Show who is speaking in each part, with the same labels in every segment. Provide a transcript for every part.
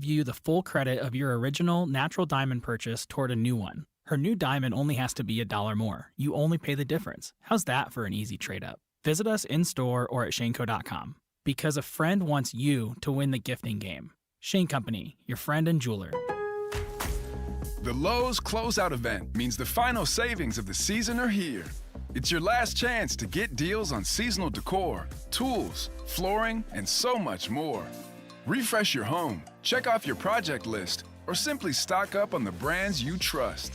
Speaker 1: you the full credit of your original natural diamond purchase toward a new one. Her new diamond only has to be $1 more. You only pay the difference. How's that for an easy trade-up? Visit us in-store or at shaneco.com. Because a friend wants you to win the gifting game. Shane Company, your friend and jeweler.
Speaker 2: The Lowe's Closeout event means the final savings of the season are here. It's your last chance to get deals on seasonal decor, tools, flooring, and so much more. Refresh your home, check off your project list, or simply stock up on the brands you trust.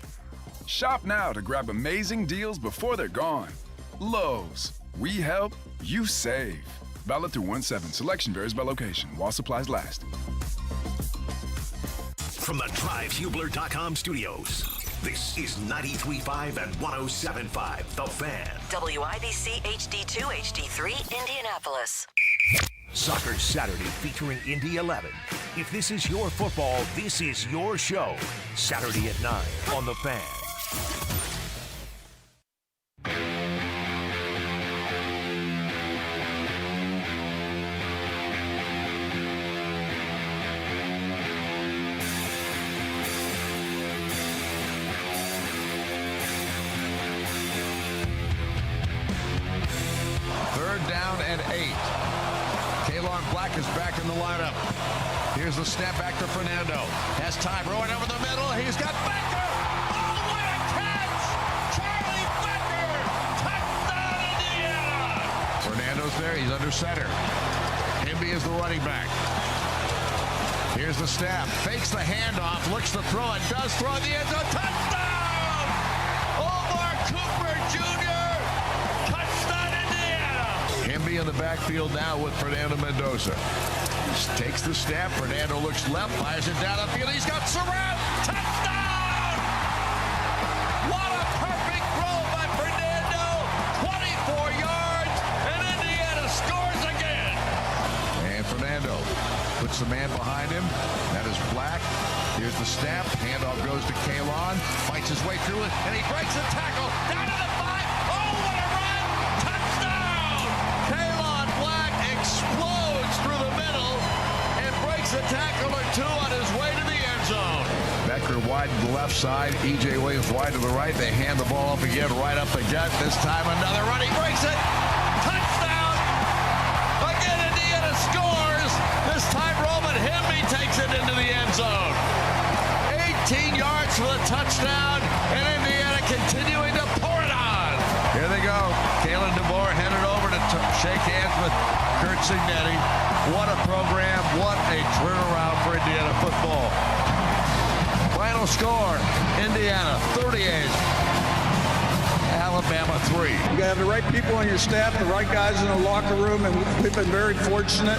Speaker 2: Shop now to grab amazing deals before they're gone. Lowe's, we help, you save. Valid through 1/7. Selection varies by location while supplies last.
Speaker 3: From the DriveHubler.com studios, this is 93.5 and 107.5, The Fan.
Speaker 4: WIBC HD2, HD3, Indianapolis.
Speaker 3: Soccer Saturday featuring Indy 11. If this is your football, this is your show. Saturday at 9 on The Fan.
Speaker 5: Down and 8. Kalon Black is back in the lineup. Here's the snap back to Fernando. Has time, rolling over the middle. He's got Becker. Oh, what a catch! Charlie Becker! Touchdown, Indiana! Fernando's there. He's under center. Himby is the running back. Here's the snap. Fakes the handoff. Looks to throw it. Does throw the end zone. Touchdown! Omar Cooper Jr. Himby in the backfield now with Fernando Mendoza. Takes the snap. Fernando looks left, fires it down the field. He's got Surratt. Touchdown! What a perfect throw by Fernando. 24 yards, and Indiana scores again. And Fernando puts the man behind him. That is Black. Here's the snap. Handoff goes to Kalon. Fights his way through it, and he breaks the tackle. Down to the 5. Oh, what a run! Touchdown! Kalon Black explodes through the middle and breaks a tackle or two on his way to the end zone. Becker wide to the left side. E.J. Williams wide to the right. They hand the ball up again right up the gut. This time another run. He breaks it. Touchdown! Again, Indiana scores. This time Roman Hemby takes it into the end zone. 18 yards for the touchdown, and Indiana continuing to pour it on. Here they go. Kalen DeBoer headed over to shake hands with Kurt Cignetti. What a program. What a turnaround for Indiana football. Final score, Indiana 38. Alabama 3.
Speaker 6: You got to have the right people on your staff, the right guys in the locker room, and we've been very fortunate.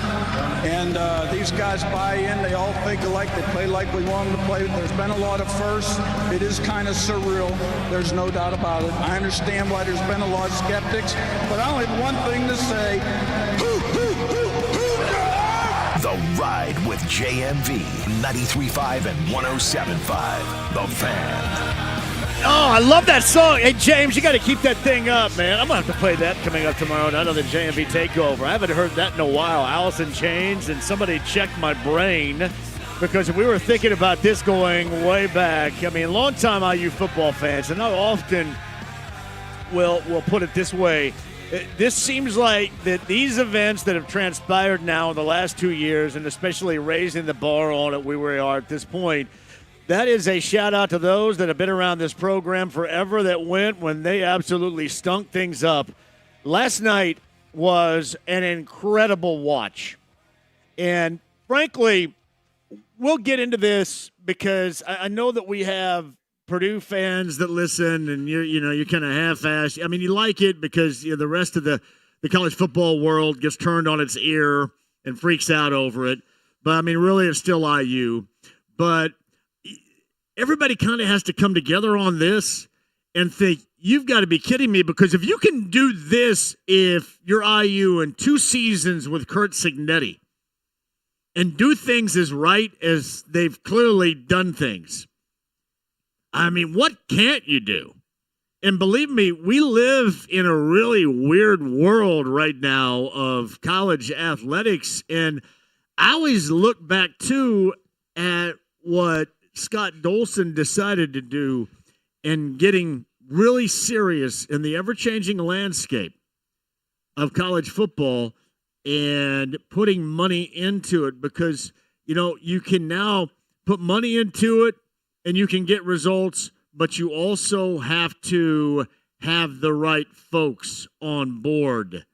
Speaker 6: And these guys buy in. They all think alike. They play like we want them to play. There's been a lot of firsts. It is kind of surreal. There's no doubt about it. I understand why there's been a lot of skeptics, but I only have one thing to say.
Speaker 3: The Ride with JMV, 93.5 and 107.5, The Fan.
Speaker 7: Oh, I love that song. Hey, James, you got to keep that thing up, man. I'm going to have to play that coming up tomorrow night on the JMV Takeover. I haven't heard that in a while. Alice in Chains, and somebody checked my brain because we were thinking about this going way back. I mean, long-time IU football fans, and I often will put it this way. This seems like that these events that have transpired now in the last 2 years, and especially raising the bar on it where we are at this point, that is a shout-out to those that have been around this program forever that went when they absolutely stunk things up. Last night was an incredible watch. And, frankly, we'll get into this because I know that we have Purdue fans that listen, and you're kind of half-assed. I mean, you like it because the rest of the college football world gets turned on its ear and freaks out over it. But, I mean, really it's still IU. But everybody kind of has to come together on this and think, you've got to be kidding me, because if you can do this, if you're IU in 2 seasons with Kurt Cignetti and do things as right as they've clearly done things, I mean, what can't you do? And believe me, we live in a really weird world right now of college athletics, and I always look back to at what Scott Dolson decided to do in getting really serious in the ever-changing landscape of college football and putting money into it, because, you can now put money into it and you can get results, but you also have to have the right folks on board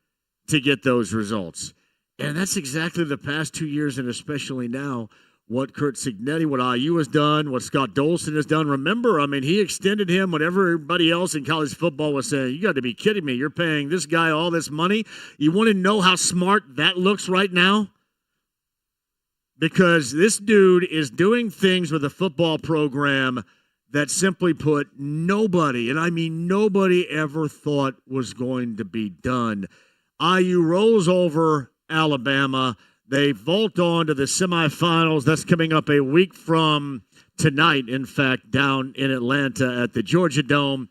Speaker 7: to get those results. And that's exactly the past 2 years, and especially now, what Curt Cignetti, what IU has done, what Scott Dolson has done. Remember, he extended him when everybody else in college football was saying, you got to be kidding me. You're paying this guy all this money. You want to know how smart that looks right now? Because this dude is doing things with a football program that, simply put, nobody, and I mean nobody, ever thought was going to be done. IU rolls over Alabama. They vault on to the semifinals. That's coming up a week from tonight, in fact, down in Atlanta at the Georgia Dome.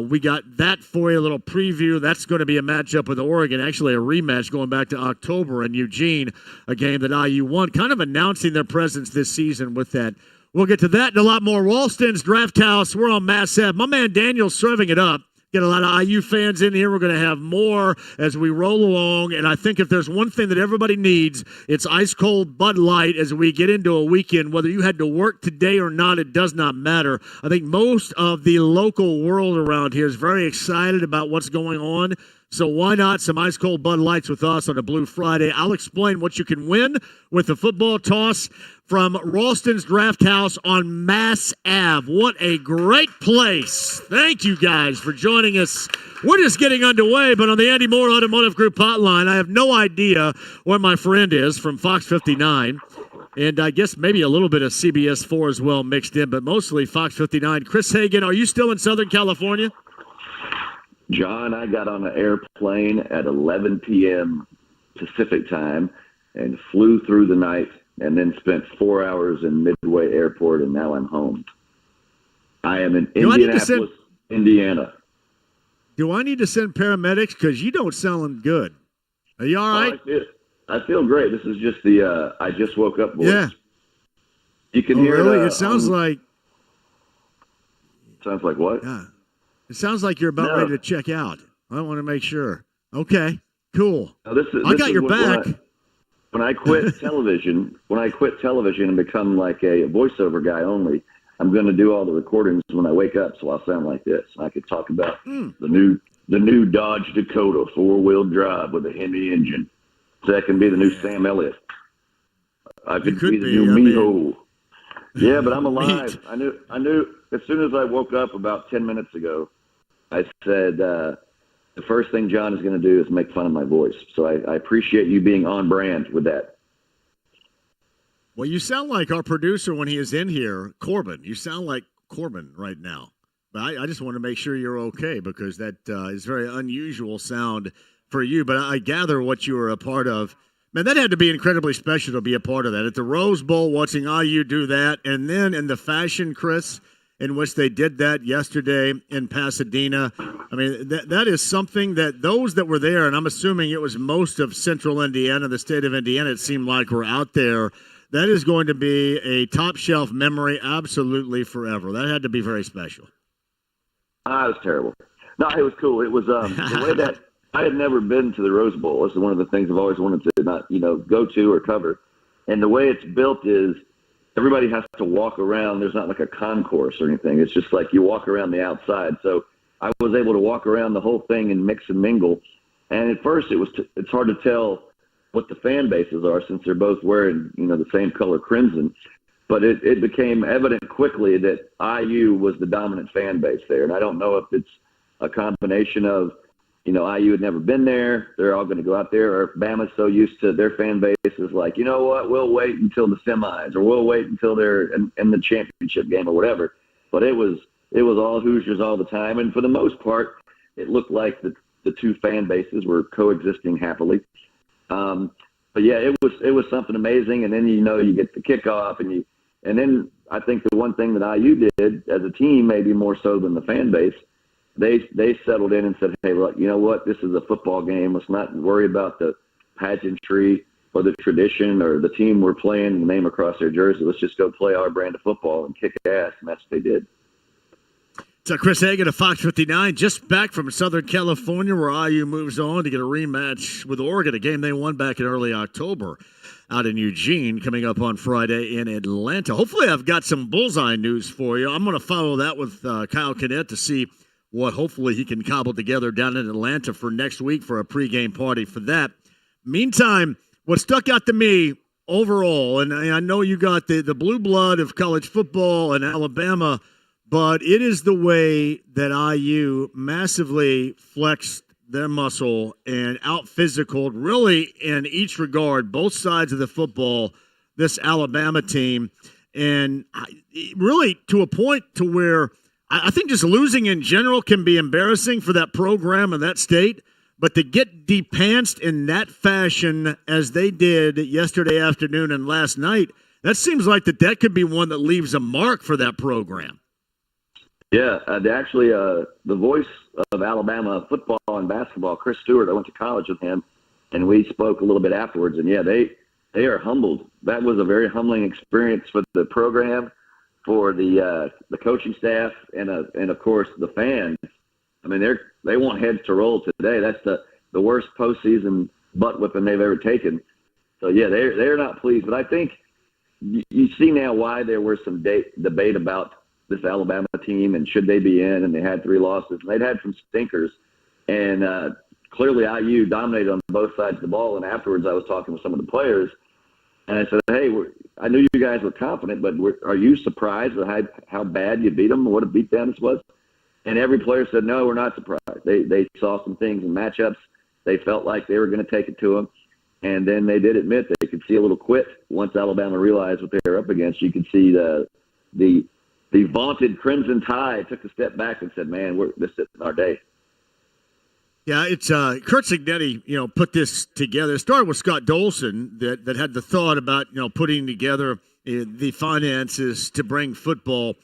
Speaker 7: We got that for you, a little preview. That's going to be a matchup with Oregon, actually a rematch going back to October in Eugene, a game that IU won, kind of announcing their presence this season with that. We'll get to that and a lot more. Ralston's Draft House. We're on Mass Ave. My man Daniel's serving it up. Get a lot of IU fans in here. We're going to have more as we roll along. And I think if there's one thing that everybody needs, it's ice-cold Bud Light as we get into a weekend. Whether you had to work today or not, it does not matter. I think most of the local world around here is very excited about what's going on. So why not some ice-cold Bud Lights with us on a Blue Friday? I'll explain what you can win with the football toss from Ralston's Draft House on Mass Ave. What a great place. Thank you guys for joining us. We're just getting underway, but on the Andy Moore Automotive Group hotline, I have no idea where my friend is from Fox 59. And I guess maybe a little bit of CBS 4 as well mixed in, but mostly Fox 59. Chris Hagan, are you still in Southern California?
Speaker 8: John, I got on an airplane at 11 p.m. Pacific time and flew through the night and then spent 4 hours in Midway Airport, and now I'm home. I am in Indianapolis, Indiana.
Speaker 7: Do I need to send paramedics? Because you don't sound good. Are you all right?
Speaker 8: I feel great. This is just the I just woke up voice.
Speaker 7: Yeah.
Speaker 8: You can hear
Speaker 7: really? It sounds like...
Speaker 8: Sounds like what?
Speaker 7: Yeah. It sounds like you're about ready to check out. I want to make sure. Okay, cool.
Speaker 8: Now
Speaker 7: I got your back.
Speaker 8: When I quit television, and become like a voiceover guy only, I'm going to do all the recordings when I wake up, so I'll sound like this. I could talk about the new Dodge Dakota 4-wheel drive with a Hemi engine. So that can be the new Sam Elliott. I could be the new Miho. Yeah, but I'm alive. I knew as soon as I woke up about 10 minutes ago, I said, the first thing John is going to do is make fun of my voice. So I appreciate you being on brand with that.
Speaker 7: Well, you sound like our producer when he is in here, Corbin. You sound like Corbin right now. But I just want to make sure you're okay, because that is very unusual sound for you. But I gather what you were a part of. Man, that had to be incredibly special to be a part of that. At the Rose Bowl, watching IU do that, and then in the fashion, Chris, in which they did that yesterday in Pasadena. I mean, that is something that those that were there, and I'm assuming it was most of central Indiana, the state of Indiana, it seemed like were out there. That is going to be a top-shelf memory absolutely forever. That had to be very special.
Speaker 8: It was terrible. No, it was cool. It was the way that I had never been to the Rose Bowl. This is one of the things I've always wanted to not, go to or cover. And the way it's built is everybody has to walk around. There's not like a concourse or anything. It's just like you walk around the outside. So I was able to walk around the whole thing and mix and mingle. And at first it's hard to tell what the fan bases are since they're both wearing, the same color crimson. But it became evident quickly that IU was the dominant fan base there. And I don't know if it's a combination of, IU had never been there. They're all going to go out there. Or if Bama's so used to their fan base is like, you know what, we'll wait until the semis, or we'll wait until they're in the championship game or whatever. But it was all Hoosiers all the time. And for the most part, it looked like the two fan bases were coexisting happily. But yeah, it was something amazing. And then, you get the kickoff and then I think the one thing that IU did as a team, maybe more so than the fan base, they settled in and said, hey, look, you know what? This is a football game. Let's not worry about the pageantry. or the tradition or the team we're playing, the name across their jersey. Let's just go play our brand of football and kick ass, and that's what they did.
Speaker 7: So Chris Hagan of Fox 59, just back from Southern California, where IU moves on to get a rematch with Oregon, a game they won back in early October out in Eugene, coming up on Friday in Atlanta. Hopefully I've got some bullseye news for you. I'm going to follow that with Kyle Kinnett to see what hopefully he can cobble together down in Atlanta for next week for a pregame party for that. Meantime, what stuck out to me overall, and I know you got the blue blood of college football and Alabama, but it is the way that IU massively flexed their muscle and out-physicaled, really in each regard, both sides of the football, this Alabama team. And really to a point to where I think just losing in general can be embarrassing for that program and that state. But to get depantsed in that fashion as they did yesterday afternoon and last night, that seems like that could be one that leaves a mark for that program.
Speaker 8: Yeah, actually, the voice of Alabama football and basketball, Chris Stewart, I went to college with him, and we spoke a little bit afterwards. And, yeah, they are humbled. That was a very humbling experience for the program, for the coaching staff, and of course, the fans. I mean, they want heads to roll today. That's the worst postseason butt whipping they've ever taken. So, yeah, they're not pleased. But I think you see now why there was some debate about this Alabama team and should they be in, and they had 3 losses. And they'd had some stinkers. And clearly IU dominated on both sides of the ball. And afterwards I was talking with some of the players, and I said, hey, I knew you guys were confident, but are you surprised with how bad you beat them and what a beatdown this was? And every player said, no, we're not surprised. They saw some things in matchups. They felt like they were going to take it to them. And then they did admit they could see a little quit once Alabama realized what they were up against. You could see the vaunted Crimson Tide took a step back and said, man, this isn't our day.
Speaker 7: Yeah, it's Kurt Cignetti, put this together. It started with Scott Dolson that had the thought about, putting together the finances to bring football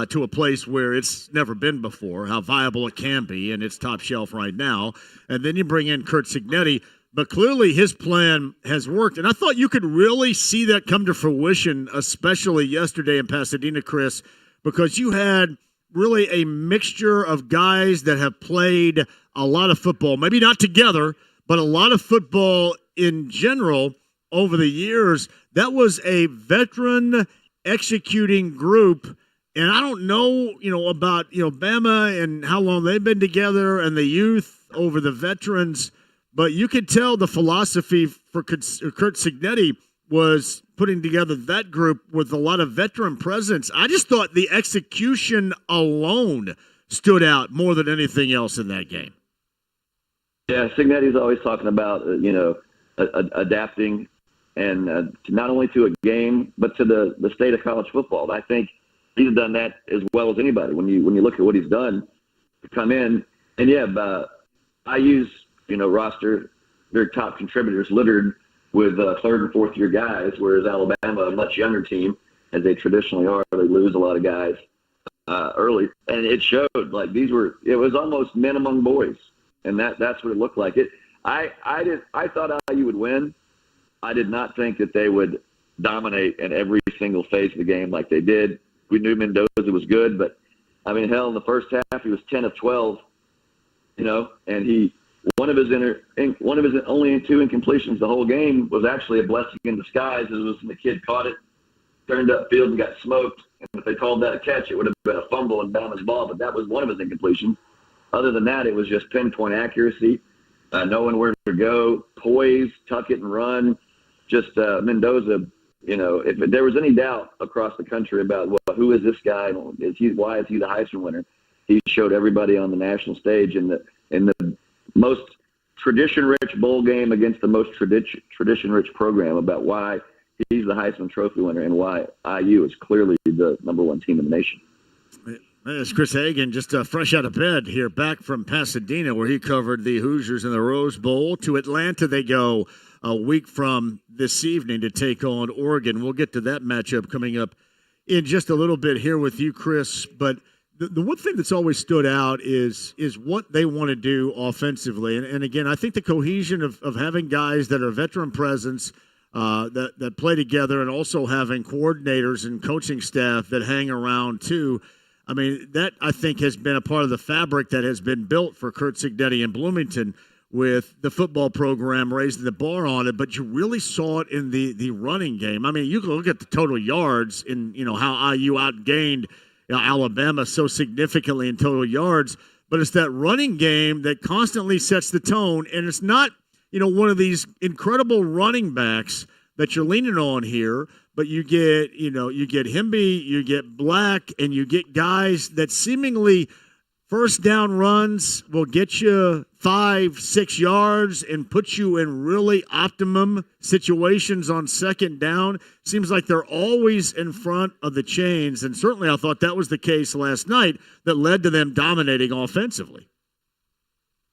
Speaker 7: to a place where it's never been before, how viable it can be, and it's top shelf right now. And then you bring in Kurt Cignetti, but clearly his plan has worked. And I thought you could really see that come to fruition, especially yesterday in Pasadena, Chris, because you had really a mixture of guys that have played a lot of football, maybe not together, but a lot of football in general over the years. That was a veteran executing group. And I don't know, about, Bama and how long they've been together and the youth over the veterans, but you could tell the philosophy for Kurt Cignetti was putting together that group with a lot of veteran presence. I just thought the execution alone stood out more than anything else in that game.
Speaker 8: Yeah, Cignetti's always talking about, adapting and not only to a game, but to the state of college football. I think he's done that as well as anybody. When you look at what he's done to come in, and IU's roster, their top contributors littered with third and fourth year guys, whereas Alabama, a much younger team, as they traditionally are, they lose a lot of guys early, and it showed. Like it was almost men among boys, and that's what it looked like. I thought IU would win. I did not think that they would dominate in every single phase of the game like they did. We knew Mendoza was good, but I mean, hell, in the first half he was 10 of 12, and one of his only 2 incompletions the whole game was actually a blessing in disguise. It was when the kid caught it, turned upfield and got smoked. And if they called that a catch, it would have been a fumble and Bama's ball. But that was one of his incompletions. Other than that, it was just pinpoint accuracy, knowing where to go, poise, tuck it and run. Just Mendoza. If there was any doubt across the country about who is this guy, why is he the Heisman winner, he showed everybody on the national stage in the most tradition-rich bowl game against the most tradition-rich program about why he's the Heisman Trophy winner and why IU is clearly the number 1 team in the nation.
Speaker 7: It's Chris Hagan, just fresh out of bed here, back from Pasadena, where he covered the Hoosiers in the Rose Bowl. To Atlanta they go a week from this evening to take on Oregon. We'll get to that matchup coming up in just a little bit here with you, Chris. But the one thing that's always stood out is what they want to do offensively. And again, I think the cohesion of having guys that are veteran presence, that play together, and also having coordinators and coaching staff that hang around too. I mean, that I think has been a part of the fabric that has been built for Curt Cignetti in Bloomington, with the football program raising the bar on it. But you really saw it in the running game. I mean, you can look at the total yards and how IU outgained Alabama so significantly in total yards. But it's that running game that constantly sets the tone, and it's not one of these incredible running backs that you're leaning on here, but you get Hemby, you get Black, and you get guys that seemingly first down runs will get you 5-6 yards and put you in really optimum situations on second down. Seems like they're always in front of the chains, and certainly I thought that was the case last night that led to them dominating offensively.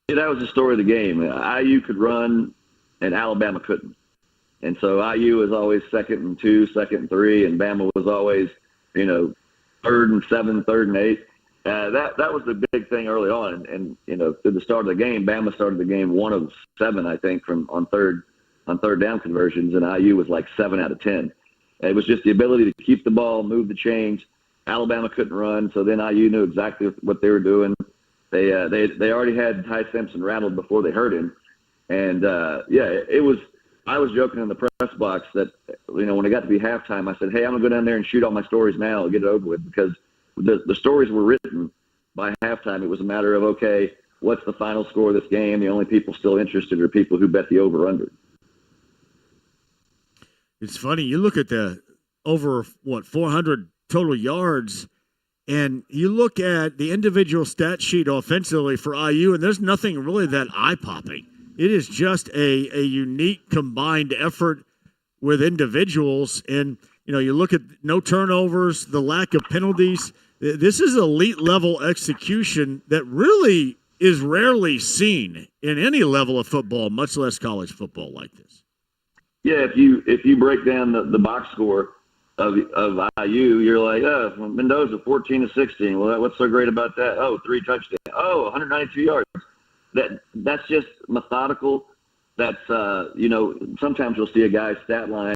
Speaker 8: Yeah, that was the story of the game. IU could run, and Alabama couldn't. And so IU was always 2nd and 2, 2nd and 3, and Bama was always, 3rd and 7, 3rd and 8. That was the big thing early on. And through the start of the game, Bama started the game 1 of 7, I think, on third down conversions, and IU was like 7 out of 10. It was just the ability to keep the ball, move the chains. Alabama couldn't run, so then IU knew exactly what they were doing. They already had Ty Simpson rattled before they hurt him, and it was. I was joking in the press box that when it got to be halftime, I said, "Hey, I'm gonna go down there and shoot all my stories now and get it over with," because the stories were written by halftime. It was a matter of, okay, what's the final score of this game? The only people still interested are people who bet the over/under.
Speaker 7: It's funny. You look at the over 400 total yards. And you look at the individual stat sheet offensively for IU, and there's nothing really that eye-popping. It is just a unique combined effort with individuals. And, you look at no turnovers, the lack of penalties. This is elite-level execution that really is rarely seen in any level of football, much less college football like this.
Speaker 8: Yeah, if you break down the box score of IU, you're like, Mendoza 14 to 16. Well, what's so great about that? 3 touchdowns. 192 yards. That's just methodical. That's sometimes you'll see a guy's stat line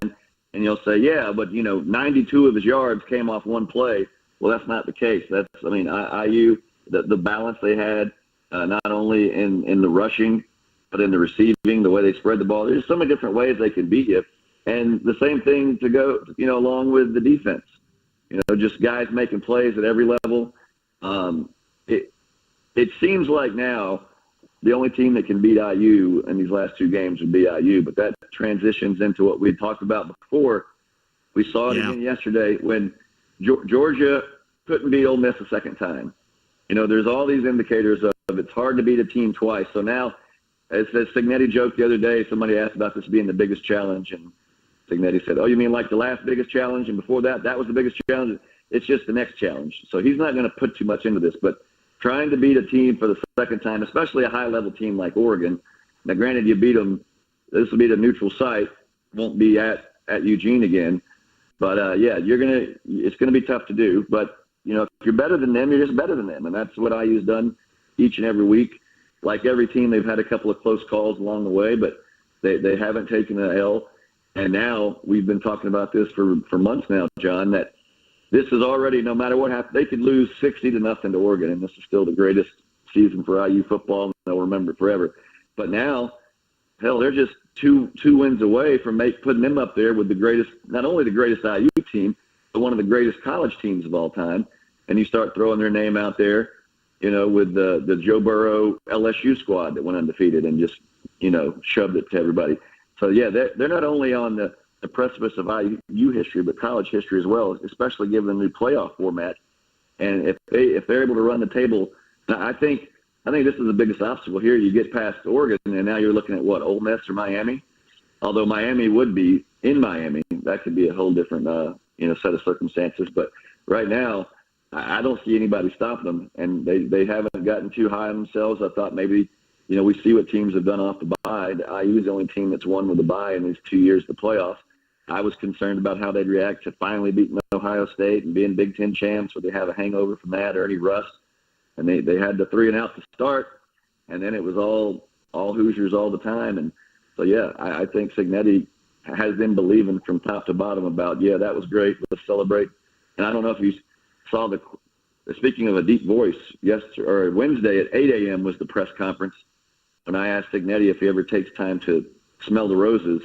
Speaker 8: and you'll say, yeah, but 92 of his yards came off one play. Well, that's not the case. IU, the balance they had, not only in the rushing but in the receiving, the way they spread the ball. There's so many different ways they can beat you. And the same thing to go, along with the defense. Just guys making plays at every level. It seems like now the only team that can beat IU in these last 2 games would be IU, but that transitions into what we had talked about before. We saw it again yesterday when Georgia couldn't beat Ole Miss a second time. There's all these indicators of it's hard to beat a team twice. So now, as Cignetti joked the other day, somebody asked about this being the biggest challenge, and Cignetti said, you mean like the last biggest challenge, and before that was the biggest challenge? It's just the next challenge. So he's not going to put too much into this, but trying to beat a team for the second time, especially a high-level team like Oregon. Now, granted, you beat them. This will be the neutral site. Won't be at Eugene again. But, it's going to be tough to do. But, if you're better than them, you're just better than them. And that's what IU's done each and every week. Like every team, they've had a couple of close calls along the way, but they haven't taken an L. And now we've been talking about this for months now, John, that this is already, no matter what happens, they could lose 60-0 to Oregon, and this is still the greatest season for IU football, and they'll remember it forever. But now, hell, they're just two wins away from putting them up there with the greatest, not only the greatest IU team, but one of the greatest college teams of all time. And you start throwing their name out there, with the Joe Burrow LSU squad that went undefeated and just, shoved it to everybody. So, yeah, they're not only on the precipice of IU history, but college history as well, especially given the new playoff format. And if they're able to run the table, I think this is the biggest obstacle here. You get past Oregon, and now you're looking at Ole Miss or Miami. Although Miami would be in Miami, that could be a whole different set of circumstances. But right now, I don't see anybody stopping them, and they haven't gotten too high on themselves. I thought maybe we see what teams have done off the bye. The IU is the only team that's won with the bye in these 2 years of the playoffs. I was concerned about how they'd react to finally beating Ohio State and being Big Ten champs, where they have a hangover from that, or any rust. And they had the 3-and-out to start, and then it was all Hoosiers all the time. And so, yeah, I think Cignetti has them believing from top to bottom about, yeah, that was great. Let's celebrate. And I don't know if you saw speaking of a deep voice, Wednesday at 8 a.m. was the press conference when I asked Signetti if he ever takes time to smell the roses.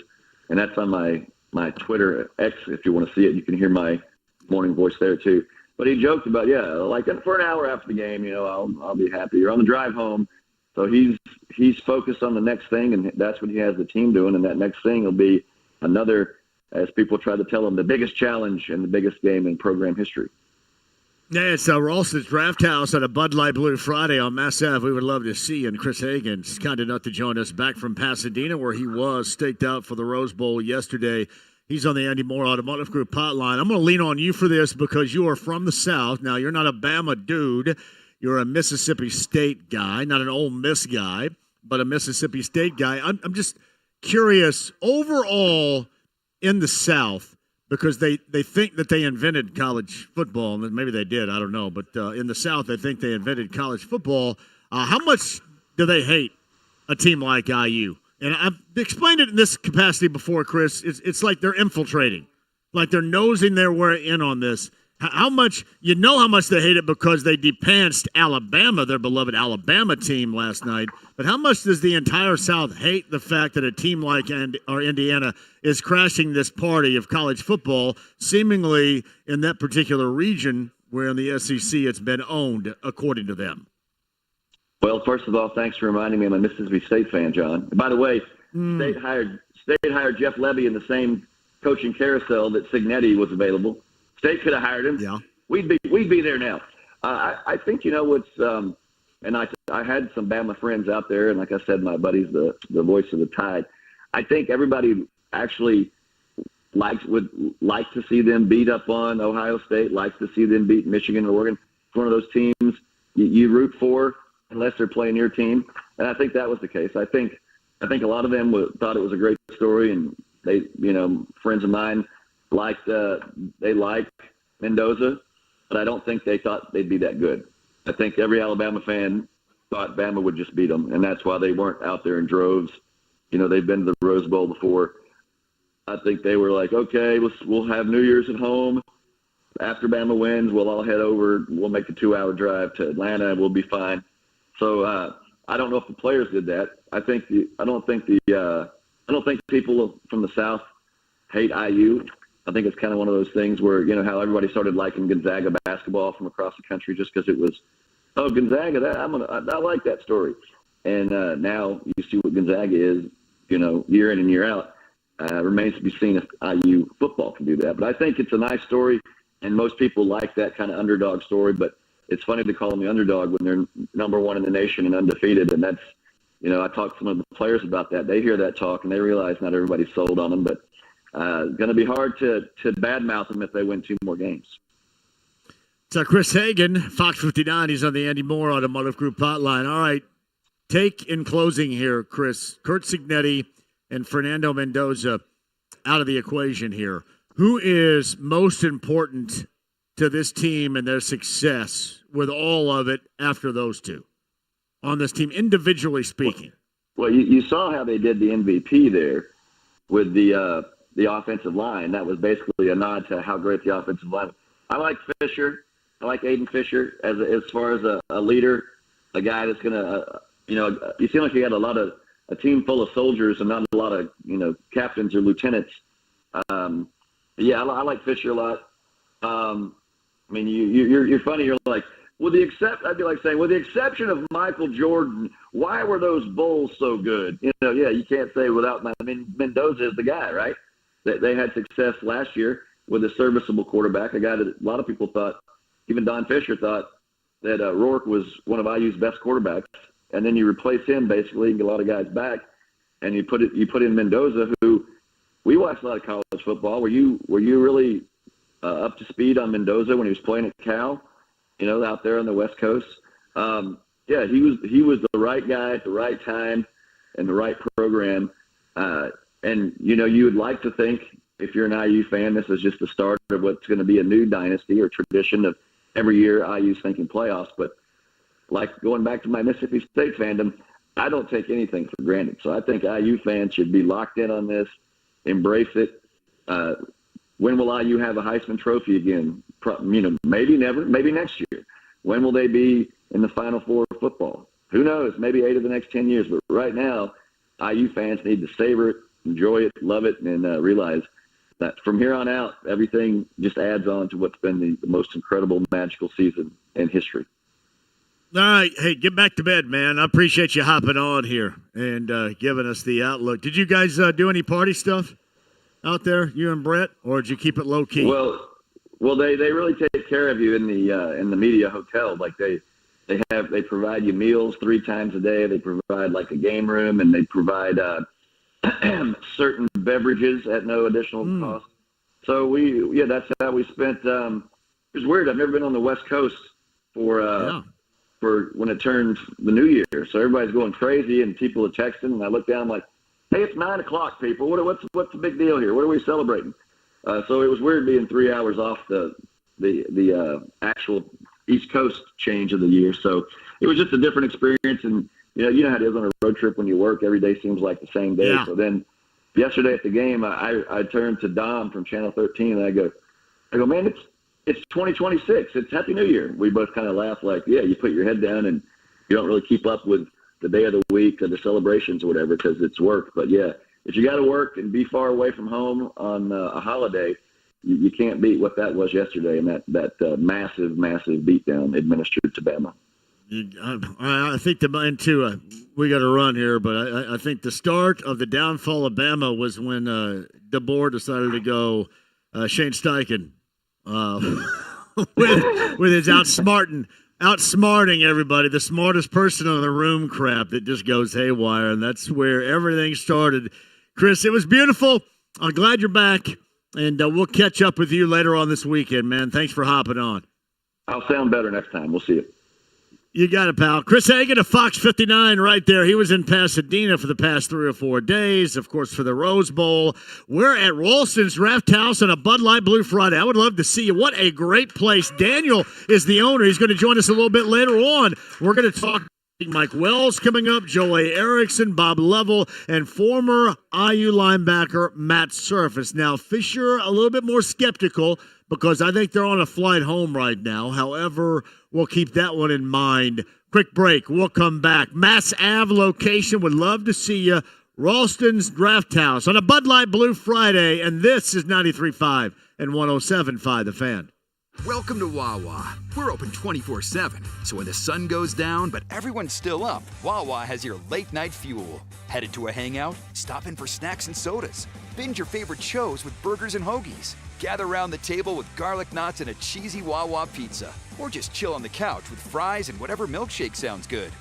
Speaker 8: And that's on my Twitter X. If you want to see it, you can hear my morning voice there too. But he joked about, like for an hour after the game, I'll be happy. Or on the drive home. So he's focused on the next thing, and that's what he has the team doing. And that next thing will be another, as people try to tell him, the biggest challenge and the biggest game in program history.
Speaker 7: Yeah, it's Ralston's Draft House at a Bud Light Blue Friday on Mass Ave. We would love to see you. And Chris Hagan's kind enough to join us back from Pasadena, where he was staked out for the Rose Bowl yesterday. He's on the Andy Moore Automotive Group hotline. I'm going to lean on you for this because you are from the South. Now, you're not a Bama dude. You're a Mississippi State guy, not an Ole Miss guy, but a Mississippi State guy. I'm just curious, overall in the South, because they think that they invented college football, and maybe they did, I don't know. But in the South, they think they invented college football. How much do they hate a team like IU? And I've explained it in this capacity before, Chris. It's like they're infiltrating, like they're nosing their way in on this. How much how much they hate it because they depanced Alabama, their beloved Alabama team, last night. But how much does the entire South hate the fact that a team like Indiana is crashing this party of college football, seemingly in that particular region where in the SEC it's been owned, according to them?
Speaker 8: Well, first of all, thanks for reminding me I'm a Mississippi State fan, John. And by the way, State hired Jeff Levy in the same coaching carousel that Signetti was available. State could have hired him.
Speaker 7: Yeah,
Speaker 8: we'd be there now. I think what's and I had some Bama friends out there, and like I said, my buddy's the voice of the Tide. I think everybody actually would like to see them beat up on Ohio State, likes to see them beat Michigan and Oregon. It's one of those teams you root for unless they're playing your team, and I think that was the case. I think a lot of them thought it was a great story, and they, friends of mine they liked Mendoza, but I don't think they thought they'd be that good. I think every Alabama fan thought Bama would just beat them, and that's why they weren't out there in droves. They've been to the Rose Bowl before. I think they were like, okay, we'll have New Year's at home. After Bama wins, we'll all head over. We'll make a 2-hour drive to Atlanta, and we'll be fine. So I don't know if the players did that. I don't think people from the South hate IU. I think it's kind of one of those things where, how everybody started liking Gonzaga basketball from across the country just because it was, Gonzaga, I like that story. And now you see what Gonzaga is, year in and year out. Remains to be seen if IU football can do that. But I think it's a nice story, and most people like that kind of underdog story. But it's funny to call them the underdog when they're number one in the nation and undefeated. And that's, I talked to some of the players about that. They hear that talk, and they realize not everybody's sold on them. But going to be hard to badmouth them if they win 2 more games.
Speaker 7: So Chris Hagan, Fox 59, he's on the Andy Moore Automotive Group hotline. All right, take in closing here, Chris, Curt Signetti and Fernando Mendoza out of the equation here. Who is most important to this team and their success with all of it after those two on this team, individually speaking?
Speaker 8: Well, you saw how they did the MVP there with the offensive line. That was basically a nod to how great the offensive line was. I like Fisher. I like Aiden Fisher as far as a leader, a guy that's going to, you seem like you had a team full of soldiers and not a lot of, captains or lieutenants. Yeah, I like Fisher a lot. You're funny. You're like, I'd be like saying, with the exception of Michael Jordan, why were those Bulls so good? You can't say without. Mendoza is the guy, right? They had success last year with a serviceable quarterback, a guy that a lot of people thought, even Don Fisher thought, that Rourke was one of IU's best quarterbacks. And then you replace him basically and get a lot of guys back, and you put in Mendoza, who we watched a lot of college football. Were you really up to speed on Mendoza when he was playing at Cal? Out there on the West Coast. Yeah, he was the right guy at the right time and the right program. And you would like to think, if you're an IU fan, this is just the start of what's going to be a new dynasty or tradition of every year IU's thinking playoffs. But like going back to my Mississippi State fandom, I don't take anything for granted. So I think IU fans should be locked in on this. embrace it. When will IU have a Heisman Trophy again? Maybe never, maybe next year. When will they be in the Final Four of football? Who knows? Maybe 8 of the next 10 years. But right now, IU fans need to savor it, enjoy it, love it, and realize that from here on out, everything just adds on to what's been the most incredible, magical season in history.
Speaker 7: All right. Hey, get back to bed, man. I appreciate you hopping on here and giving us the outlook. Did you guys do any party stuff out there, you and Brett, or did you keep it low key?
Speaker 8: Well, they really take care of you in the media hotel. Like they provide you meals 3 times a day. They provide like a game room, and they provide certain beverages at no additional cost. So that's how we spent. It was weird. I've never been on the West Coast for when it turns the New Year. So everybody's going crazy, and people are texting, and I look down like, hey, it's 9 o'clock, people. What's the big deal here? What are we celebrating? So it was weird being 3 hours off the actual East Coast change of the year. So it was just a different experience. And, you know how it is on a road trip when you work. Every day seems like the same day. Yeah. So then yesterday at the game, I turned to Dom from Channel 13, and I go, man, it's 2026. It's Happy New Year. We both kind of laughed like, yeah, you put your head down and you don't really keep up with the day of the week or the celebrations or whatever because it's work. But, yeah, if you got to work and be far away from home on a holiday, you can't beat what that was yesterday and that massive, massive beatdown administered to Bama.
Speaker 7: I think we got to run here, but I think the start of the downfall of Bama was when DeBoer decided to go Shane Steichen with his outsmarting everybody, the smartest person in the room crap that just goes haywire, and that's where everything started. Chris, it was beautiful. I'm glad you're back, and we'll catch up with you later on this weekend, man. Thanks for hopping on.
Speaker 8: I'll sound better next time. We'll see you.
Speaker 7: You got it, pal. Chris Hagan of Fox 59 right there. He was in Pasadena for the past 3 or 4 days, of course, for the Rose Bowl. We're at Ralston's Draft House on a Bud Light Blue Friday. I would love to see you. What a great place. Daniel is the owner. He's going to join us a little bit later on. We're going to talk Mike Wells coming up, Joe A. Erickson, Bob Level, and former IU linebacker Matt Surface. Now, Fisher, a little bit more skeptical because I think they're on a flight home right now. However, we'll keep that one in mind. Quick break. We'll come back. Mass Ave location. Would love to see you. Ralston's Draft House on a Bud Light Blue Friday. And this is 93.5 and 107.5 The Fan.
Speaker 9: Welcome to Wawa. We're open 24/7, so when the sun goes down but everyone's still up, Wawa has your late night fuel. Headed to a hangout? Stop in for snacks and sodas. Binge your favorite shows with burgers and hoagies. Gather around the table with garlic knots and a cheesy Wawa pizza. Or just chill on the couch with fries and whatever milkshake sounds good.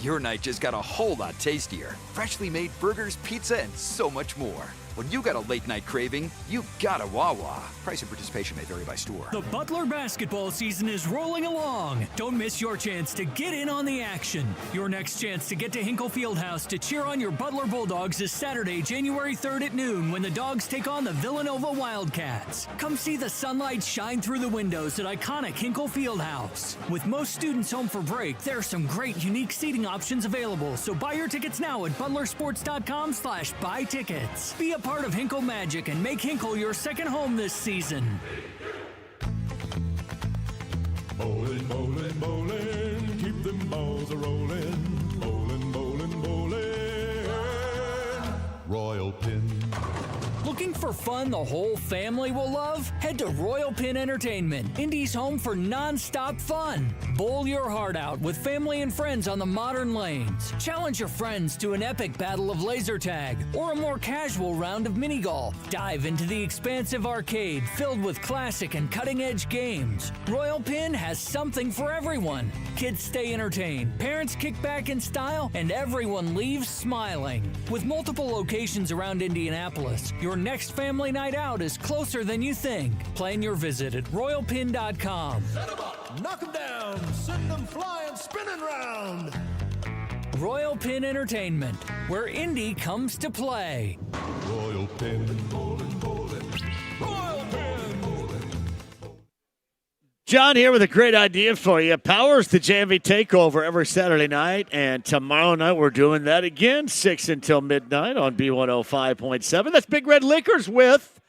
Speaker 9: Your night just got a whole lot tastier. Freshly made burgers, pizza, and so much more. When you got a late night craving, you got a Wawa. Price and participation may vary by store.
Speaker 10: The Butler basketball season is rolling along. Don't miss your chance to get in on the action. Your next chance to get to Hinkle Fieldhouse to cheer on your Butler Bulldogs is Saturday, January 3rd at noon when the Dogs take on the Villanova Wildcats. Come see the sunlight shine through the windows at iconic Hinkle Fieldhouse. With most students home for break, there are some great unique seating options available, so buy your tickets now at butlersports.com/buy tickets. Be a part of Hinkle Magic and make Hinkle your second home this season.
Speaker 11: Bowling, bowling, bowling, keep them balls a-rolling. Bowling, bowling, bowling, Royal Pin.
Speaker 10: Looking for fun the whole family will love? Head to Royal Pin Entertainment, Indy's home for non-stop fun. Bowl your heart out with family and friends on the modern lanes. Challenge your friends to an epic battle of laser tag or a more casual round of mini golf. Dive into the expansive arcade filled with classic and cutting-edge games. Royal Pin has something for everyone. Kids stay entertained, parents kick back in style, and everyone leaves smiling. With multiple locations around Indianapolis, your next family night out is closer than you think. Plan your visit at royalpin.com.
Speaker 11: Set 'em up, knock 'em down, send them flying, spinning round.
Speaker 10: Royal Pin Entertainment, where Indy comes to play.
Speaker 11: Royal Pin, bowling, bowling, Royal Pin.
Speaker 7: John here with a great idea for you. Powers the JMV Takeover every Saturday night, and tomorrow night we're doing that again, 6 until midnight on B105.7. That's Big Red Liquors with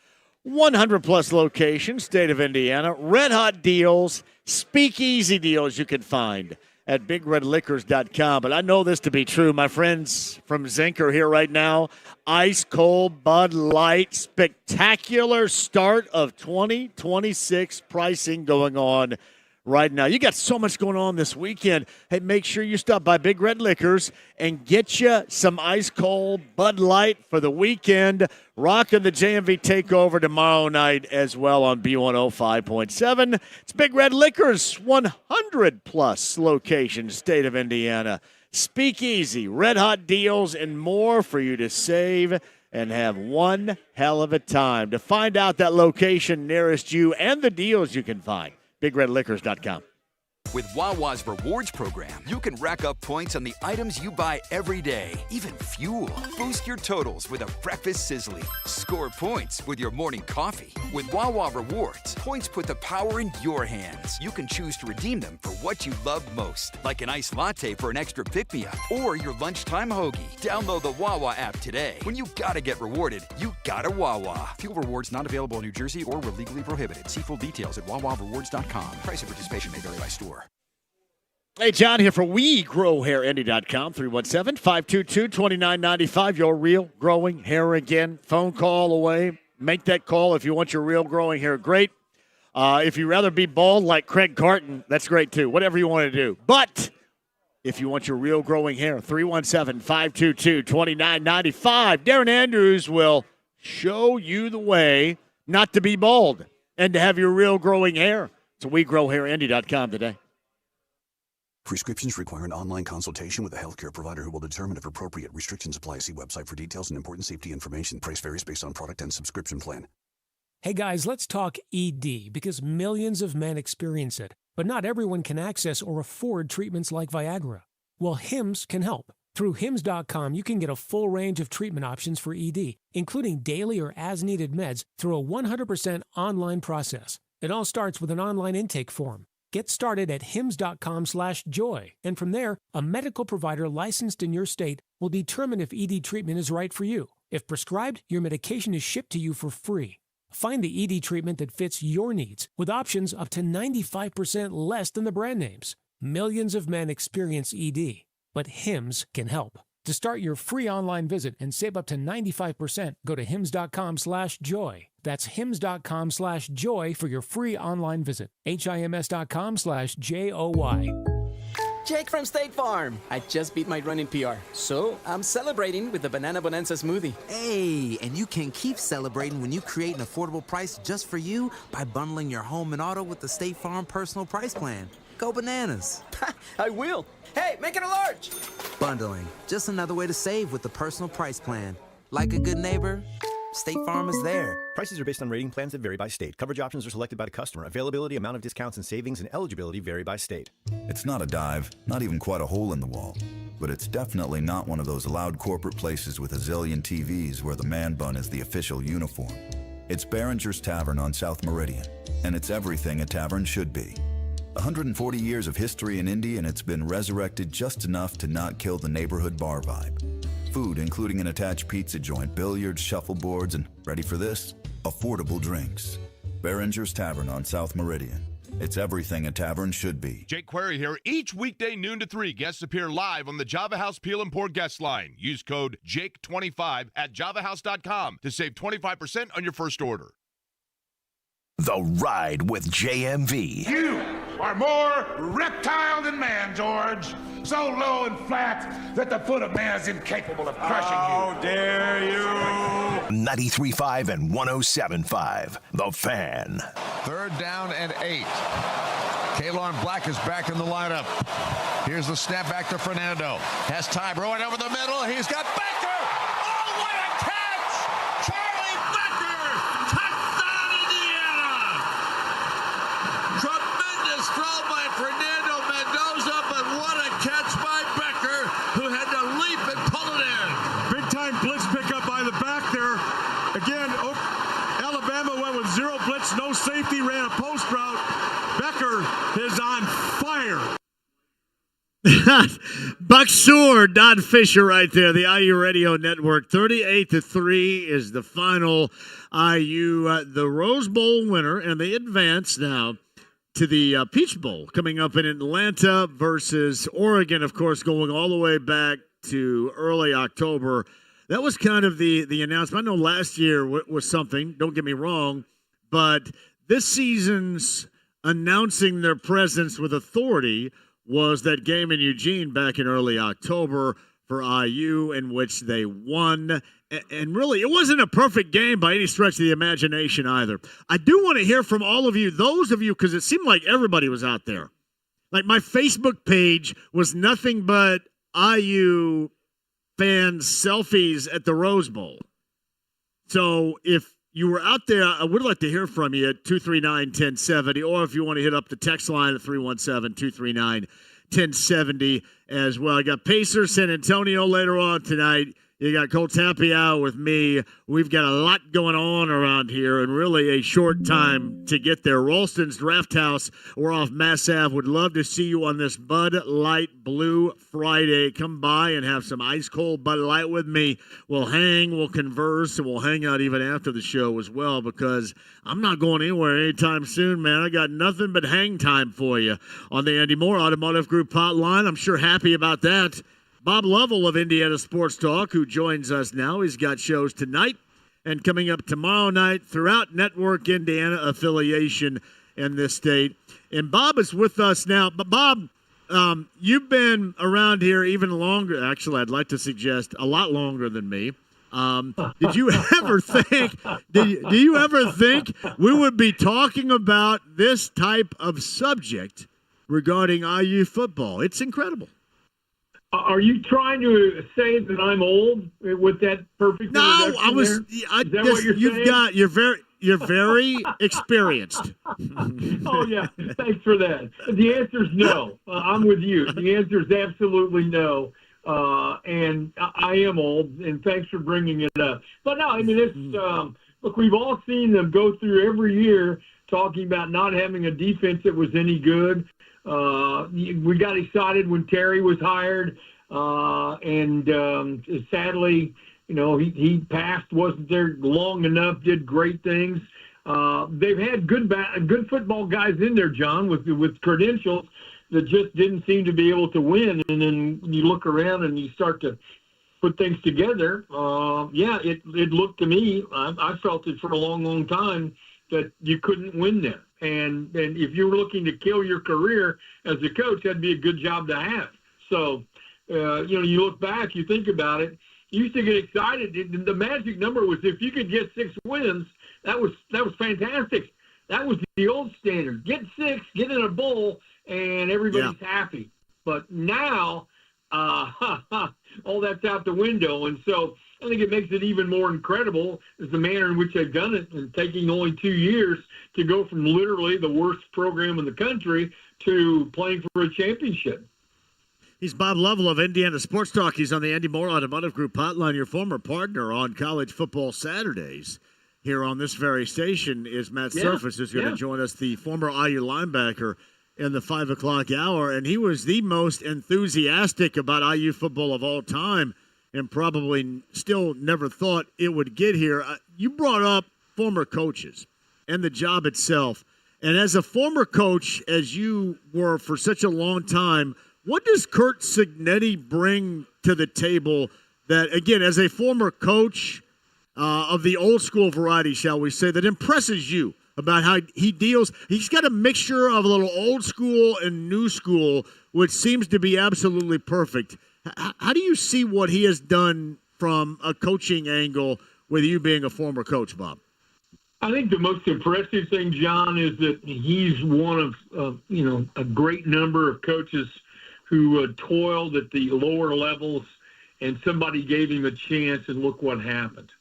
Speaker 7: 100-plus locations, state of Indiana. Red-hot deals, speakeasy deals you can find at BigRedLiquors.com. But I know this to be true. My friends from Zinc are here right now. Ice cold Bud Light, spectacular start of 2026 pricing going on right now. You got so much going on this weekend. Hey, make sure you stop by Big Red Liquors and get you some ice cold Bud Light for the weekend. Rocking the JMV Takeover tomorrow night as well on B105.7. It's Big Red Liquors, 100-plus locations, state of Indiana. Speakeasy, red-hot deals, and more for you to save and have one hell of a time. To find out that location nearest you and the deals you can find, BigRedLiquors.com.
Speaker 9: With Wawa's Rewards program, you can rack up points on the items you buy every day, even fuel. Boost your totals with a breakfast sizzly. Score points with your morning coffee. With Wawa Rewards, points put the power in your hands. You can choose to redeem them for what you love most, like an iced latte for an extra pick-me-up or your lunchtime hoagie. Download the Wawa app today. When you gotta get rewarded, you gotta Wawa. Fuel rewards not available in New Jersey or were legally prohibited. See full details at wawarewards.com. Price and participation may vary by store.
Speaker 7: Hey, John here for WeGrowHairIndy.com, 317-522-2995. Your real growing hair again. Phone call away. Make that call if you want your real growing hair. Great. If you'd rather be bald like Craig Carton, that's great too. Whatever you want to do. But if you want your real growing hair, 317-522-2995. Darren Andrews will show you the way not to be bald and to have your real growing hair. So WeGrowHairIndy.com today.
Speaker 12: Prescriptions require an online consultation with a healthcare provider who will determine if appropriate. Restrictions apply. See website for details and important safety information. Price varies based on product and subscription plan.
Speaker 13: Hey guys, let's talk ED because millions of men experience it, but not everyone can access or afford treatments like Viagra. Well, Hims can help. Through Hims.com, you can get a full range of treatment options for ED, including daily or as-needed meds through a 100% online process. It all starts with an online intake form. Get started at hims.com/joy, and from there, a medical provider licensed in your state will determine if ED treatment is right for you. If prescribed, your medication is shipped to you for free. Find the ED treatment that fits your needs with options up to 95% less than the brand names. Millions of men experience ED, but Hims can help. To start your free online visit and save up to 95%, go to hims.com/joy. That's hims.com/joy for your free online visit. HIMS.com/JOY.
Speaker 14: Jake from State Farm. I just beat my running PR, so I'm celebrating with the Banana Bonanza smoothie.
Speaker 15: Hey, and you can keep celebrating when you create an affordable price just for you by bundling your home and auto with the State Farm Personal Price Plan. Go bananas.
Speaker 14: I will. Hey, make it a large.
Speaker 15: Bundling, just another way to save with the Personal Price Plan. Like a good neighbor, State Farm is there.
Speaker 16: Prices are based on rating plans that vary by state. Coverage options are selected by the customer. Availability, amount of discounts and savings, and eligibility vary by state.
Speaker 17: It's not a dive, not even quite a hole in the wall. But it's definitely not one of those loud corporate places with a zillion TVs where the man bun is the official uniform. It's Behringer's Tavern on South Meridian, and it's everything a tavern should be. 140 years of history in Indy, and it's been resurrected just enough to not kill the neighborhood bar vibe. Food, including an attached pizza joint, billiards, shuffleboards, and, ready for this, affordable drinks. Behringer's Tavern on South Meridian. It's everything a tavern should be.
Speaker 18: Jake Query here. Each weekday noon to 3, guests appear live on the Java House Peel and Pour guest line. Use code JAKE25 at javahouse.com to save 25% on your first order.
Speaker 3: The Ride with JMV.
Speaker 19: You are more reptile than man, George. So low and flat that the foot of man is incapable of crushing you. How dare you!
Speaker 3: 93.5 and 107.5. The Fan.
Speaker 5: 3rd down and 8. Kalon Black is back in the lineup. Here's the snap back to Fernando. Has time rolling over the middle. He's got Becker. Oh, what a catch! Charlie Becker! Touchdown, Indiana! Tremendous throw by Fernando Mendoza, but what a catch by Becker, who had to leap and pull it in.
Speaker 11: Big time blitz pickup by the back there. Again, Alabama went with zero blitz, no safety, ran a post route. Becker Bucker is on fire.
Speaker 7: Buck Seward, Don Fisher right there, the IU Radio Network. 38-3 is the final. IU, the Rose Bowl winner, and they advance now to the Peach Bowl coming up in Atlanta versus Oregon, of course, going all the way back to early October. That was kind of the announcement. I know last year was something, don't get me wrong, but this season's announcing their presence with authority was that game in Eugene back in early October for IU, in which they won. And really, it wasn't a perfect game by any stretch of the imagination either. I do want to hear from all of you, those of you, because it seemed like everybody was out there. Like my Facebook page was nothing but IU fans' selfies at the Rose Bowl. So if you were out there, I would like to hear from you at 239-1070, or if you want to hit up the text line at 317-239-1070 as well. I got Pacers, San Antonio later on tonight. You got Colts Happy Hour with me. We've got a lot going on around here and really a short time to get there. Ralston's Draft House. We're off Mass Ave. Would love to see you on this Bud Light Blue Friday. Come by and have some ice cold Bud Light with me. We'll hang, we'll converse, and we'll hang out even after the show as well because I'm not going anywhere anytime soon, man. I got nothing but hang time for you on the Andy Moore Automotive Group hotline. I'm sure happy about that. Bob Lovell of Indiana Sports Talk, who joins us now. He's got shows tonight and coming up tomorrow night throughout Network Indiana affiliation in this state. And Bob is with us now. But Bob, you've been around here even longer. Actually, I'd like to suggest a lot longer than me. Did you ever think? Do you ever think we would be talking about this type of subject regarding IU football? It's incredible.
Speaker 20: Are you trying to say that I'm old with that perfect?
Speaker 7: No, I was.
Speaker 20: Is that what you're saying?
Speaker 7: You're very experienced.
Speaker 20: Oh yeah, thanks for that. The answer is no. I'm with you. The answer is absolutely no. And I am old, and thanks for bringing it up. But no, I mean, it's look, we've all seen them go through every year talking about not having a defense that was any good. We got excited when Terry was hired, and sadly, you know, he passed, wasn't there long enough, did great things. They've had good football guys in there, John, with credentials that just didn't seem to be able to win. And then you look around and you start to put things together. It looked to me, I felt it for a long, long time, that you couldn't win there. And if you were looking to kill your career as a coach, that'd be a good job to have. So, you look back, you think about it. You used to get excited. The magic number was if you could get 6 wins, that was fantastic. That was the old standard. Get 6, get in a bowl, and everybody's happy. But now, all that's out the window. And so I think it makes it even more incredible is the manner in which they've done it, and taking only 2 years to go from literally the worst program in the country to playing for a championship.
Speaker 7: He's Bob Lovell of Indiana Sports Talk. He's on the Andy Moore Automotive Group hotline. Your former partner on College Football Saturdays here on this very station is Matt Surface, who's going to join us, the former IU linebacker, in the 5 o'clock hour. And he was the most enthusiastic about IU football of all time and probably still never thought it would get here. You brought up former coaches and the job itself. And as a former coach, as you were for such a long time, what does Curt Cignetti bring to the table that, again, as a former coach of the old school variety, shall we say, that impresses you about how he deals? He's got a mixture of a little old school and new school, which seems to be absolutely perfect. How do you see what he has done from a coaching angle with you being a former coach, Bob?
Speaker 20: I think the most impressive thing, John, is that he's one of a great number of coaches who toiled at the lower levels, and somebody gave him a chance, and look what happened.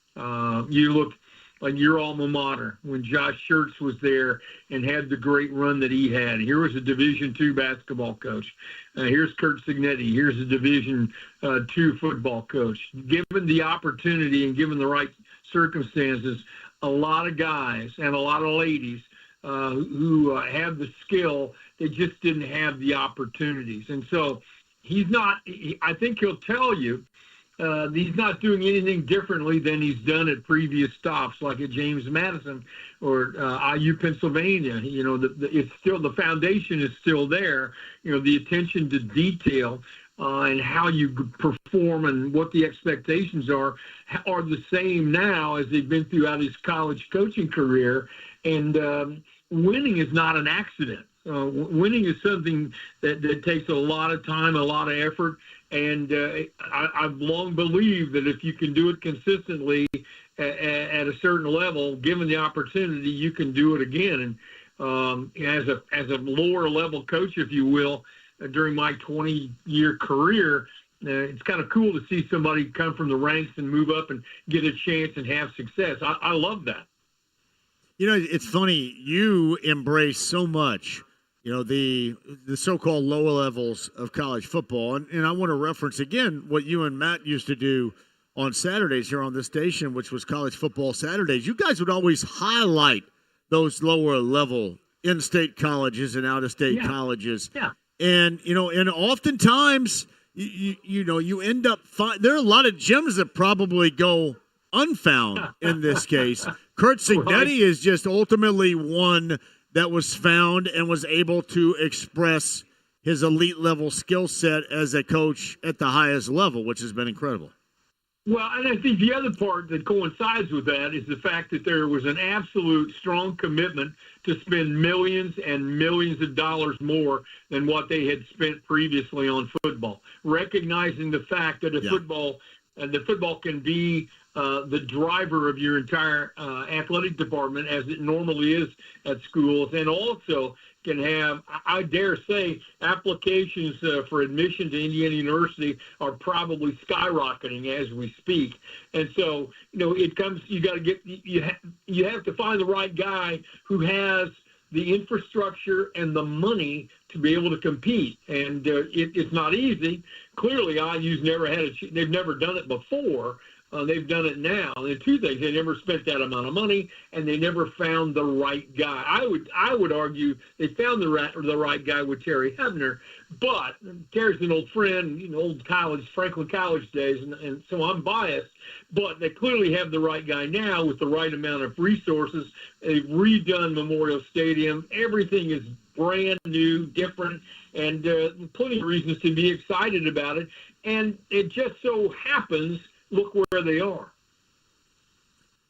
Speaker 20: You look like your alma mater when Josh Schertz was there and had the great run that he had. Here was a Division II basketball coach. Here's Curt Cignetti. Here's a Division II football coach. Given the opportunity and given the right circumstances, a lot of guys and a lot of ladies who have the skill. They just didn't have the opportunities. And so I think he'll tell you he's not doing anything differently than he's done at previous stops, like at James Madison or IU Pennsylvania. It's still, the foundation is still there. The attention to detail and how you perform and what the expectations are the same now as they've been throughout his college coaching career. And winning is not an accident. Winning is something that takes a lot of time, a lot of effort. And I've long believed that if you can do it consistently at a certain level, given the opportunity, you can do it again. And as a lower level coach, if you will, during my 20-year career, it's kind of cool to see somebody come from the ranks and move up and get a chance and have success. I love that.
Speaker 7: It's funny. You embrace so much, the so-called lower levels of college football. And I want to reference again what you and Matt used to do on Saturdays here on this station, which was College Football Saturdays. You guys would always highlight those lower level in-state colleges and out-of-state colleges.
Speaker 20: Yeah.
Speaker 7: And, and oftentimes, you end up there are a lot of gems that probably go unfound in this case. Kurt Cignetti is just ultimately one that was found and was able to express his elite level skill set as a coach at the highest level, which has been incredible.
Speaker 20: Well, and I think the other part that coincides with that is the fact that there was an absolute strong commitment to spend millions and millions of dollars more than what they had spent previously on football, recognizing the fact that the football can be the driver of your entire athletic department, as it normally is at schools, and also can have, I dare say, applications for admission to Indiana University are probably skyrocketing as we speak. And so, it comes, you have to find the right guy who has the infrastructure and the money to be able to compete. And it's not easy. Clearly, IU's never they've never done it before. They've done it now. And two things: they never spent that amount of money, and they never found the right guy. I would argue they found the right guy with Terry Hebner, but Terry's an old friend, old Franklin College days, and so I'm biased. But they clearly have the right guy now with the right amount of resources. They've redone Memorial Stadium. Everything is brand new, different, and plenty of reasons to be excited about it. And it just so happens, look where they are.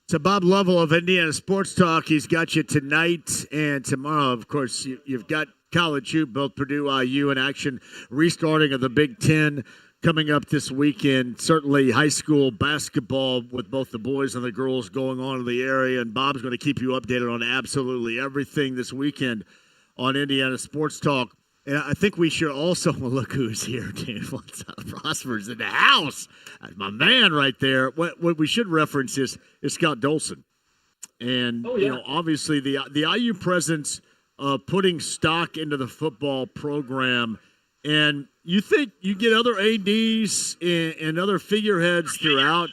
Speaker 7: So Bob Lovell of Indiana Sports Talk, he's got you tonight and tomorrow. Of course, you've got college hoop, both Purdue, IU in action, restarting of the Big Ten coming up this weekend. Certainly high school basketball with both the boys and the girls going on in the area. And Bob's going to keep you updated on absolutely everything this weekend on Indiana Sports Talk. And I think we should also look who's here, Dan. Prosper's in the house. That's my man right there. What we should reference is Scott Dolson. And, obviously the IU presence of putting stock into the football program. And you think you get other ADs and other figureheads throughout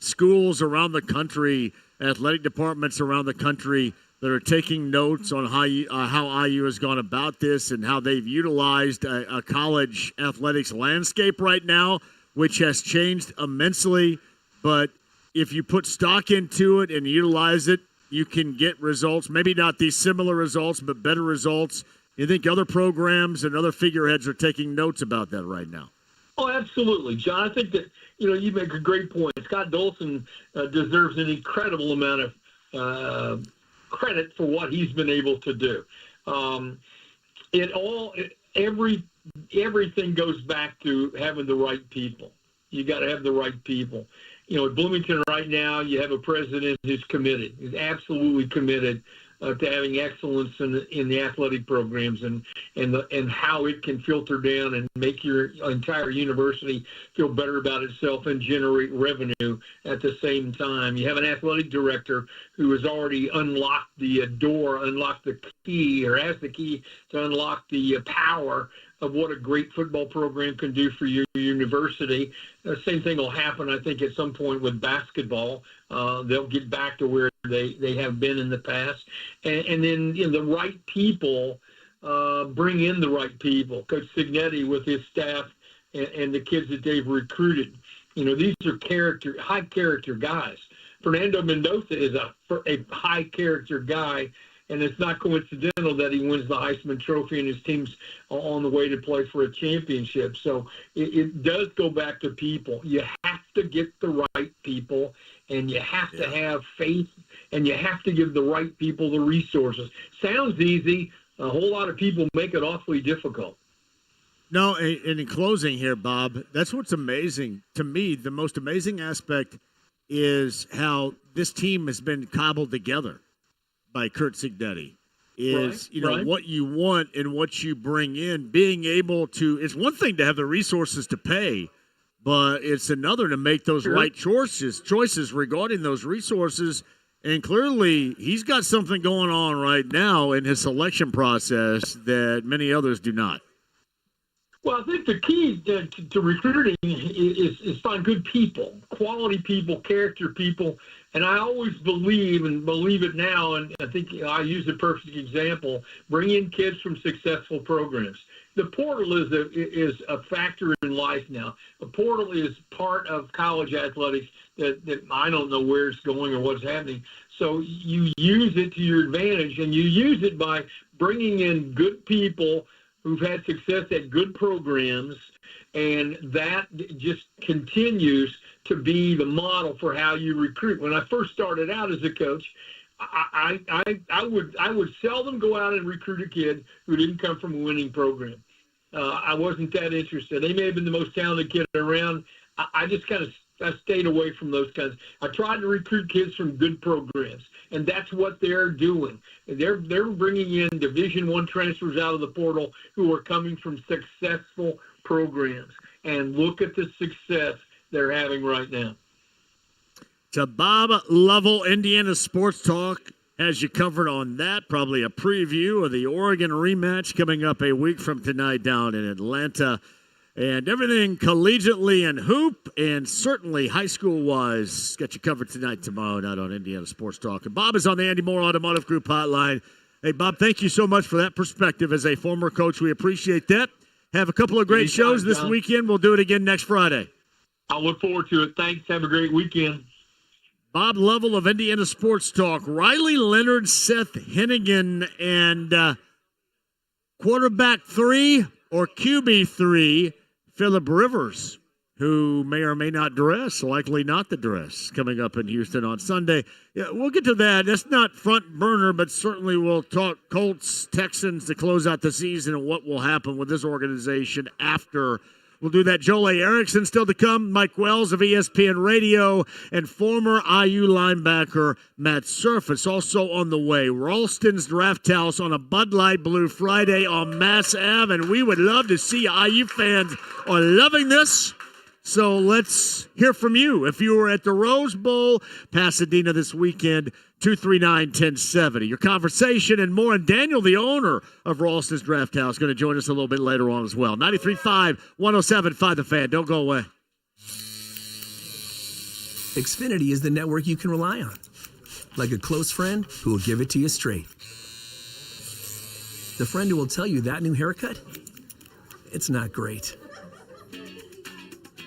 Speaker 7: schools around the country, athletic departments around the country, that are taking notes on how IU has gone about this and how they've utilized a college athletics landscape right now, which has changed immensely. But if you put stock into it and utilize it, you can get results. Maybe not these similar results, but better results. You think other programs and other figureheads are taking notes about that right now?
Speaker 20: Oh, absolutely, John. I think that, you make a great point. Scott Dolson deserves an incredible amount of credit for what he's been able to do. Everything goes back to having the right people. You got to have the right people. At Bloomington right now, you have a president who's committed, who's absolutely committed to having excellence in the athletic programs and how it can filter down and make your entire university feel better about itself and generate revenue at the same time. You have an athletic director who has already unlocked the door, unlocked the key, or has the key to unlock the power of what a great football program can do for your university. The same thing will happen, I think, at some point with basketball. They'll get back to where they have been in the past. And then the right people, bring in the right people. Coach Signetti with his staff and the kids that they've recruited. These are high character guys. Fernando Mendoza is a high character guy, and it's not coincidental that he wins the Heisman Trophy and his team's on the way to play for a championship. So it does go back to people. You have to get the right people, and you have to have faith, and you have to give the right people the resources. Sounds easy. A whole lot of people make it awfully difficult.
Speaker 7: No, and in closing here, Bob, that's what's amazing. To me, the most amazing aspect is how this team has been cobbled together by Curt Cignetti. Is, what you want and what you bring in, being able to – it's one thing to have the resources to pay, but it's another to make those right choices regarding those resources. And clearly, he's got something going on right now in his selection process that many others do not.
Speaker 20: Well, I think the key to recruiting is find good people, quality people, character people. And I always believe it now, and I think I use a perfect example, bring in kids from successful programs. The portal is a factor in life now. The portal is part of college athletics that I don't know where it's going or what's happening. So you use it to your advantage, and you use it by bringing in good people who've had success at good programs, and that just continues to be the model for how you recruit. When I first started out as a coach, I would seldom go out and recruit a kid who didn't come from a winning program. I wasn't that interested. They may have been the most talented kid around. I just kind of stayed away from those kinds. I tried to recruit kids from good programs, and that's what they're doing. They're bringing in Division I transfers out of the portal who are coming from successful programs. And look at the success they're having right now.
Speaker 7: To Bob Lovell, Indiana Sports Talk has you covered on that. Probably a preview of the Oregon rematch coming up a week from tonight down in Atlanta. And everything collegiately and hoop, and certainly high school-wise, got you covered tonight, tomorrow night on Indiana Sports Talk. And Bob is on the Andy Moore Automotive Group hotline. Hey, Bob, thank you so much for that perspective as a former coach. We appreciate that. Have a couple of great shows this weekend. We'll do it again next Friday.
Speaker 20: I look forward to it. Thanks. Have a great weekend.
Speaker 7: Bob Lovell of Indiana Sports Talk. Riley Leonard, Seth Hennigan, and quarterback 3 or QB 3, Phillip Rivers, who may or may not dress, likely not the dress, coming up in Houston on Sunday. Yeah, we'll get to that. That's not front burner, but certainly we'll talk Colts, Texans to close out the season and what will happen with this organization after. We'll do that. Joel A. Erickson still to come, Mike Wells of ESPN Radio, and former IU linebacker Matt Surface also on the way. Ralston's Draft House on a Bud Light Blue Friday on Mass Ave, and we would love to see IU fans are loving this. So let's hear from you. If you were at the Rose Bowl, Pasadena this weekend, 239-1070. Your conversation and more. And Daniel, the owner of Ralston's Draft House, going to join us a little bit later on as well. 93.5, 107.5 The Fan. Don't go away.
Speaker 21: Xfinity is the network you can rely on. Like a close friend who will give it to you straight. The friend who will tell you that new haircut, it's not great.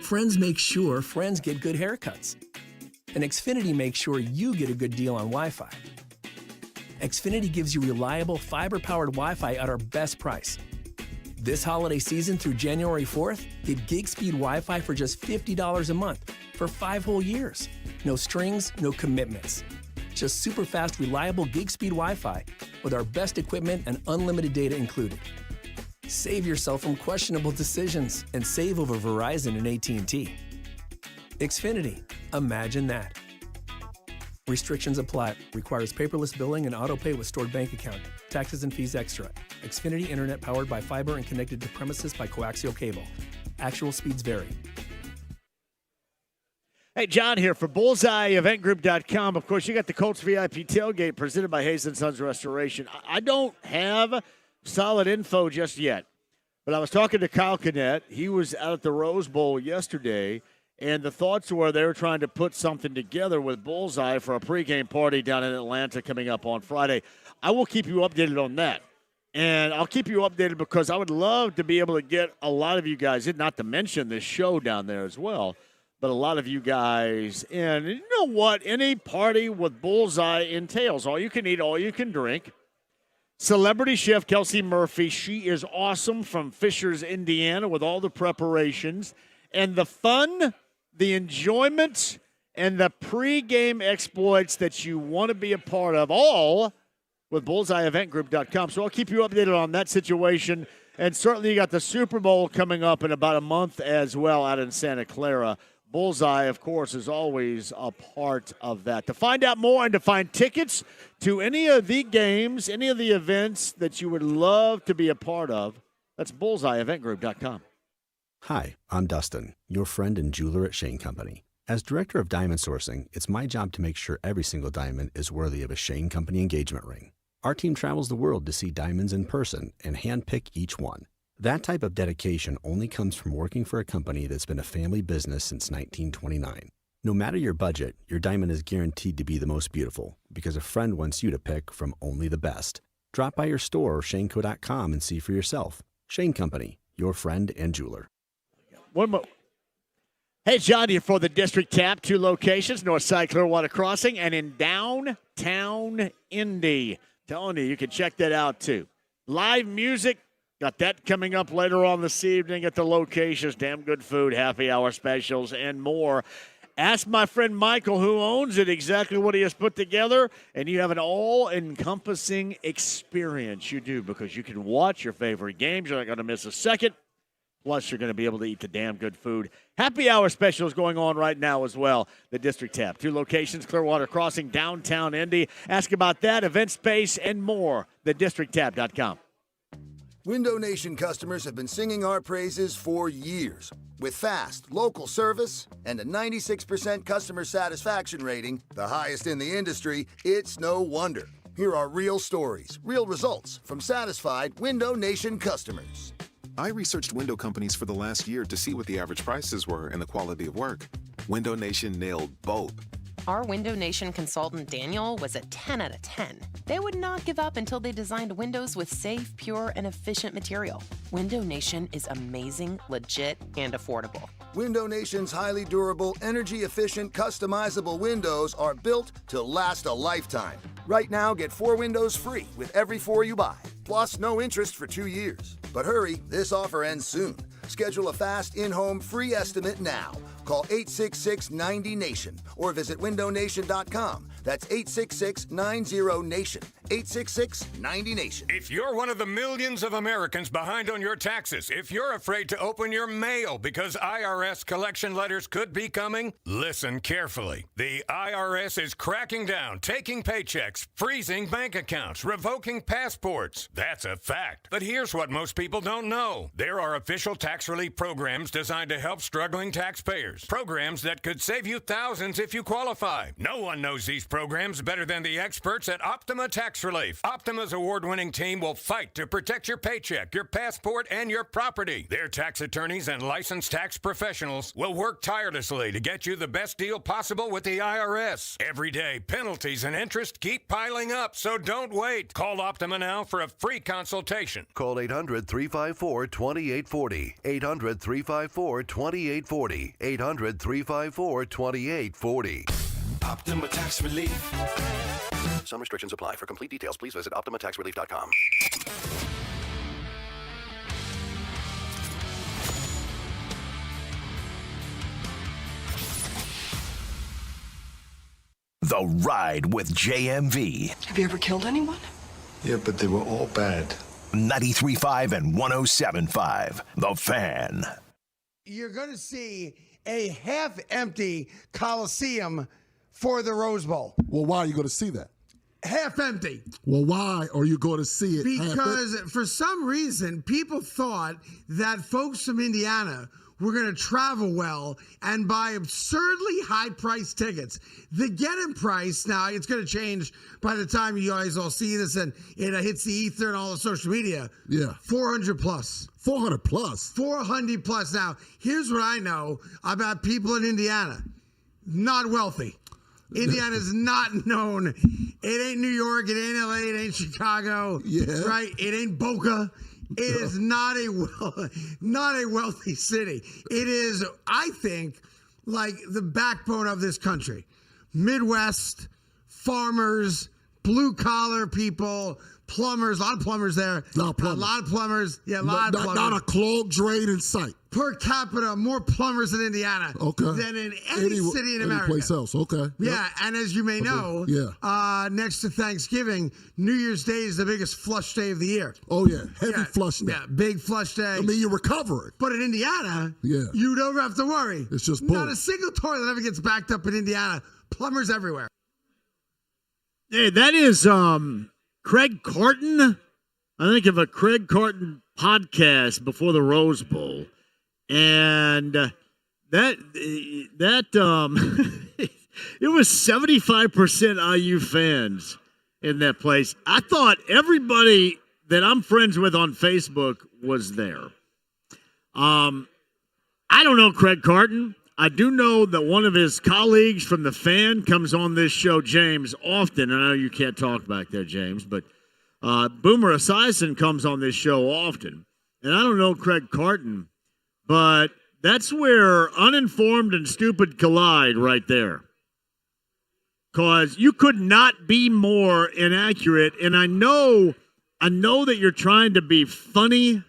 Speaker 21: Friends make sure friends get good haircuts. And Xfinity makes sure you get a good deal on Wi-Fi. Xfinity gives you reliable fiber-powered Wi-Fi at our best price. This holiday season through January 4th, get gig speed Wi-Fi for just $50 a month for 5 whole years. No strings, no commitments. Just super fast, reliable gig speed Wi-Fi with our best equipment and unlimited data included. Save yourself from questionable decisions and save over Verizon and AT&T. Xfinity. Imagine that. Restrictions apply. Requires paperless billing and auto pay with stored bank account. Taxes and fees extra. Xfinity Internet powered by fiber and connected to premises by coaxial cable. Actual speeds vary.
Speaker 7: Hey, John here for BullseyeEventGroup.com. Of course, you got the Colts VIP tailgate presented by Hayes & Sons Restoration. I don't have solid info just yet, but I was talking to Kyle Kinnett. He was out at the Rose Bowl yesterday, And the thoughts were they were trying to put something together with Bullseye for a pregame party down in Atlanta coming up on Friday. I will keep you updated on that. And I'll keep you updated because I would love to be able to get a lot of you guys in, not to mention this show down there as well, but a lot of you guys in. And you know what? Any party with Bullseye entails all you can eat, all you can drink. Celebrity chef Kelsey Murphy, she is awesome from Fishers, Indiana, with all the preparations. And the fun, the enjoyment, and the pregame exploits that you want to be a part of, all with BullseyeEventGroup.com. So I'll keep you updated on that situation. And certainly you got the Super Bowl coming up in about a month as well out in Santa Clara. Bullseye, of course, is always a part of that. To find out more and to find tickets to any of the games, any of the events that you would love to be a part of, that's BullseyeEventGroup.com.
Speaker 1: Hi, I'm Dustin, your friend and jeweler at Shane Company. As director of diamond sourcing, it's my job to make sure every single diamond is worthy of a Shane Company engagement ring. Our team travels the world to see diamonds in person and handpick each one. That type of dedication only comes from working for a company that's been a family business since 1929. No matter your budget, your diamond is guaranteed to be the most beautiful because a friend wants you to pick from only the best. Drop by your store or shaneco.com and see for yourself. Shane Company, your friend and jeweler.
Speaker 7: One more. Hey, John, you're for the District Tap, 2 locations, Northside Clearwater Crossing, and in downtown Indy. Telling you can check that out, too. Live music, got that coming up later on this evening at the locations. Damn good food, happy hour specials, and more. Ask my friend Michael, who owns it, exactly what he has put together, and you have an all-encompassing experience. You do, because you can watch your favorite games. You're not going to miss a second. Plus, you're going to be able to eat the damn good food. Happy hour specials going on right now as well. The District Tap. 2 locations, Clearwater Crossing, downtown Indy. Ask about that, event space, and more. TheDistrictTap.com.
Speaker 22: Window Nation customers have been singing our praises for years. With fast, local service and a 96% customer satisfaction rating, the highest in the industry, it's no wonder. Here are real stories, real results from satisfied Window Nation customers.
Speaker 23: I researched window companies for the last year to see what the average prices were and the quality of work. Window Nation nailed both.
Speaker 24: Our Window Nation consultant, Daniel, was a 10 out of 10. They would not give up until they designed windows with safe, pure, and efficient material. Window Nation is amazing, legit, and affordable.
Speaker 22: Window Nation's highly durable, energy-efficient, customizable windows are built to last a lifetime. Right now, get 4 windows free with every 4 you buy, plus no interest for 2 years. But hurry, this offer ends soon. Schedule a fast in-home free estimate now. Call 866-90-NATION or visit windownation.com. That's 866-90-NATION. 866-90-NATION.
Speaker 25: If you're one of the millions of Americans behind on your taxes, if you're afraid to open your mail because IRS collection letters could be coming, listen carefully. The IRS is cracking down, taking paychecks, freezing bank accounts, revoking passports. That's a fact. But here's what most people don't know. There are official tax relief programs designed to help struggling taxpayers. Programs that could save you thousands if you qualify. No one knows these programs better than the experts at Optima Tax Relief. Optima's award-winning team will fight to protect your paycheck, your passport, and your property. Their tax attorneys and licensed tax professionals will work tirelessly to get you the best deal possible with the IRS. Every day, penalties and interest keep piling up, so don't wait. Call Optima now for a free consultation.
Speaker 26: Call 800-354-2840. 800-354-2840. 800-354-2840.
Speaker 27: Optima Tax Relief.
Speaker 12: Some restrictions apply. For complete details, please visit OptimaTaxRelief.com.
Speaker 3: The Ride with JMV.
Speaker 28: Have you ever killed anyone?
Speaker 27: Yeah, but they were all bad.
Speaker 3: 93.5 and 107.5. The Fan.
Speaker 29: You're going to see a half-empty Coliseum for the Rose Bowl.
Speaker 30: Well, why are you going to see that?
Speaker 29: Half empty.
Speaker 30: Well, why are you going to see it?
Speaker 29: Because for some reason, people thought that folks from Indiana We're going to travel well and buy absurdly high-priced tickets. The get-in price, now it's going to change by the time you guys all see this and it hits the ether and all the social media.
Speaker 30: Yeah.
Speaker 29: 400 plus.
Speaker 30: 400 plus.
Speaker 29: 400 plus. Now, here's what I know about people in Indiana. Not wealthy. Indiana's not known. It ain't New York. It ain't LA. It ain't Chicago.
Speaker 30: Yeah.
Speaker 29: Right? It ain't Boca. It is not a wealthy city. It is, I think, like the backbone of this country. Midwest, farmers, blue-collar people, plumbers, a lot of plumbers there.
Speaker 30: A lot of plumbers.
Speaker 29: A lot of plumbers. Yeah, a lot of plumbers.
Speaker 30: Not a clogged drain in sight.
Speaker 29: Per capita, more plumbers in Indiana than in any city in America.
Speaker 30: Any place else, okay.
Speaker 29: Yeah,
Speaker 30: Yep.
Speaker 29: and as you may know, next to Thanksgiving, New Year's Day is the biggest flush day of the year.
Speaker 30: Oh, yeah, heavy flush day.
Speaker 29: Yeah, big flush day.
Speaker 30: I mean, you're recovering.
Speaker 29: But in Indiana,
Speaker 30: Yeah.
Speaker 29: you don't have to worry.
Speaker 30: It's just
Speaker 29: Not
Speaker 30: boom.
Speaker 29: a single toilet ever gets backed up in Indiana. Plumbers everywhere.
Speaker 7: Hey, that is Craig Carton. I think of a Craig Carton podcast before the Rose Bowl. And that it was 75% IU fans in that place. I thought everybody that I'm friends with on Facebook was there. I don't know Craig Carton. I do know that one of his colleagues from The Fan comes on this show, James, often. I know you can't talk back there, James, but Boomer Esiason comes on this show often. And I don't know Craig Carton. But that's where uninformed and stupid collide right there. Because you could not be more inaccurate. And I know that you're trying to be funny.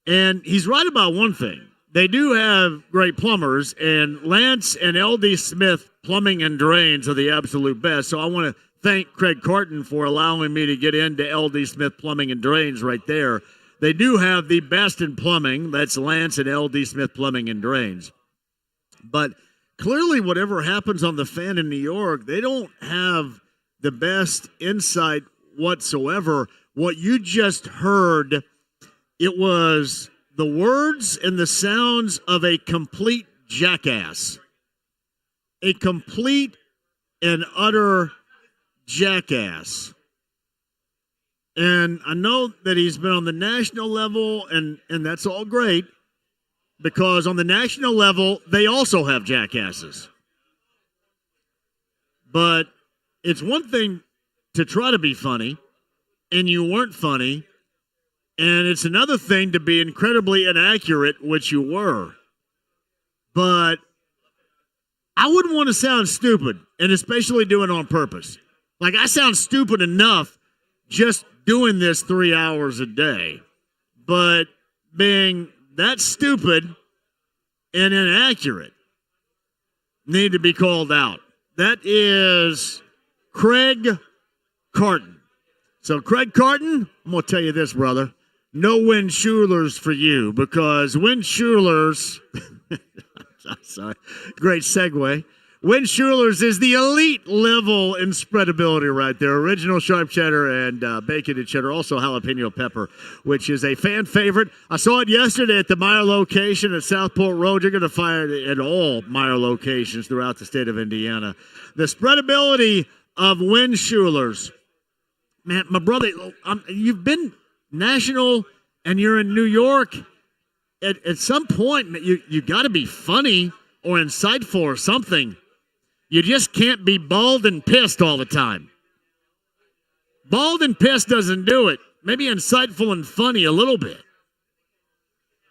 Speaker 7: And he's right about one thing. They do have great plumbers. And Lance and L.D. Smith Plumbing and Drains are the absolute best. So I want to thank Craig Carton for allowing me to get into L.D. Smith Plumbing and Drains right there. They do have the best in plumbing. That's Lance and L.D. Smith Plumbing and Drains. But clearly whatever happens on The Fan in New York, they don't have the best insight whatsoever. What you just heard, it was the words and the sounds of a complete jackass. A complete and utter jackass. And I know that he's been on the national level, and that's all great, because on the national level, they also have jackasses. But it's one thing to try to be funny, and you weren't funny, and it's another thing to be incredibly inaccurate, which you were. But I wouldn't want to sound stupid, and especially do it on purpose. Like, I sound stupid enough just doing this 3 hours a day, but being that stupid and inaccurate need to be called out. That is Craig Carton. So Craig Carton, I'm going to tell you this, brother. No Win Schulers for you, because Win Schulers, sorry, great segue. Win Schulers is the elite level in spreadability right there. Original sharp cheddar and bacon and cheddar, also jalapeno pepper, which is a fan favorite. I saw it yesterday at the Meyer location at Southport Road. You're going to find it at all Meyer locations throughout the state of Indiana. The spreadability of Win Schulers. Man, my brother, you've been national and you're in New York. At some point, you got to be funny or insightful or something. You just can't be bald and pissed all the time. Bald and pissed doesn't do it. Maybe insightful and funny a little bit.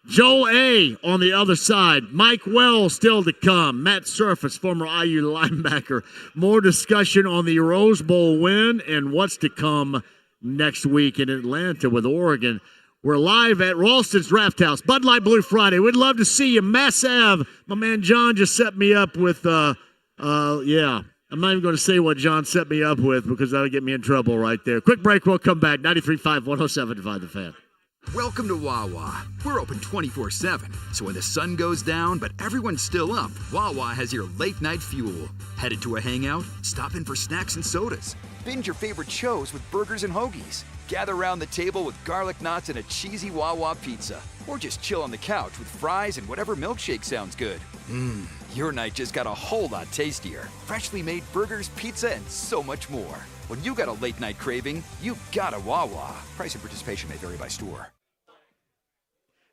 Speaker 7: Joel A. on the other side. Mike Wells still to come. Matt Surface, former IU linebacker. More discussion on the Rose Bowl win and what's to come next week in Atlanta with Oregon. We're live at Ralston's Draft House. Bud Light Blue Friday. We'd love to see you. Mass Ave. My man John just set me up with, I'm not even going to say what John set me up with because that'll get me in trouble right there. Quick break. We'll come back. 93.5, 107.5 The Fan.
Speaker 2: Welcome to Wawa. We're open 24/7, so when the sun goes down but everyone's still up, Wawa has your late night fuel. Headed to a hangout? Stop in for snacks and sodas. Binge your favorite shows with burgers and hoagies. gather around the table with garlic knots and a cheesy Wawa pizza. Or just chill on the couch with fries and whatever milkshake sounds good. Your night just got a whole lot tastier. Freshly made burgers, pizza, and so much more. When you got a late night craving, you got a Wawa. Price and participation may vary by store.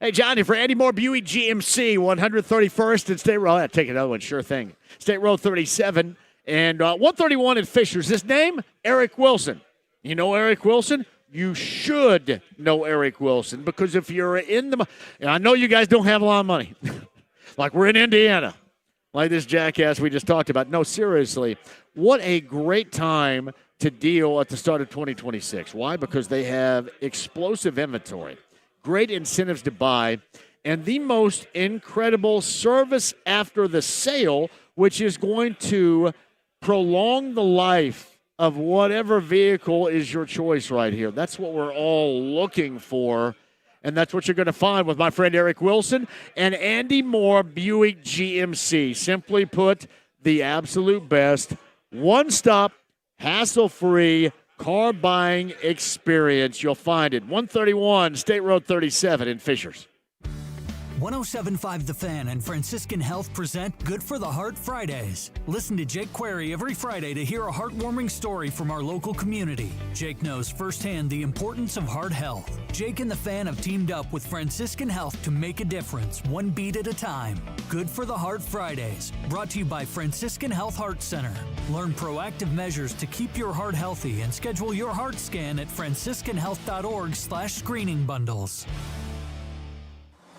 Speaker 7: Hey, Johnny, for Andy Moore Buick GMC, 131st and State Road. I'll take another one, sure thing. State Road 37 and 131 in Fishers. His name, Eric Wilson. You know Eric Wilson? You should know Eric Wilson because if you're in the – and I know you guys don't have a lot of money. Like we're in Indiana. Like this jackass we just talked about. No, seriously, what a great time to deal at the start of 2026. Why? Because they have explosive inventory. Great incentives to buy, and the most incredible service after the sale, which is going to prolong the life of whatever vehicle is your choice right here. That's what we're all looking for, and that's what you're going to find with my friend Eric Wilson and Andy Moore Buick GMC. Simply put, the absolute best, one-stop, hassle-free car buying experience. You'll find it. 131 State Road 37 in Fishers.
Speaker 4: 107.5 The Fan and Franciscan Health present Good for the Heart Fridays. Listen to Jake Query every Friday to hear a heartwarming story from our local community. Jake knows firsthand the importance of heart health. Jake and The Fan have teamed up with Franciscan Health to make a difference, one beat at a time. Good for the Heart Fridays, brought to you by Franciscan Health Heart Center. Learn proactive measures to keep your heart healthy and schedule your heart scan at franciscanhealth.org/screening bundles.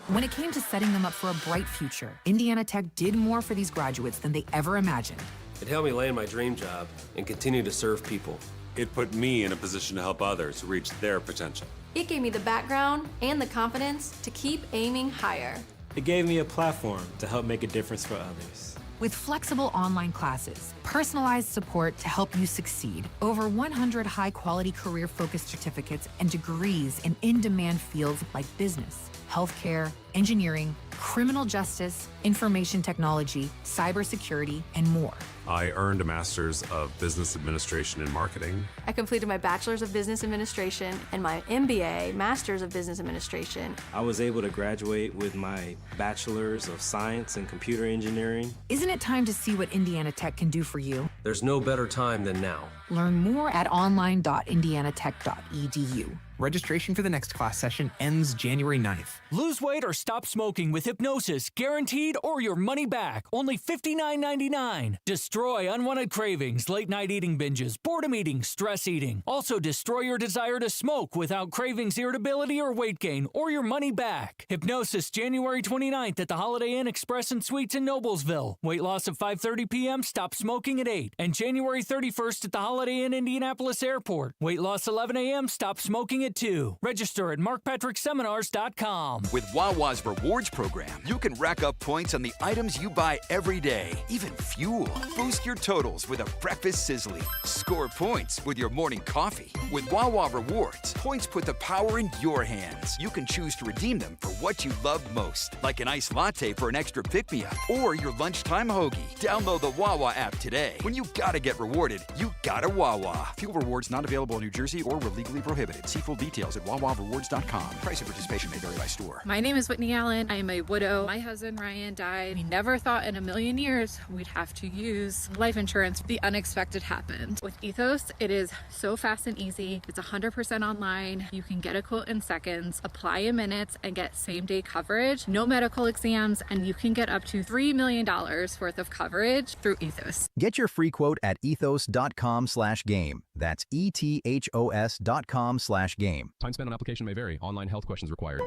Speaker 6: When it came to setting them up for a bright future, Indiana Tech did more for these graduates than they ever imagined.
Speaker 8: It helped me land my dream job and continue to serve people.
Speaker 9: It put me in a position to help others reach their potential.
Speaker 10: It gave me the background and the confidence to keep aiming higher.
Speaker 13: It gave me a platform to help make a difference for others.
Speaker 6: With flexible online classes, personalized support to help you succeed, over 100 high-quality career-focused certificates, and degrees in in-demand fields like business, healthcare, engineering, criminal justice, information technology, cybersecurity, and more.
Speaker 9: I earned a Master's of Business Administration and Marketing.
Speaker 10: I completed my Bachelor's of Business Administration and my MBA, Master's of Business Administration.
Speaker 13: I was able to graduate with my Bachelor's of Science and Computer Engineering.
Speaker 6: Isn't it time to see what Indiana Tech can do for you?
Speaker 8: There's no better time than now.
Speaker 6: Learn more at online.indianatech.edu.
Speaker 14: Registration for the next class session ends January 9th.
Speaker 21: Lose weight or stop smoking with hypnosis, guaranteed or your money back. Only $59.99. Destroy unwanted cravings, late night eating binges, boredom eating, stress eating. Also destroy your desire to smoke without cravings, irritability, or weight gain, or your money back. Hypnosis January 29th at the Holiday Inn Express and Suites in Noblesville. Weight loss at 5:30 p.m., stop smoking at 8. And January 31st at the Holiday Inn Indianapolis Airport. Weight loss 11 a.m., stop smoking at 2. Register at markpatrickseminars.com.
Speaker 2: With Wawa's Rewards program, you can rack up points on the items you buy every day, even fuel. Boost your totals with a breakfast sizzly. Score points with your morning coffee. With Wawa Rewards, points put the power in your hands. You can choose to redeem them for what you love most, like an iced latte for an extra pick-me-up or your lunchtime hoagie. Download the Wawa app today. When you gotta get rewarded, you gotta Wawa. Fuel rewards not available in New Jersey or were legally prohibited. See full details at wawarewards.com. Price and participation may vary by store.
Speaker 15: My name is Whitney Allen. I am a widow. My husband Ryan died. We never thought in a million years we'd have to use life insurance. The unexpected happened. With Ethos, it is so fast and easy. It's 100% online. You can get a quote in seconds, apply in minutes, and get same-day coverage. No medical exams, and you can get up to $3 million worth of coverage through Ethos.
Speaker 16: Get your free quote at ethos.com/game. That's ethos.com/game.
Speaker 26: Time spent on application may vary. Online health questions required.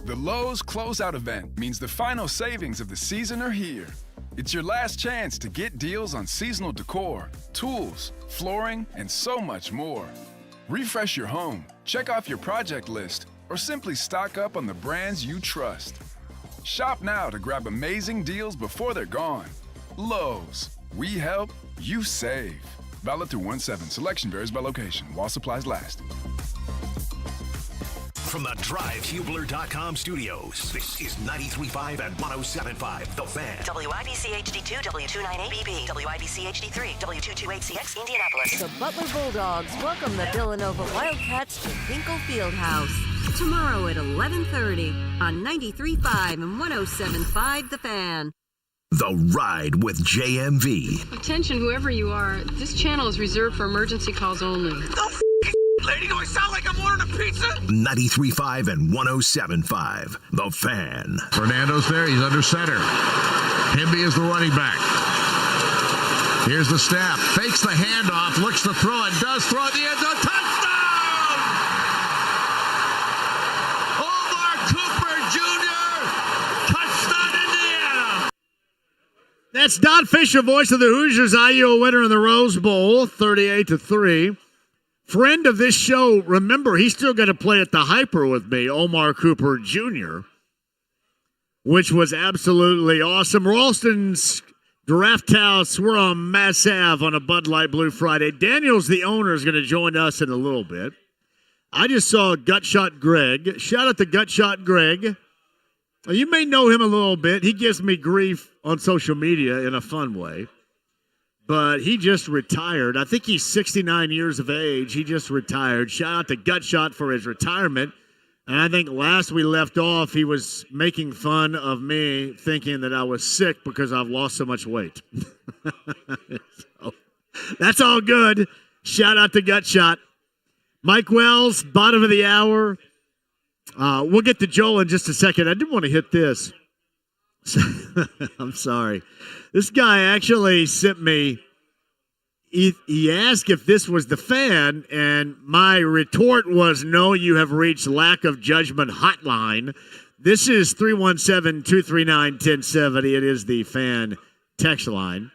Speaker 28: The Lowe's Closeout event means the final savings of the season are here. It's your last chance to get deals on seasonal decor, tools, flooring, and so much more. Refresh your home, check off your project list, or simply stock up on the brands you trust. Shop now to grab amazing deals before they're gone. Lowe's, we help, you save. Valid through 1/7. Selection varies by location while supplies last.
Speaker 3: From the DriveHubler.com studios, this is 93.5 and 107.5 The Fan.
Speaker 1: WIBC HD2, W298BP, WIBC HD3, W228CX, Indianapolis.
Speaker 5: The Butler Bulldogs welcome the Villanova Wildcats to Hinkle Fieldhouse tomorrow at 11:30 on 93.5 and 107.5 The Fan.
Speaker 3: The Ride with JMV.
Speaker 11: Attention, whoever you are, this channel is reserved for emergency calls only.
Speaker 17: Lady, do I sound like I'm ordering a pizza?
Speaker 3: 93.5 and 107.5 The Fan.
Speaker 18: Fernando's there. He's under center. Himby is the running back. Here's the snap. Fakes the handoff. Looks to throw it. Does throw it. The end zone. Touchdown! Omar Cooper Jr. Touchdown, Indiana.
Speaker 7: That's Don Fisher, voice of the Hoosiers. IU a winner in the Rose Bowl, 38-3. Friend of this show, remember, he's still got to play at the Hyper with me, Omar Cooper Jr., which was absolutely awesome. Ralston's Draft House, we're on Mass Ave on a Bud Light Blue Friday. Daniel's the owner, is going to join us in a little bit. I just saw Gutshot Greg. Shout out to Gutshot Greg. You may know him a little bit. He gives me grief on social media in a fun way. But he just retired. I think he's 69 years of age. He just retired. Shout out to Gutshot for his retirement. And I think last we left off, he was making fun of me, thinking that I was sick because I've lost so much weight. So, that's all good. Shout out to Gutshot. Mike Wells, bottom of the hour. We'll get to Joel in just a second. I did want to hit this. I'm sorry. This guy actually sent me, he asked if this was the Fan, and my retort was, no, you have reached lack of judgment hotline. This is 317-239-1070. It is the Fan text line.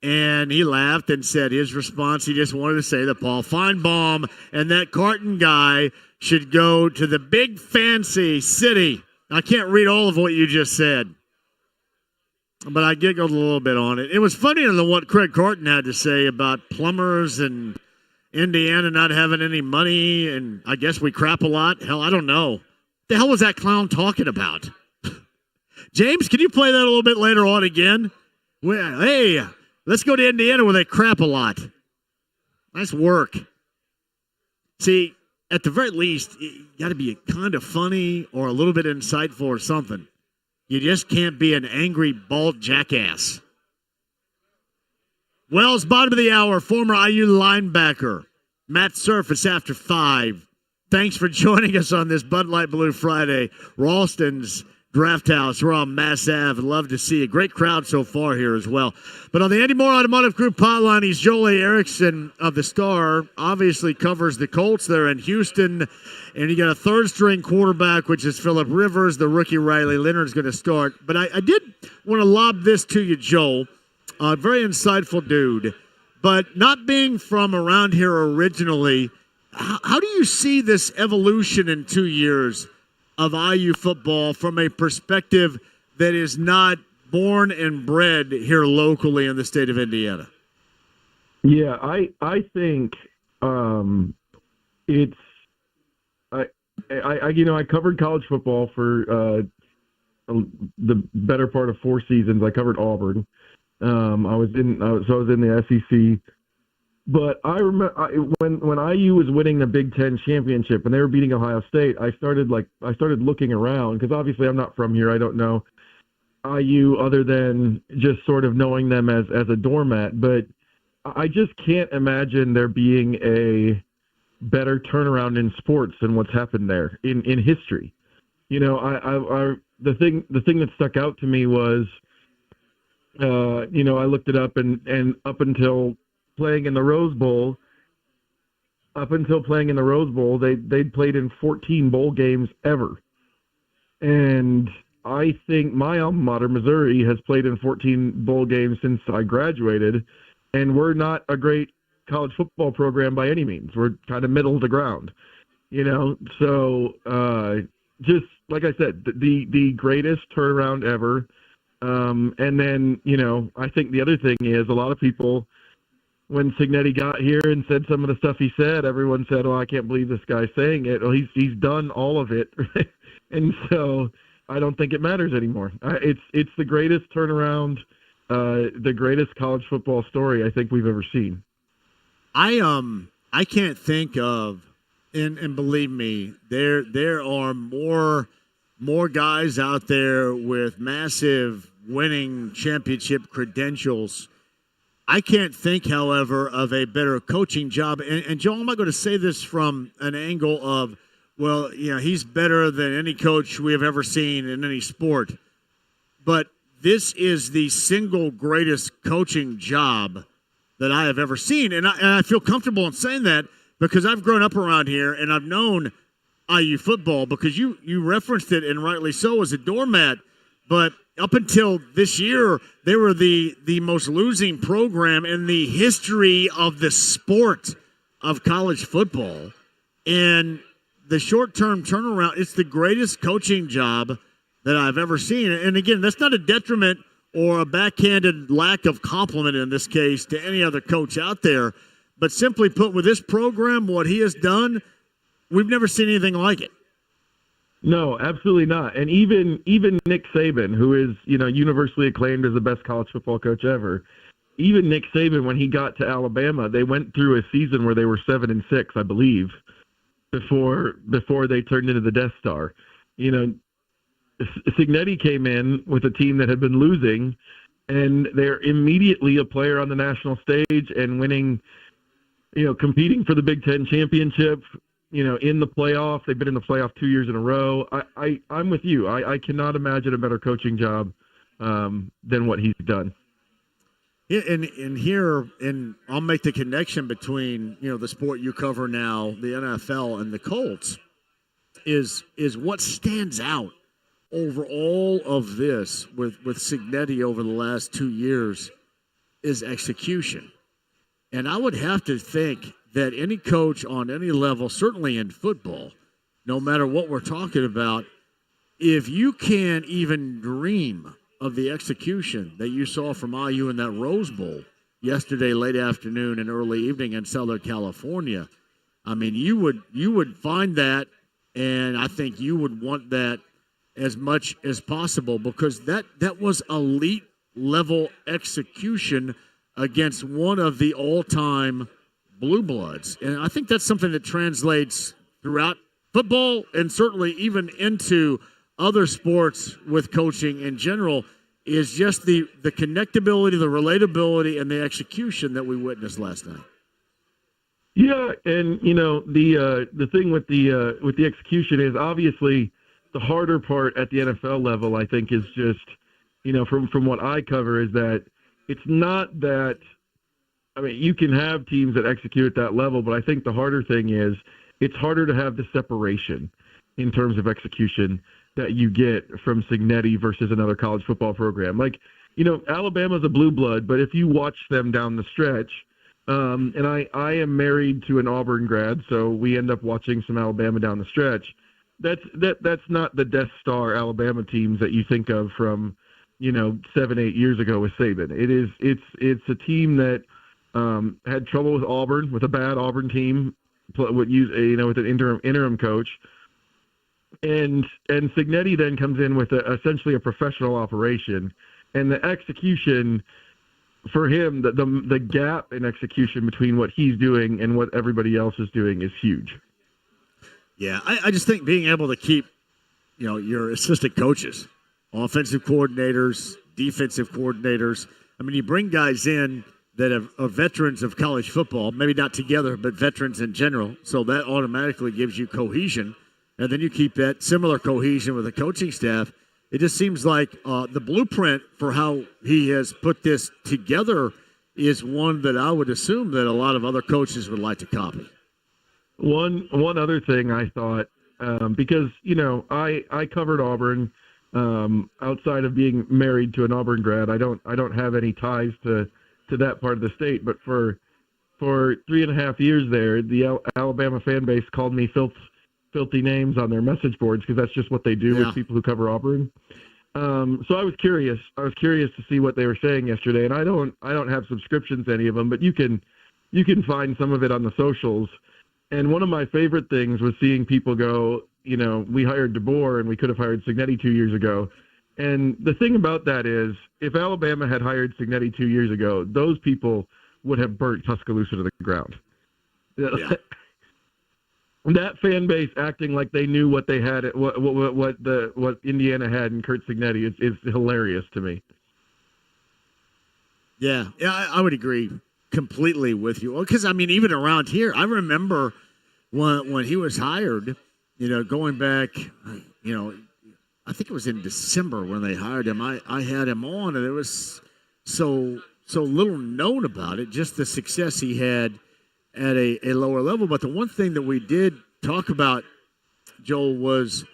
Speaker 7: And he laughed and said his response, he just wanted to say that Paul Feinbaum and that Carton guy should go to the big fancy city. I can't read all of what you just said, but I giggled a little bit on it. It was funnier than what Craig Carton had to say about plumbers and Indiana not having any money, and I guess we crap a lot. Hell, I don't know. What the hell was that clown talking about? James, can you play that a little bit later on again? Hey, let's go to Indiana where they crap a lot. Nice work. See, at the very least, you got to be kind of funny or a little bit insightful or something. You just can't be an angry, bald jackass. Wells, bottom of the hour, former IU linebacker. Matt Surface after 5. Thanks for joining us on this Bud Light Blue Friday. Ralston's Draft House. We're on Mass Ave. Love to see a great crowd so far here as well. But on the Andy Moore Automotive Group hotline, he's Joel A. Erickson of the Star. Obviously covers the Colts there in Houston. And you got a third-string quarterback, which is Phillip Rivers. The rookie Riley Leonard's going to start. But I did want to lob this to you, Joel. Very insightful dude. But not being from around here originally, how do you see this evolution in 2 years of IU football from a perspective that is not born and bred here locally in the state of Indiana?
Speaker 19: Yeah, I think it's I covered college football for the better part of 4 seasons. I covered Auburn. I was in the SEC. But I remember when IU was winning the Big Ten championship and they were beating Ohio State, I started looking around because obviously I'm not from here. I don't know IU other than just sort of knowing them as a doormat. But I just can't imagine there being a better turnaround in sports than what's happened there in history. You know, the thing that stuck out to me was, I looked it up and up until playing in the Rose Bowl, they'd played in 14 bowl games ever. And I think my alma mater, Missouri, has played in 14 bowl games since I graduated, and we're not a great college football program by any means. We're kind of middle of the ground, So just like I said, the greatest turnaround ever. And then, I think the other thing is a lot of people when Signetti got here and said some of the stuff he said, everyone said, "Oh, I can't believe this guy's saying it." Well, he's done all of it, and so I don't think it matters anymore. It's the greatest turnaround, the greatest college football story I think we've ever seen.
Speaker 7: I can't think of, and believe me, there are more guys out there with massive winning championship credentials. I can't think, however, of a better coaching job. And Joe, I'm not going to say this from an angle of, well, he's better than any coach we have ever seen in any sport. But this is the single greatest coaching job that I have ever seen. And I feel comfortable in saying that because I've grown up around here and I've known IU football because you referenced it, and rightly so, as a doormat. But up until this year, they were the most losing program in the history of the sport of college football. And the short-term turnaround, it's the greatest coaching job that I've ever seen. And again, that's not a detriment or a backhanded lack of compliment in this case to any other coach out there. But simply put, with this program, what he has done, we've never seen anything like it.
Speaker 19: No, absolutely not. And even Nick Saban, who is, universally acclaimed as the best college football coach ever, even Nick Saban, when he got to Alabama, they went through a season where they were 7-6, I believe, before they turned into the Death Star. Signetti came in with a team that had been losing, and they're immediately a player on the national stage and winning, competing for the Big Ten championship, in the playoff. They've been in the playoff 2 years in a row. I'm with you. I cannot imagine a better coaching job than what he's done.
Speaker 7: Yeah, and I'll make the connection between, the sport you cover now, the NFL, and the Colts, is what stands out over all of this with Signetti over the last 2 years is execution. And I would have to think that any coach on any level, certainly in football, no matter what we're talking about, if you can't even dream of the execution that you saw from IU in that Rose Bowl yesterday, late afternoon and early evening in Southern California, I mean, you would find that, and I think you would want that as much as possible because that was elite level execution against one of the all-time Blue Bloods. And I think that's something that translates throughout football and certainly even into other sports with coaching in general, is just the connectability, the relatability, and the execution that we witnessed last night.
Speaker 19: Yeah, and the thing with the execution is obviously the harder part at the NFL level. I think is just from what I cover is that it's not that. I mean, you can have teams that execute at that level, but I think the harder thing is it's harder to have the separation in terms of execution that you get from Signetti versus another college football program. Like, Alabama's a blue blood, but if you watch them down the stretch, and I am married to an Auburn grad, so we end up watching some Alabama down the stretch. That's not the Death Star Alabama teams that you think of from 7-8 years ago with Saban. It's a team that had trouble with Auburn, with a bad Auburn team, with an interim coach, and Signetti then comes in with essentially a professional operation, and the execution for him, the gap in execution between what he's doing and what everybody else is doing is huge.
Speaker 7: Yeah, I just think being able to keep, your assistant coaches, offensive coordinators, defensive coordinators. I mean, you bring guys in that are veterans of college football, maybe not together, but veterans in general. So that automatically gives you cohesion. And then you keep that similar cohesion with the coaching staff. It just seems like the blueprint for how he has put this together is one that I would assume that a lot of other coaches would like to copy.
Speaker 19: One other thing I thought, because, I covered Auburn outside of being married to an Auburn grad. I don't have any ties to that part of the state, but for 3.5 years there, the Alabama fan base called me filthy names on their message boards because that's just what they do with people who cover Auburn. So I was curious. to see what they were saying yesterday, and I don't have subscriptions to any of them, but you can you can find some of it on the socials. And one of my favorite things was seeing people go, we hired DeBoer and we could have hired Cignetti 2 years ago. And the thing about that is, if Alabama had hired Cignetti 2 years ago, those people would have burnt Tuscaloosa to the ground. Yeah. That fan base acting like they knew what they had, what Indiana had in Curt Cignetti is hilarious to me.
Speaker 7: Yeah, I would agree completely with you. Because, even around here, I remember when he was hired, going back, I think it was in December when they hired him. I had him on, and there was so little known about it, just the success he had at a lower level. But the one thing that we did talk about, Joel, was,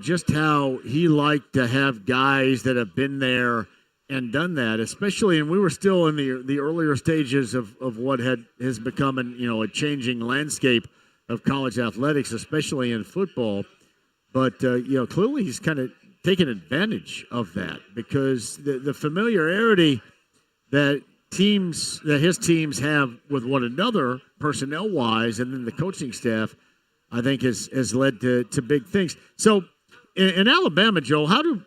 Speaker 7: just how he liked to have guys that have been there and done that, especially, and we were still in the earlier stages of what has become a changing landscape of college athletics, especially in football. But, clearly he's kind of taken advantage of that because the familiarity that his teams have with one another, personnel-wise, and then the coaching staff, I think has led to big things. So in Alabama, Joel, how do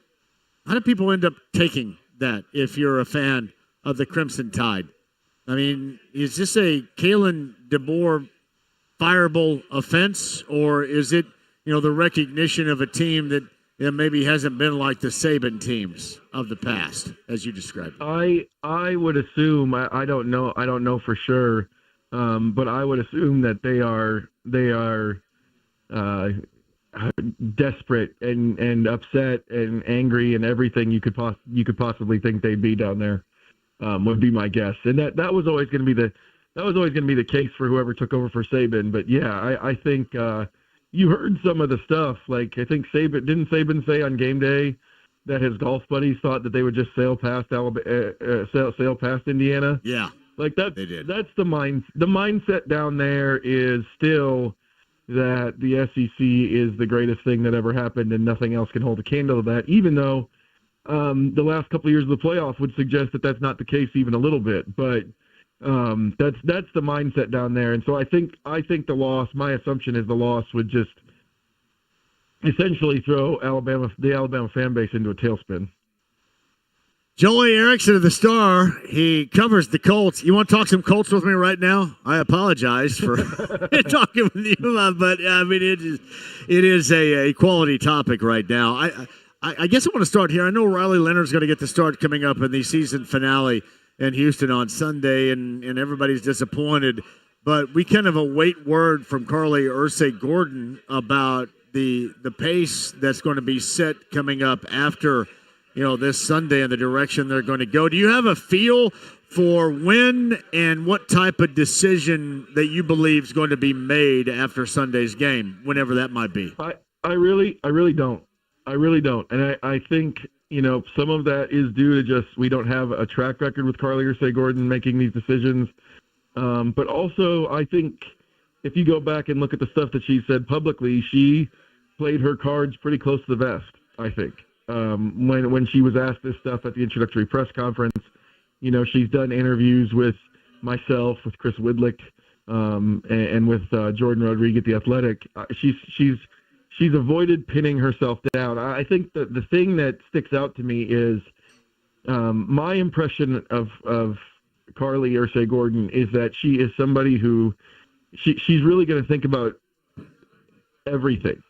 Speaker 7: people end up taking that if you're a fan of the Crimson Tide? Is this a Kalen DeBoer fireable offense, or is it, the recognition of a team that maybe hasn't been like the Saban teams of the past, as you described?
Speaker 19: I would assume, I don't know for sure, but I would assume that they are desperate and upset and angry and everything you could possibly think they'd be down there, would be my guess. And that was always going to be the case for whoever took over for Saban. But yeah, I think you heard some of the stuff. Like, I think Saban say on game day that his golf buddies thought that they would just sail past sail past Indiana.
Speaker 7: Yeah,
Speaker 19: like that.
Speaker 7: They did.
Speaker 19: That's the mindset down there is still that the SEC is the greatest thing that ever happened and nothing else can hold a candle to that, even though the last couple of years of the playoff would suggest that that's not the case even a little bit. But that's the mindset down there. And so I think the loss, my assumption is the loss would just essentially throw the Alabama fan base into a tailspin.
Speaker 7: Joey Erickson of the Star, he covers the Colts. You want to talk some Colts with me right now? I apologize for talking with you, but it is a quality topic right now. I guess I want to start here. I know Riley Leonard's going to get the start coming up in the season finale in Houston on Sunday, and everybody's disappointed. But we kind of await word from Carly Ursay-Gordon about the pace that's going to be set coming up after this Sunday and the direction they're going to go. Do you have a feel for when and what type of decision that you believe is going to be made after Sunday's game, whenever that might be?
Speaker 19: I really don't. And I think, some of that is due to just we don't have a track record with Carly Ursay-Gordon making these decisions. But also, I think if you go back and look at the stuff that she said publicly, she played her cards pretty close to the vest, I think. When she was asked this stuff at the introductory press conference, she's done interviews with myself, with Chris Widlick, and with Jordan Rodriguez at The Athletic. She's avoided pinning herself down. I think that the thing that sticks out to me is my impression of Carly Ursay-Gordon is that she is somebody who she's really going to think about everything.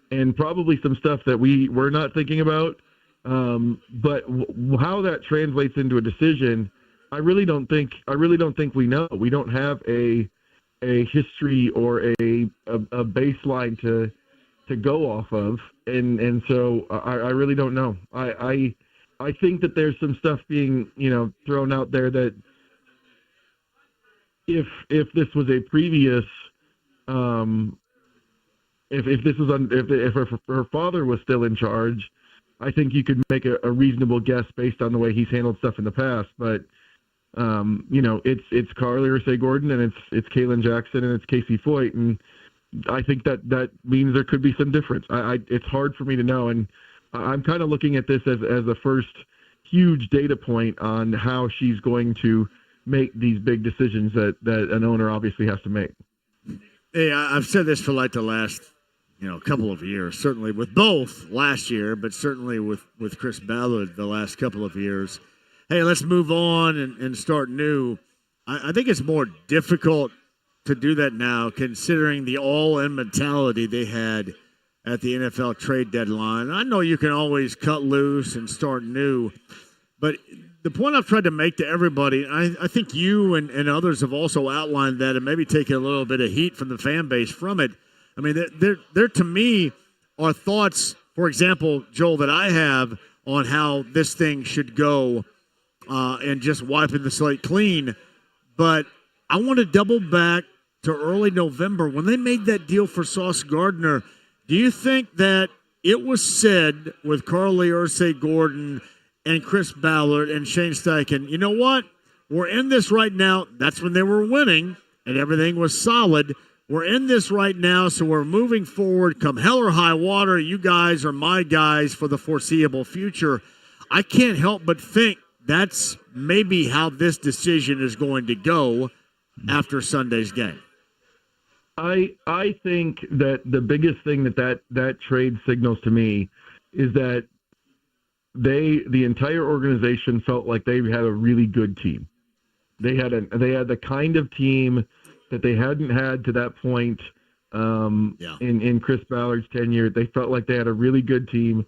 Speaker 19: And probably some stuff that we're not thinking about, but how that translates into a decision, I really don't think we know. We don't have a history or a baseline to go off of, and so I really don't know. I think that there's some stuff being thrown out there that if this was a previous if her father was still in charge, I think you could make a reasonable guess based on the way he's handled stuff in the past. But it's Carly Ursay-Gordon and it's Kalen Jackson and it's Casey Foyt, and I think that means there could be some difference. It's hard for me to know, and I'm kind of looking at this as the first huge data point on how she's going to make these big decisions that an owner obviously has to make.
Speaker 7: Hey, I've said this for like the last, couple of years, certainly with both last year, but certainly with Chris Ballard the last couple of years. Hey, let's move on and start new. I think it's more difficult to do that now, considering the all-in mentality they had at the NFL trade deadline. I know you can always cut loose and start new, but the point I've tried to make to everybody, I think you and others have also outlined that and maybe taken a little bit of heat from the fan base from it. I mean, there to me are thoughts, for example, Joel, that I have on how this thing should go and just wiping the slate clean. But I want to double back to early November when they made that deal for Sauce Gardner. Do you think that it was said with Carly Ursay-Gordon and Chris Ballard and Shane Steichen, you know what? We're in this right now. That's when they were winning and everything was solid. We're in this right now, so we're moving forward. Come hell or high water, you guys are my guys for the foreseeable future. I can't help but think that's maybe how this decision is going to go after Sunday's game.
Speaker 19: I think that the biggest thing that trade signals to me is that the entire organization felt like they had a really good team. They had the kind of team that they hadn't had to that point in Chris Ballard's tenure. They felt like they had a really good team,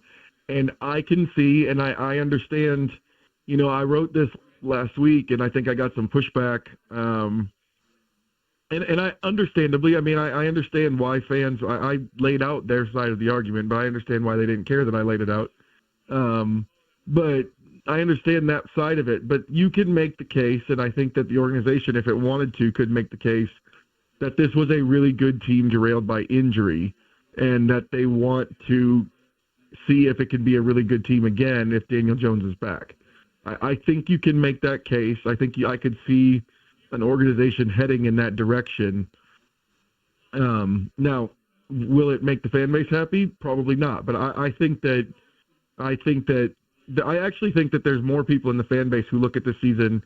Speaker 19: and I can see and I understand. I wrote this last week, and I think I got some pushback. And I understandably, I understand why fans, I laid out their side of the argument, but I understand why they didn't care that I laid it out. But I understand that side of it. But you can make the case, and I think that the organization, if it wanted to, could make the case that this was a really good team derailed by injury, and that they want to see if it can be a really good team again if Daniel Jones is back. I think you can make that case. I think I could see an organization heading in that direction. Now, will it make the fan base happy? Probably not. But I actually think that there's more people in the fan base who look at this season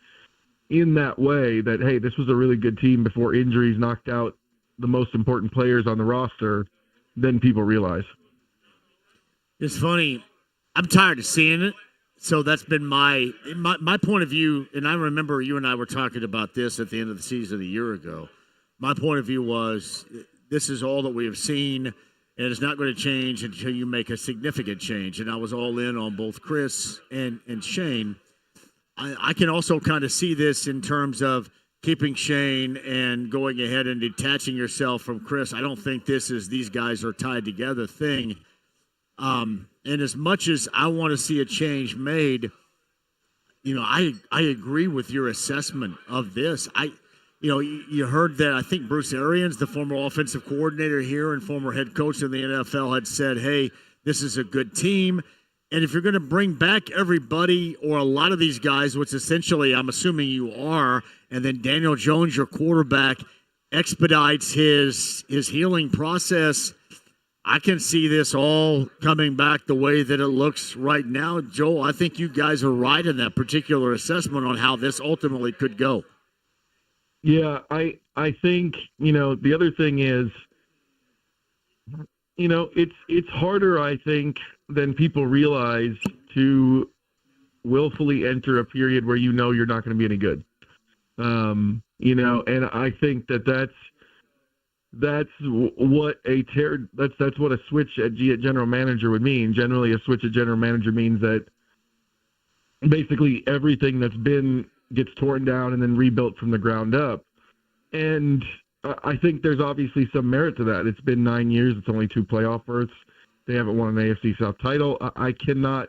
Speaker 19: in that way, that, hey, this was a really good team before injuries knocked out the most important players on the roster, than people realize.
Speaker 7: It's funny. I'm tired of seeing it. So that's been my point of view, and I remember you and I were talking about this at the end of the season a year ago. My point of view was this is all that we have seen, and it's not going to change until you make a significant change. And I was all in on both Chris and Shane. I can also kind of see this in terms of keeping Shane and going ahead and detaching yourself from Chris. I don't think this is these guys are tied together thing. And as much as I want to see a change made, I agree with your assessment of this. You heard that I think Bruce Arians, the former offensive coordinator here and former head coach in the NFL, had said, hey, this is a good team. And if you're going to bring back everybody or a lot of these guys, which essentially I'm assuming you are, and then Daniel Jones, your quarterback, expedites his healing process, I can see this all coming back the way that it looks right now. Joel, I think you guys are right in that particular assessment on how this ultimately could go.
Speaker 19: Yeah, I think, the other thing is, it's harder, I think, than people realize to willfully enter a period where you're not going to be any good. And I think that's what a switch at general manager would mean. Generally, a switch at general manager means that basically everything that's been gets torn down and then rebuilt from the ground up. And I think there's obviously some merit to that. It's been 9 years. It's only 2 playoff berths. They haven't won an AFC South title. I cannot,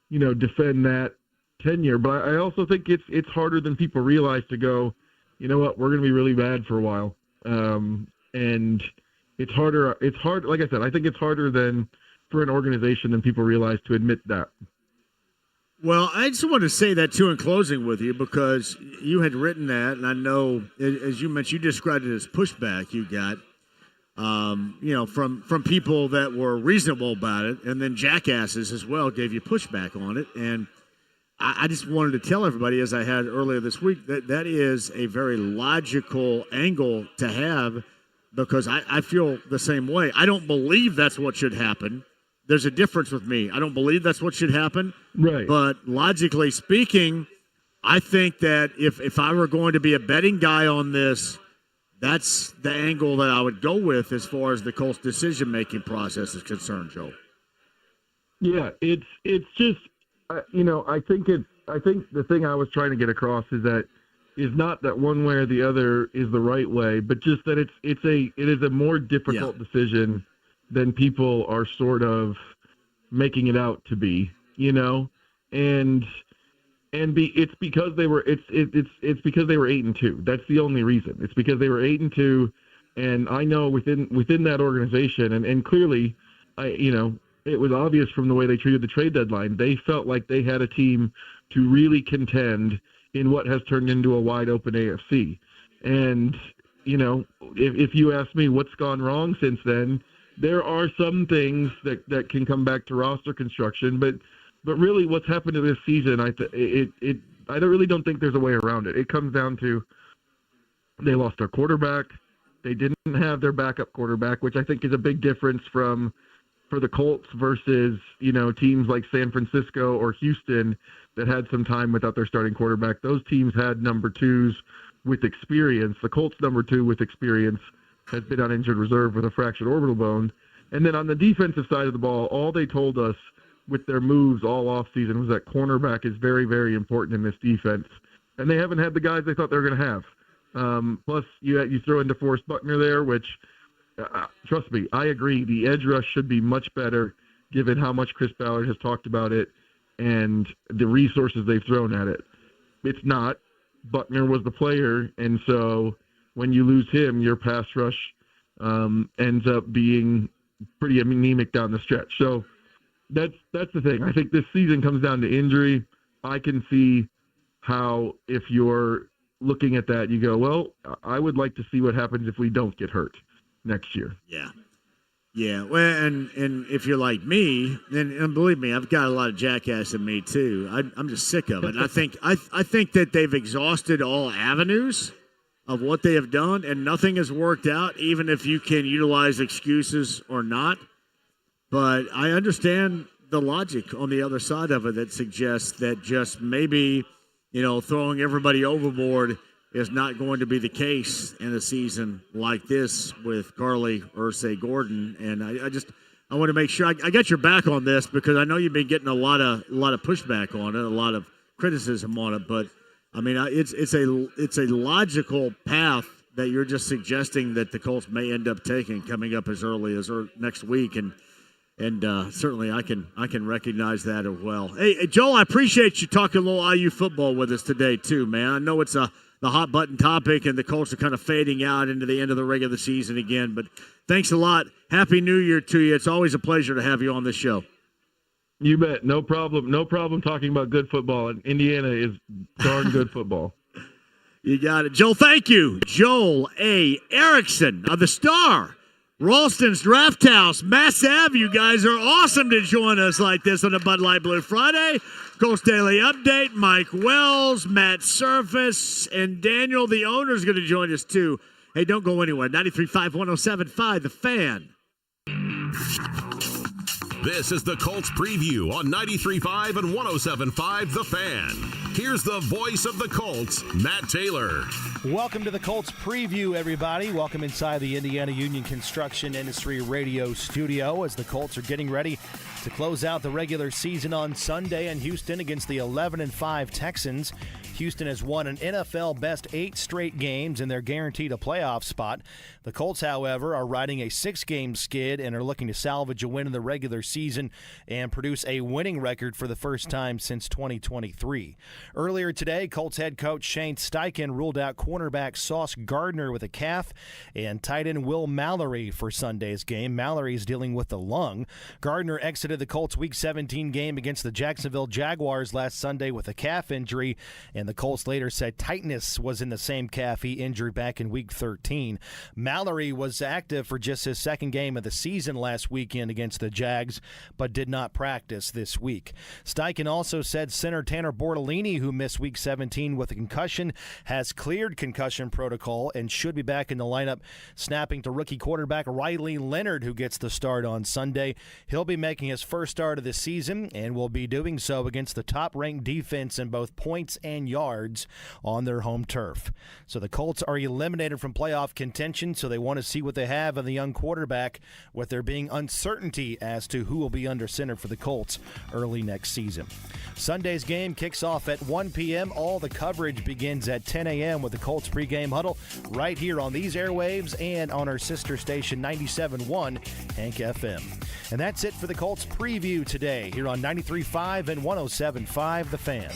Speaker 19: defend that tenure. But I also think it's harder than people realize to go, you know what, we're going to be really bad for a while. And it's harder. It's hard. Like I said, I think it's harder than for an organization than people realize to admit that.
Speaker 7: Well, I just want to say that too in closing with you, because you had written that, and I know, as you mentioned, you described it as pushback you got, from people that were reasonable about it, and then jackasses as well gave you pushback on it. And I just wanted to tell everybody, as I had earlier this week, that is a very logical angle to have, because I feel the same way. I don't believe that's what should happen. There's a difference with me. I don't believe that's what should happen.
Speaker 19: Right.
Speaker 7: But logically speaking, I think that if I were going to be a betting guy on this, that's the angle that I would go with as far as the Colts decision-making process is concerned, Joe.
Speaker 19: Yeah, it's just, I think the thing I was trying to get across is not that one way or the other is the right way, but just that it is a more difficult decision than people are sort of making it out to be, and it's because they were it's because they were 8-2. That's the only reason. It's because they were 8-2, and I know within that organization, and clearly, it was obvious from the way they treated the trade deadline. They felt like they had a team to really contend in what has turned into a wide open AFC. And if you ask me what's gone wrong since then, there are some things that can come back to roster construction, but really what's happened to this season, I really don't think there's a way around it. It comes down to they lost their quarterback. They didn't have their backup quarterback, which I think is a big difference for the Colts versus, teams like San Francisco or Houston that had some time without their starting quarterback. Those teams had number twos with experience. The Colts number two with experience has been on injured reserve with a fractured orbital bone. And then on the defensive side of the ball, all they told us with their moves all offseason was that cornerback is very, very important in this defense. And they haven't had the guys they thought they were going to have. Plus, you throw in DeForest Buckner there, which, trust me, I agree. The edge rush should be much better given how much Chris Ballard has talked about it and the resources they've thrown at it. It's not. Buckner was the player, and so when you lose him, your pass rush ends up being pretty anemic down the stretch. So that's the thing. I think this season comes down to injury. I can see how if you're looking at that, you go, well, I would like to see what happens if we don't get hurt next year.
Speaker 7: Yeah. Well, and if you're like me, and believe me, I've got a lot of jackass in me too. I'm just sick of it. I think that they've exhausted all avenues of what they have done, and nothing has worked out, even if you can utilize excuses or not. But I understand the logic on the other side of it that suggests that just maybe, throwing everybody overboard is not going to be the case in a season like this with Carly or, say, Gordon. And I want to make sure I got your back on this, because I know you've been getting a lot of pushback on it, a lot of criticism on it. But I mean, it's a logical path that you're just suggesting that the Colts may end up taking coming up as early as next week, and certainly I can recognize that as well. Hey, Joel, I appreciate you talking a little IU football with us today too, man. I know it's the hot button topic, and the Colts are kind of fading out into the end of the regular season again. But thanks a lot. Happy New Year to you. It's always a pleasure to have you on this show.
Speaker 19: You bet. No problem. No problem talking about good football. And Indiana is darn good football.
Speaker 7: You got it. Joel, thank you. Joel A. Erickson of the Star, Ralston's Draft House, Mass Ave. You guys are awesome to join us like this on a Bud Light Blue Friday. Colts Daily Update, Mike Wells, Matt Surface, and Daniel, the owner, is going to join us too. Hey, don't go anywhere. 93.5, 107.5, The Fan.
Speaker 3: This is the Colts Preview on 93.5 and 107.5 The Fan. Here's the voice of the Colts, Matt Taylor.
Speaker 4: Welcome to the Colts Preview, everybody. Welcome inside the Indiana Union Construction Industry Radio studio as the Colts are getting ready to close out the regular season on Sunday in Houston against the 11-5 Texans. Houston has won an NFL best 8 straight games, and they're guaranteed a playoff spot. The Colts, however, are riding a 6-game skid and are looking to salvage a win in the regular season and produce a winning record for the first time since 2023. Earlier today, Colts head coach Shane Steichen ruled out cornerback Sauce Gardner with a calf and tight end Will Mallory for Sunday's game. Mallory is dealing with the lung. Gardner exited the Colts Week 17 game against the Jacksonville Jaguars last Sunday with a calf injury, and the Colts later said tightness was in the same calf he injured back in Week 13. Mallory was active for just his second game of the season last weekend against the Jags but did not practice this week. Steichen also said center Tanner Bortolini, who missed Week 17 with a concussion, has cleared concussion protocol and should be back in the lineup, snapping to rookie quarterback Riley Leonard, who gets the start on Sunday. He'll be making his first start of the season and will be doing so against the top-ranked defense in both points and yards on their home turf. So the Colts are eliminated from playoff contention, so they want to see what they have in the young quarterback, with there being uncertainty as to who will be under center for the Colts early next season. Sunday's game kicks off at 1 p.m. All the coverage begins at 10 a.m. with the Colts pregame huddle right here on these airwaves and on our sister station 97.1 Hank FM. And that's it for the Colts preview today here on 93.5 and 107.5 The Fan.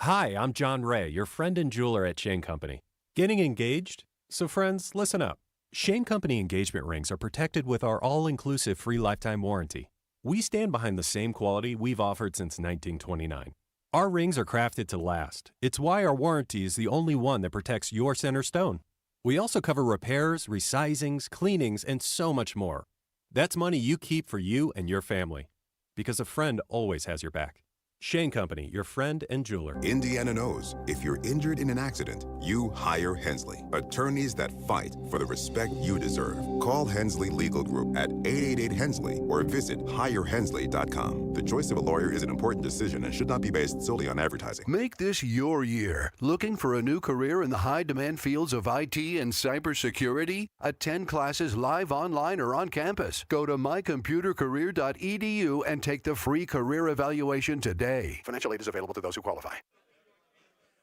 Speaker 9: Hi, I'm John Ray, your friend and jeweler at Shane Company. Getting engaged? So friends, listen up. Shane Company engagement rings are protected with our all-inclusive free lifetime warranty. We stand behind the same quality we've offered since 1929. Our rings are crafted to last. It's why our warranty is the only one that protects your center stone. We also cover repairs, resizings, cleanings, and so much more. That's money you keep for you and your family. Because a friend always has your back. Shane Company, your friend and jeweler.
Speaker 12: Indiana knows if you're injured in an accident, you hire Hensley. Attorneys that fight for the respect you deserve. Call Hensley Legal Group at 888-HENSLEY or visit hirehensley.com. The choice of a lawyer is an important decision and should not be based solely on advertising.
Speaker 20: Make this your year. Looking for a new career in the high-demand fields of IT and cybersecurity? Attend classes live, online, or on campus. Go to mycomputercareer.edu and take the free career evaluation today.
Speaker 22: Financial aid is available to those who qualify.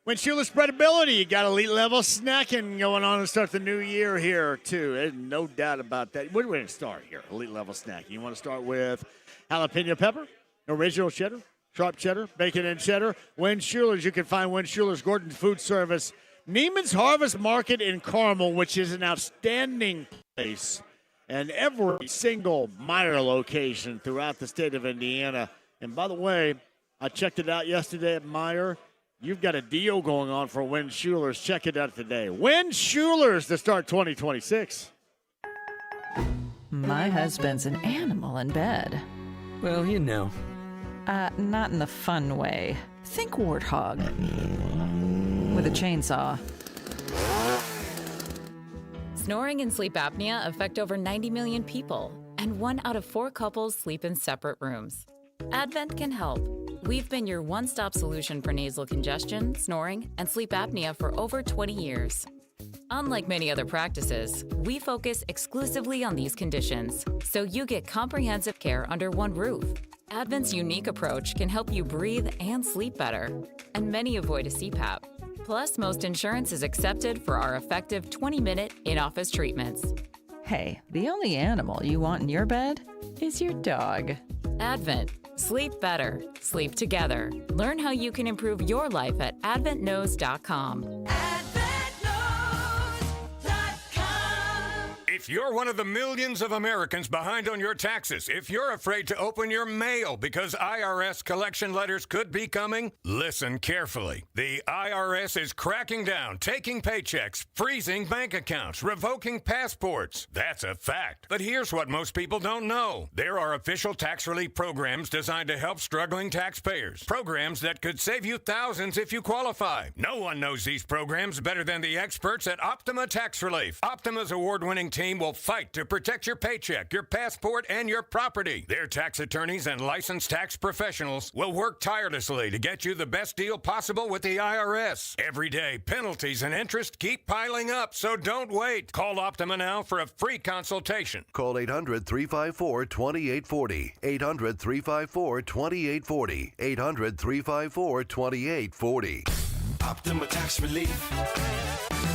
Speaker 7: When Shula Spreadability, you got elite level snacking going on to start the new year here, too. There's no doubt about that. Where do we going to start here? Elite level snacking. You want to start with jalapeno pepper, original cheddar, sharp cheddar, bacon and cheddar. Win Schuler's. You can find Win Schuler's Gordon Food Service, Neiman's Harvest Market in Carmel, which is an outstanding place, and every single Meijer location throughout the state of Indiana. And by the way, I checked it out yesterday at Meijer. You've got a deal going on for Win Schuler's. Check it out today. Win Schuler's to start 2026.
Speaker 23: My husband's an animal in bed.
Speaker 24: Well, you know.
Speaker 23: Not in the fun way. Think warthog. With a chainsaw.
Speaker 25: Snoring and sleep apnea affect over 90 million people, and 1 out of 4 couples sleep in separate rooms. Advent can help. We've been your one-stop solution for nasal congestion, snoring, and sleep apnea for over 20 years. Unlike many other practices, we focus exclusively on these conditions, so you get comprehensive care under one roof. Advent's unique approach can help you breathe and sleep better, and many avoid a CPAP. Plus, most insurance is accepted for our effective 20-minute in-office treatments.
Speaker 23: Hey, the only animal you want in your bed is your dog.
Speaker 25: Advent. Sleep better. Sleep together. Learn how you can improve your life at adventknows.com.
Speaker 27: If you're one of the millions of Americans behind on your taxes, if you're afraid to open your mail because IRS collection letters could be coming, listen carefully. The IRS is cracking down, taking paychecks, freezing bank accounts, revoking passports. That's a fact. But here's what most people don't know. There are official tax relief programs designed to help struggling taxpayers. Programs that could save you thousands if you qualify. No one knows these programs better than the experts at Optima Tax Relief. Optima's award-winning team will fight to protect your paycheck, your passport, and your property. Their tax attorneys and licensed tax professionals will work tirelessly to get you the best deal possible with the IRS. Every day, penalties and interest keep piling up, so don't wait. Call Optima now for a free consultation.
Speaker 20: Call 800-354-2840. 800-354-2840. 800-354-2840.
Speaker 17: Optima Tax Relief.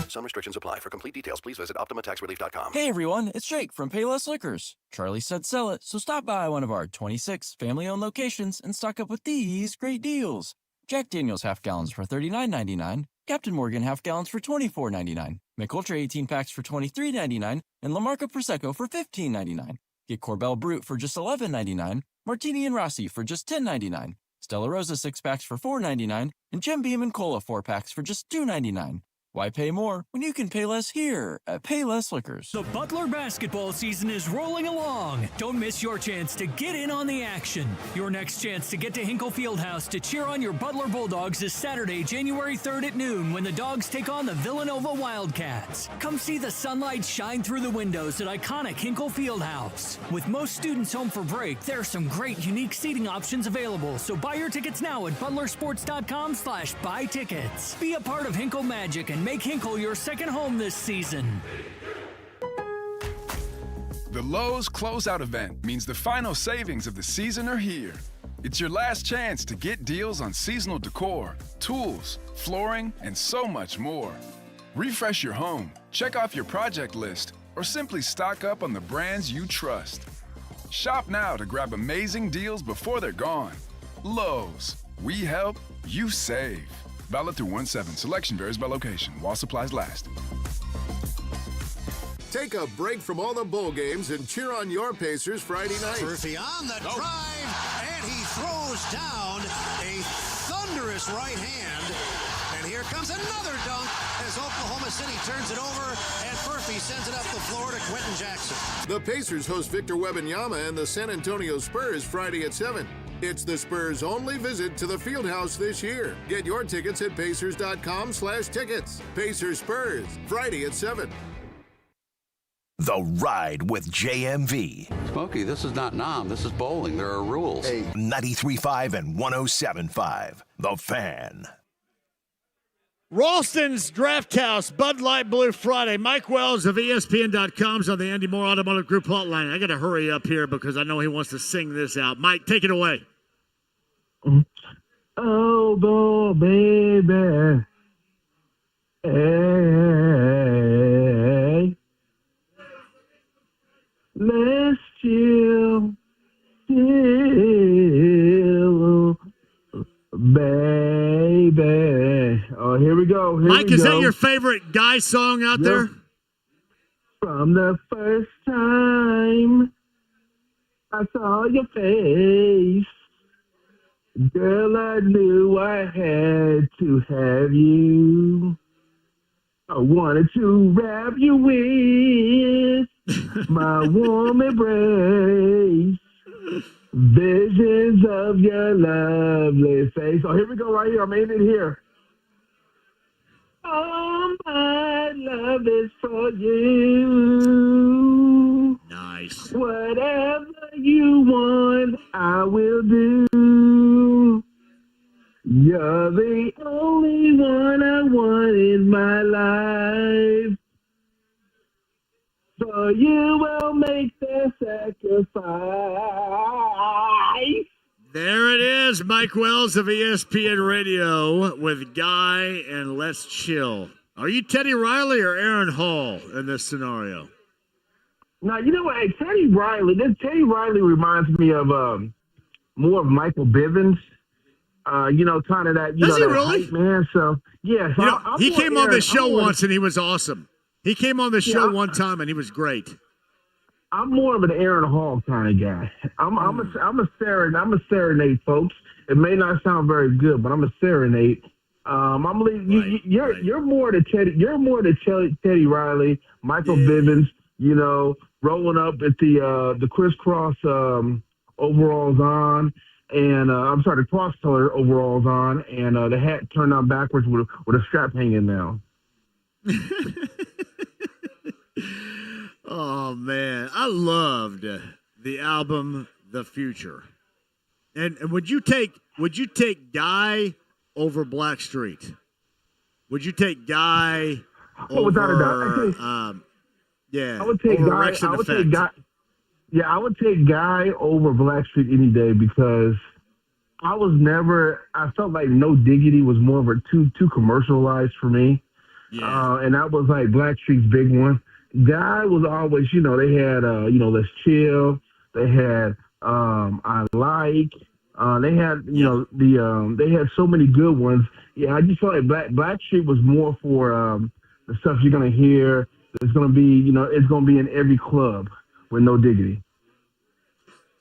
Speaker 22: Some restrictions apply. For complete details, please visit OptimaTaxRelief.com.
Speaker 29: Hey everyone, it's Jake from Payless Liquors. Charlie said sell it, so stop by one of our 26 family-owned locations and stock up with these great deals. Jack Daniel's half gallons for $39.99, Captain Morgan half gallons for $24.99, McUltra 18 packs for $23.99, and La Marca Prosecco for $15.99. Get Corbel Brut for just $11.99, Martini and Rossi for just $10.99, Stella Rosa 6 packs for $4.99, and Jim Beam and Cola 4 packs for just $2.99. Why pay more when you can pay less here at Payless Liquors?
Speaker 2: The Butler basketball season is rolling along. Don't miss your chance to get in on the action. Your next chance to get to Hinkle Fieldhouse to cheer on your Butler Bulldogs is Saturday, January 3rd at noon when the Dogs take on the Villanova Wildcats. Come see the sunlight shine through the windows at iconic Hinkle Fieldhouse. With most students home for break, there are some great unique seating options available, so buy your tickets now at butlersports.com/buy tickets. Be a part of Hinkle Magic and make Hinkle your second home this season.
Speaker 28: The Lowe's Closeout event means the final savings of the season are here. It's your last chance to get deals on seasonal decor, tools, flooring, and so much more. Refresh your home, check off your project list, or simply stock up on the brands you trust. Shop now to grab amazing deals before they're gone. Lowe's. We help, you save. Valid through 1/7. Selection varies by location. While supplies last.
Speaker 6: Take a break from all the bowl games and cheer on your Pacers Friday night.
Speaker 8: Murphy on the drive, and he throws down a thunderous right hand. And here comes another dunk as Oklahoma City turns it over, and Murphy sends it up the floor to Quentin Jackson.
Speaker 6: The Pacers host Victor Wembanyama and the San Antonio Spurs Friday at 7. It's the Spurs' only visit to the Fieldhouse this year. Get your tickets at Pacers.com/tickets. Pacers Spurs, Friday at 7.
Speaker 3: The Ride with JMV.
Speaker 10: Smokey, this is not Nam. This is bowling. There are rules.
Speaker 3: 93.5 and 107.5. The Fan.
Speaker 7: Ralston's Draft House, Bud Light Blue Friday. Mike Wells of ESPN.com's on the Andy Moore Automotive Group hotline. I got to hurry up here because I know he wants to sing this out. Mike, take it away.
Speaker 19: Oh, boy, baby. Hey. Let's chill, baby. Oh, here we go.
Speaker 7: Mike, is that your favorite guy song out there?
Speaker 19: From the first time I saw your face, girl, I knew I had to have you. I wanted to wrap you with my warm embrace. Visions of your lovely face. Oh, here we go right here. I made it here. All my love is for you.
Speaker 7: Nice.
Speaker 19: Whatever you want, I will do. You're the only one I want in my life. So you will make the sacrifice.
Speaker 7: There it is, Mike Wells of ESPN Radio with Guy and Let's Chill. Are you Teddy Riley or Aaron Hall in this scenario?
Speaker 19: Now, you know what? Hey, Teddy Riley reminds me of more of Michael Bivens. Kind of that,
Speaker 7: Does he
Speaker 19: that
Speaker 7: really?
Speaker 19: hype man. So, yeah. So
Speaker 7: he came on this show once and he was awesome. He came on the show one time and he was great.
Speaker 19: I'm more of an Aaron Hall kind of guy. I'm a serenade, folks. It may not sound very good, but I'm a serenade. You're more the Teddy Riley, Michael Bivens. Rolling up at the crisscross overalls on, and the cross color overalls on, and the hat turned on backwards with a strap hanging down.
Speaker 7: Oh man, I loved the album The Future. And would you take Guy over Blackstreet? Would you take Guy over
Speaker 19: without a doubt. I would take Guy. I would take Guy over Blackstreet any day because I felt like No Diggity was more of a too commercialized for me. Yeah. And that was like Blackstreet's big one. Guy was always, they had, Let's Chill. They had, I Like. They had, they had so many good ones. Yeah, I just felt like Blackstreet was more for the stuff you're going to hear. It's going to be, it's going to be in every club with No Diggity.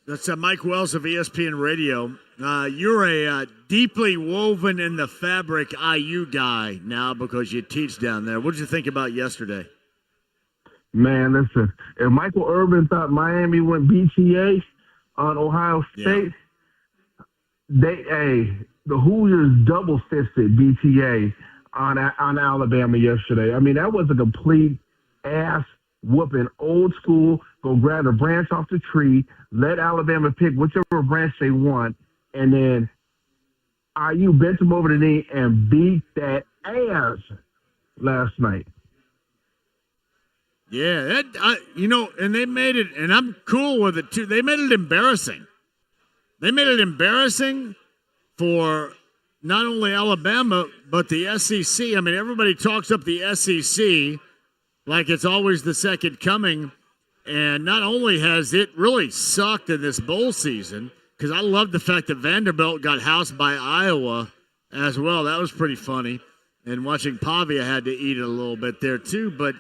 Speaker 7: That's Mike Wells of ESPN Radio. You're a deeply woven in the fabric IU guy now because you teach down there. What did you think about yesterday?
Speaker 19: Man, listen, if Michael Irvin thought Miami went BTA on Ohio State, the Hoosiers double-fisted BTA on Alabama yesterday. I mean, that was a complete ass whooping, old school, go grab a branch off the tree, let Alabama pick whichever branch they want, and then IU bent them over the knee and beat that ass last night.
Speaker 7: Yeah, and they made it, and I'm cool with it too. They made it embarrassing. They made it embarrassing for not only Alabama, but the SEC. I mean, everybody talks up the SEC like it's always the second coming. And not only has it really sucked in this bowl season, because I love the fact that Vanderbilt got housed by Iowa as well. That was pretty funny. And watching Pavia had to eat it a little bit there too. But,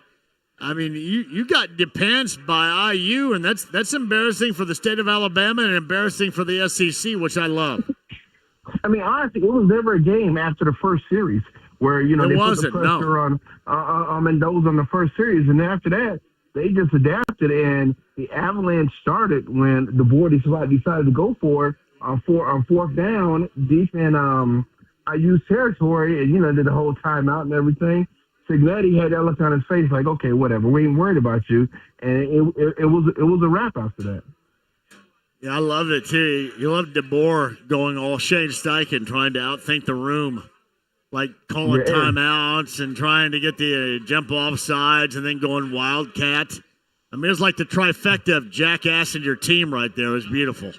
Speaker 7: I mean, you got depanced by IU, and that's embarrassing for the state of Alabama and embarrassing for the SEC, which I love.
Speaker 19: I mean, honestly, it was never a game after the first series where, they put the pressure on Mendoza on the first series. And after that, they just adapted, and the avalanche started when the board decided to go for it on fourth down deep in IU's territory, and, did the whole timeout and everything. Signetti had that look on his face like, okay, whatever, we ain't worried about you. And it was a wrap after that.
Speaker 7: Yeah, I loved it, too. You loved DeBoer going all Shane Steichen, trying to outthink the room, like calling timeouts and trying to get the jump off sides and then going wildcat. I mean, it was like the trifecta of jackassing your team right there. It was beautiful.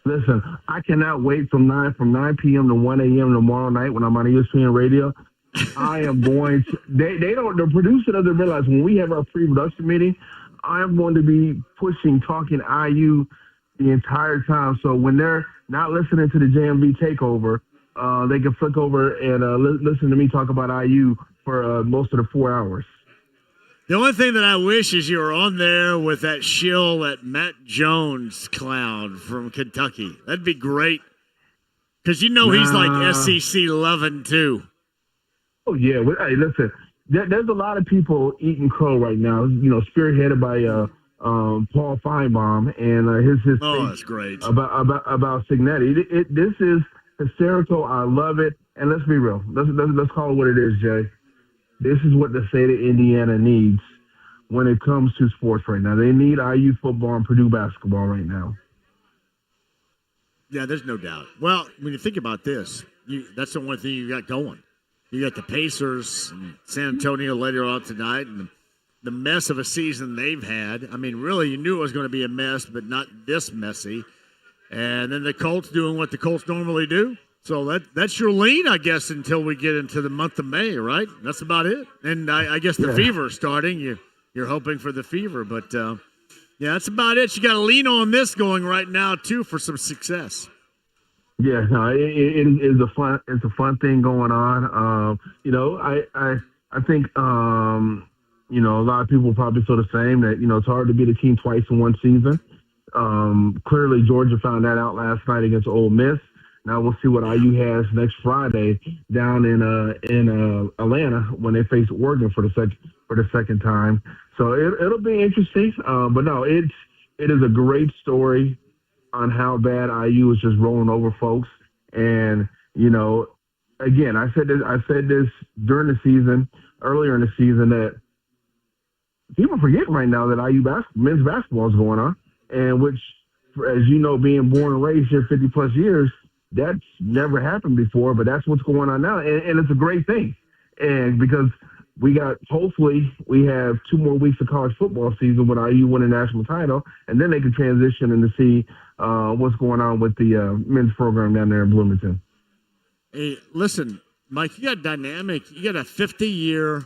Speaker 19: Listen, I cannot wait from 9 p.m. to 1 a.m. tomorrow night when I'm on ESPN Radio. I am going to – the producer doesn't realize when we have our pre-production meeting, I am going to be talking IU the entire time. So when they're not listening to the JMV takeover, they can flick over and listen to me talk about IU for most of the 4 hours.
Speaker 7: The only thing that I wish is you were on there with that shill, that Matt Jones clown from Kentucky. That'd be great. Because he's like SEC loving too.
Speaker 19: Oh, yeah. Well, hey, listen, there's a lot of people eating crow right now, spearheaded by Paul Feinbaum and his
Speaker 7: that's great.
Speaker 19: About Signetti. This is hysterical. I love it. And let's be real. Let's call it what it is, Jay. This is what the state of Indiana needs when it comes to sports right now. They need IU football and Purdue basketball right now.
Speaker 7: Yeah, there's no doubt. Well, when you think about this, that's the one thing you got going. You got the Pacers and San Antonio later on tonight, and the mess of a season they've had. I mean, really, you knew it was going to be a mess, but not this messy. And then the Colts doing what the Colts normally do. So that's your lean, I guess, until we get into the month of May, right? That's about it. And I guess the fever starting. You're hoping for the fever, but that's about it. You got to lean on this going right now too for some success.
Speaker 19: Yeah, no, it is a fun thing going on. I think a lot of people probably feel the same that it's hard to beat a team twice in one season. Clearly, Georgia found that out last night against Ole Miss. Now we'll see what IU has next Friday down in Atlanta when they face Oregon for the second time. So it'll be interesting. But no, it is a great story on how bad IU is just rolling over folks. And again, I said this during the season, earlier in the season, that people forget right now that IU men's basketball is going on, and which, as you know, being born and raised here 50 plus years. That's never happened before, but that's what's going on now. And it's a great thing. And because hopefully we have 2 more weeks of college football season when IU win a national title, and then they can transition and to see what's going on with the men's program down there in Bloomington.
Speaker 7: Hey, listen, Mike, you got dynamic. You got a 50-year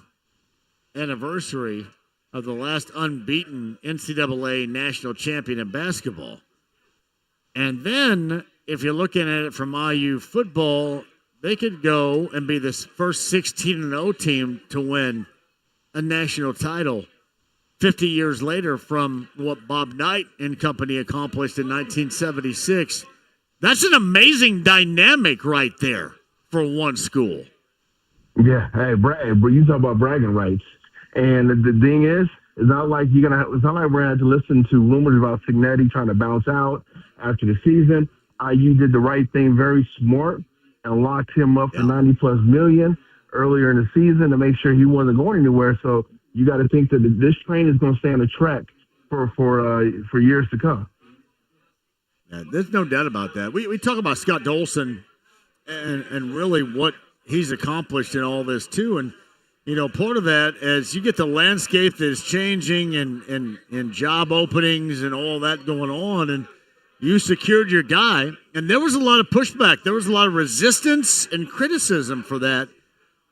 Speaker 7: anniversary of the last unbeaten NCAA national champion in basketball. And then if you're looking at it from IU football, they could go and be the first 16-0 team to win a national title 50 years later from what Bob Knight and company accomplished in 1976. That's an amazing dynamic right there for one school.
Speaker 19: Yeah, hey, you talk about bragging rights, and the thing is, it's not like we're gonna have to listen to rumors about Cignetti trying to bounce out after the season. IU did the right thing, very smart, and locked him up for $90+ million earlier in the season to make sure he wasn't going anywhere. So you got to think that this train is going to stay on the track for years to come.
Speaker 7: Yeah, there's no doubt about that. We talk about Scott Dolson and really what he's accomplished in all this too, and part of that as you get the landscape that is changing and job openings and all that going on, and you secured your guy, and there was a lot of pushback. There was a lot of resistance and criticism for that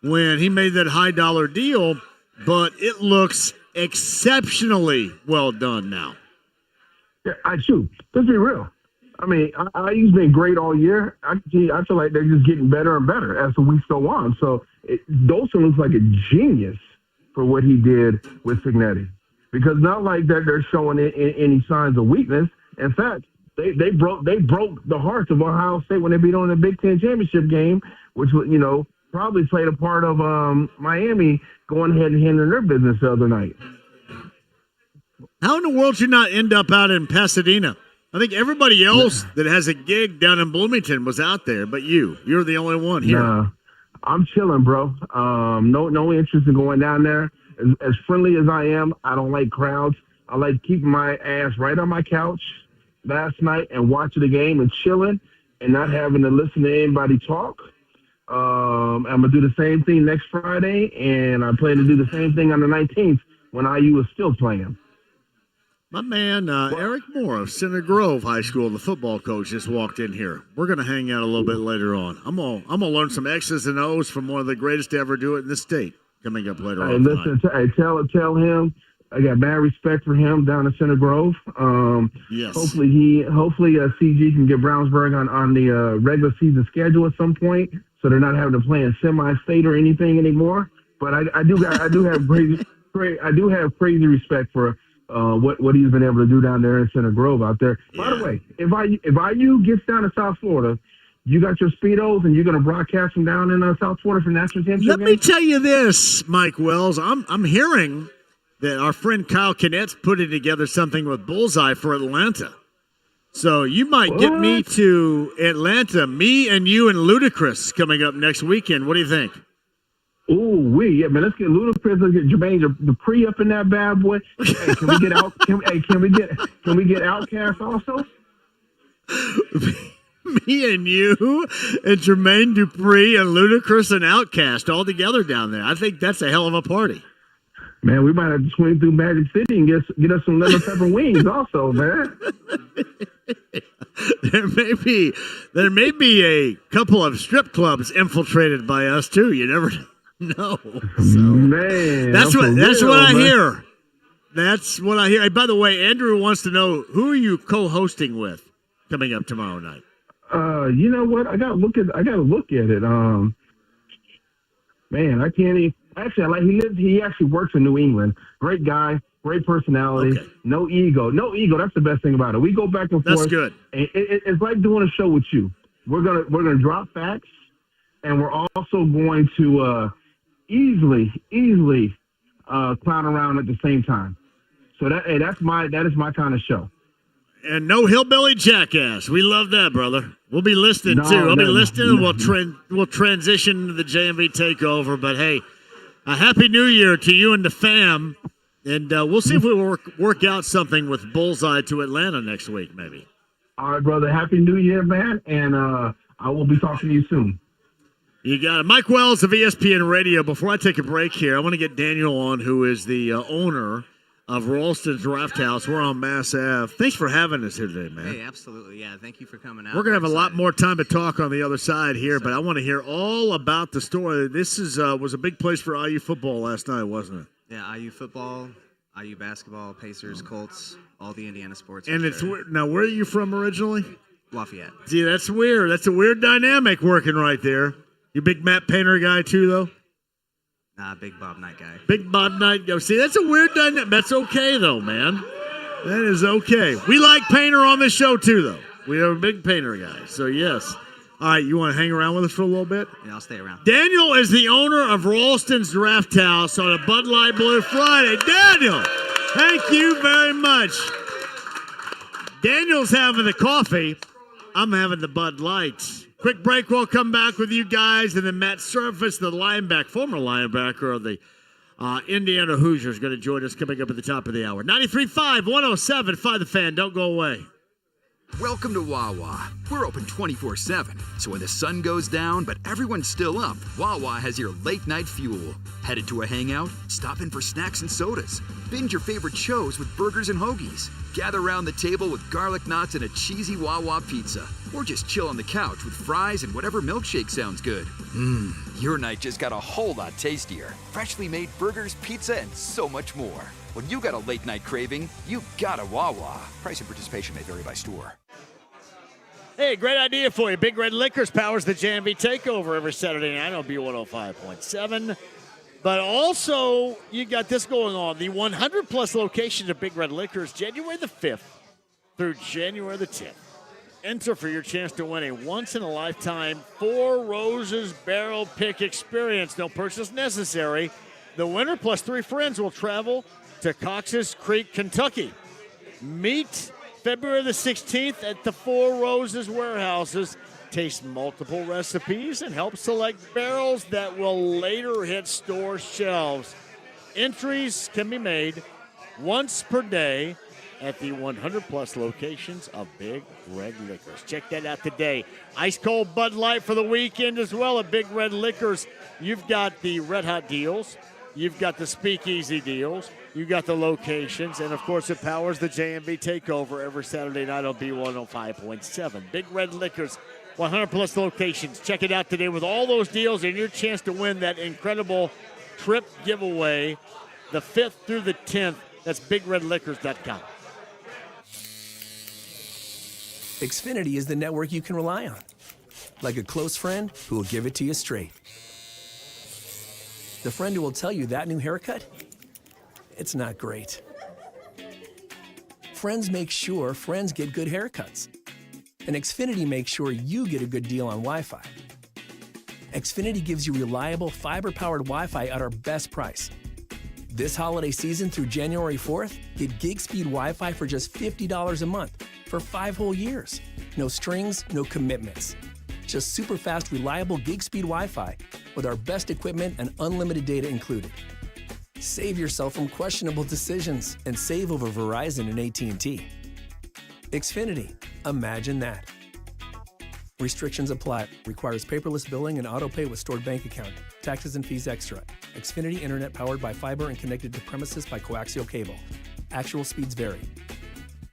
Speaker 7: when he made that high dollar deal, but it looks exceptionally well done now.
Speaker 19: Yeah, let's be real. I mean, IU's been great all year. I feel like they're just getting better and better as the weeks go on. So Dolson looks like a genius for what he did with Cignetti, because not like that they're showing any signs of weakness. In fact, they broke the hearts of Ohio State when they beat on the Big Ten championship game, which probably played a part of Miami going ahead and handling their business the other night.
Speaker 7: How in the world did you not end up out in Pasadena? I think everybody else that has a gig down in Bloomington was out there, but you're the only one here.
Speaker 19: Nah, I'm chilling, bro. No interest in going down there. As friendly as I am, I don't like crowds. I like keeping my ass right on my couch last night and watching the game and chilling and not having to listen to anybody talk. I'm going to do the same thing next Friday, and I plan to do the same thing on the 19th when IU is still playing.
Speaker 7: My man, Eric Moore of Center Grove High School, the football coach, just walked in here. We're going to hang out a little bit later on. I'm gonna learn some X's and O's from one of the greatest to ever do it in this state coming up later on.
Speaker 19: Listen, tell him I got mad respect for him down in Center Grove.
Speaker 7: Yes.
Speaker 19: Hopefully CG can get Brownsburg on the regular season schedule at some point, so they're not having to play in semi-state or anything anymore. But I do have crazy respect for what he's been able to do down there in Center Grove out there. Yeah. By the way, if IU gets down to South Florida, you got your Speedos and you're going to broadcast them down in South Florida for national championship.
Speaker 7: Let me tell you this, Mike Wells. I'm hearing that our friend Kyle Kinnett's putting together something with Bullseye for Atlanta. So you might get me to Atlanta, me and you and Ludacris coming up next weekend. What do you think?
Speaker 19: Yeah, man. Let's get Ludacris. Let's get Jermaine Dupri up in that bad boy. Hey, can we get out? Can we get Outkast also?
Speaker 7: Me and you and Jermaine Dupri and Ludacris and Outkast all together down there. I think that's a hell of a party.
Speaker 19: Man, we might have to swing through Magic City and get us some lemon pepper wings also, man.
Speaker 7: There may be a couple of strip clubs infiltrated by us too. You never know. So,
Speaker 19: man,
Speaker 7: that's what I hear. That's what I hear. Hey, by the way, Andrew wants to know, who are you co-hosting with coming up tomorrow night?
Speaker 19: You know what? I gotta look at it. Man, I can't even. Actually, he actually works in New England. Great guy, great personality, no ego. That's the best thing about it. We go back and forth.
Speaker 7: That's good.
Speaker 19: It's like doing a show with you. We're gonna drop facts, and we're also going to easily clown around at the same time. So that is my kind of show.
Speaker 7: And no hillbilly jackass. We love that, brother. We'll be listening too. I'll be listening. We'll transition to the JMV takeover. But hey, a happy New Year to you and the fam. And we'll see if we work out something with Bullseye to Atlanta next week, maybe.
Speaker 19: All right, brother. Happy New Year, man. And I will be talking to you soon.
Speaker 7: You got it. Mike Wells of ESPN Radio. Before I take a break here, I want to get Daniel on, who is the owner of Ralston's Draft House. We're on Mass Ave. Thanks for having us here today, man.
Speaker 1: Hey, absolutely. Yeah, thank you for coming out.
Speaker 7: We're going to have a lot more time to talk on the other side here, but I want to hear all about the story. This was a big place for IU football last night, wasn't it?
Speaker 1: Yeah, IU football, IU basketball, Pacers, Colts, all the Indiana sports.
Speaker 7: And it's now, where are you from originally?
Speaker 1: Lafayette.
Speaker 7: See, that's weird. That's a weird dynamic working right there. You big Matt Painter guy too, though?
Speaker 1: Big Bob Knight guy.
Speaker 7: Big Bob Knight guy. See, that's a weird dynamic. That's okay, though, man. That is okay. We like Painter on this show, too, though. We are a big Painter guy. So, yes. All right, you want to hang around with us for a little bit?
Speaker 1: Yeah, I'll stay around.
Speaker 7: Daniel is the owner of Ralston's Draft House on a Bud Light Blue Friday. Daniel, thank you very much. Daniel's having the coffee. I'm having the Bud Lights. Quick break. We'll come back with you guys. And then Matt Surface, the former linebacker of the Indiana Hoosiers, going to join us coming up at the top of the hour. 93.5, 107.5 The Fan. Don't go away.
Speaker 5: Welcome to Wawa. We're open 24/7, so when the sun goes down but everyone's still up, Wawa has your late night fuel. Headed to a hangout? Stop in for snacks and sodas. Binge your favorite shows with burgers and hoagies. Gather around the table with garlic knots and a cheesy Wawa pizza. Or just chill on the couch with fries and whatever milkshake sounds good. Your night just got a whole lot tastier. Freshly made burgers, pizza, and so much more. When you got a late night craving, you got a Wawa. Price and participation may vary by store.
Speaker 7: Hey, great idea for you. Big Red Liquors powers the JMV Takeover every Saturday night on B105.7. But also, you got this going on. The 100-plus locations of Big Red Liquors, January the 5th through January the 10th. Enter for your chance to win a once-in-a-lifetime Four Roses barrel pick experience. No purchase necessary. The winner plus 3 friends will travel to Cox's Creek, Kentucky. Meet February the 16th at the Four Roses warehouses. Taste multiple recipes and help select barrels that will later hit store shelves. Entries can be made once per day at the 100-plus locations of Big Red Liquors. Check that out today. Ice cold Bud Light for the weekend as well at Big Red Liquors. You've got the Red Hot deals. You've got the Speakeasy deals. You've got the locations. And, of course, it powers the JMV Takeover every Saturday night on B105.7. Big Red Liquors, 100-plus locations. Check it out today with all those deals and your chance to win that incredible trip giveaway the 5th through the 10th. That's BigRedLiquors.com.
Speaker 11: Xfinity is the network you can rely on. Like a close friend who will give it to you straight. The friend who will tell you that new haircut, it's not great. Friends make sure friends get good haircuts. And Xfinity makes sure you get a good deal on Wi-Fi. Xfinity gives you reliable fiber-powered Wi-Fi at our best price. This holiday season through January 4th, get gig speed Wi-Fi for just $50 a month for 5 whole years. No strings, no commitments. Just super fast, reliable gig speed Wi-Fi with our best equipment and unlimited data included. Save yourself from questionable decisions and save over Verizon and AT&T. Xfinity, imagine that. Restrictions apply. Requires paperless billing and auto pay with stored bank account. Taxes and fees extra. Xfinity Internet powered by fiber and connected to premises by coaxial cable. Actual speeds vary.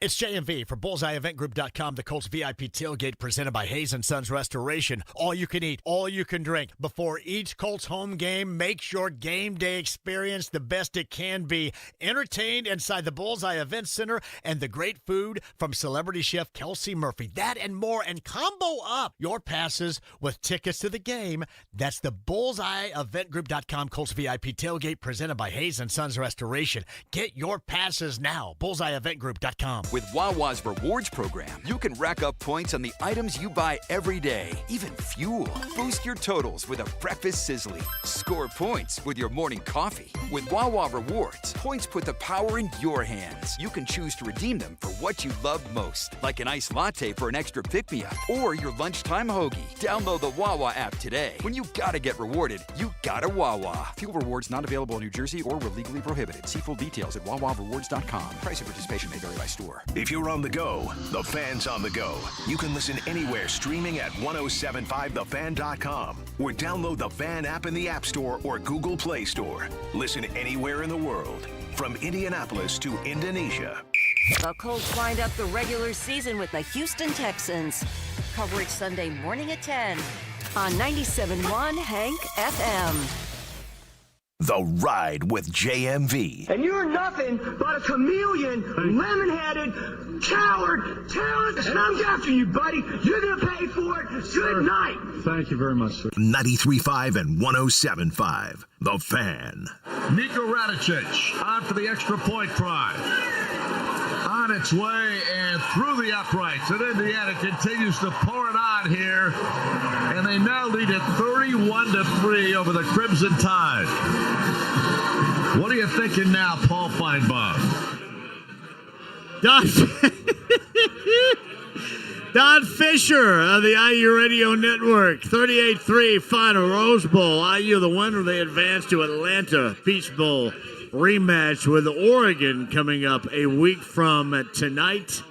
Speaker 4: It's JMV for BullseyeEventGroup.com. The Colts VIP tailgate presented by Hayes & Sons Restoration. All you can eat, all you can drink. Before each Colts home game, make your game day experience the best it can be. Entertained inside the Bullseye Event Center and the great food from celebrity chef Kelsey Murphy. That and more, and combo up your passes with tickets to the game. That's the BullseyeEventGroup.com Colts VIP tailgate presented by Hayes & Sons Restoration. Get your passes now. BullseyeEventGroup.com.
Speaker 5: With Wawa's Rewards program, you can rack up points on the items you buy every day, even fuel. Boost your totals with a breakfast sizzly. Score points with your morning coffee. With Wawa Rewards, points put the power in your hands. You can choose to redeem them for what you love most, like an iced latte for an extra pick-me-up or your lunchtime hoagie. Download the Wawa app today. When you gotta get rewarded, you gotta Wawa. Fuel rewards not available in New Jersey or were legally prohibited. See full details at wawarewards.com. Price and participation may vary by store.
Speaker 3: If you're on the go, the Fan's on the go. You can listen anywhere streaming at 1075thefan.com or download the Fan app in the App Store or Google Play Store. Listen anywhere in the world, from Indianapolis to Indonesia.
Speaker 13: The Colts wind up the regular season with the Houston Texans. Coverage Sunday morning at 10 on 97.1 Hank FM.
Speaker 3: The Ride with JMV.
Speaker 9: And you're nothing but a chameleon, lemon-headed, coward, talentless, and I'm after you, buddy. You're going to pay for it. Good night.
Speaker 12: Thank you very much, sir.
Speaker 3: 93.5 and 107.5. The Fan.
Speaker 14: Nico Radicic on for the extra point try. On its way and through the uprights. And Indiana continues to pour it on here. And they now lead it 31-3 over the Crimson Tide. What are you thinking now, Paul Feinbaum?
Speaker 7: Don Fisher of the IU Radio Network. 38-3 final Rose Bowl. IU the winner. They advance to Atlanta Peach Bowl rematch with Oregon coming up a week from tonight.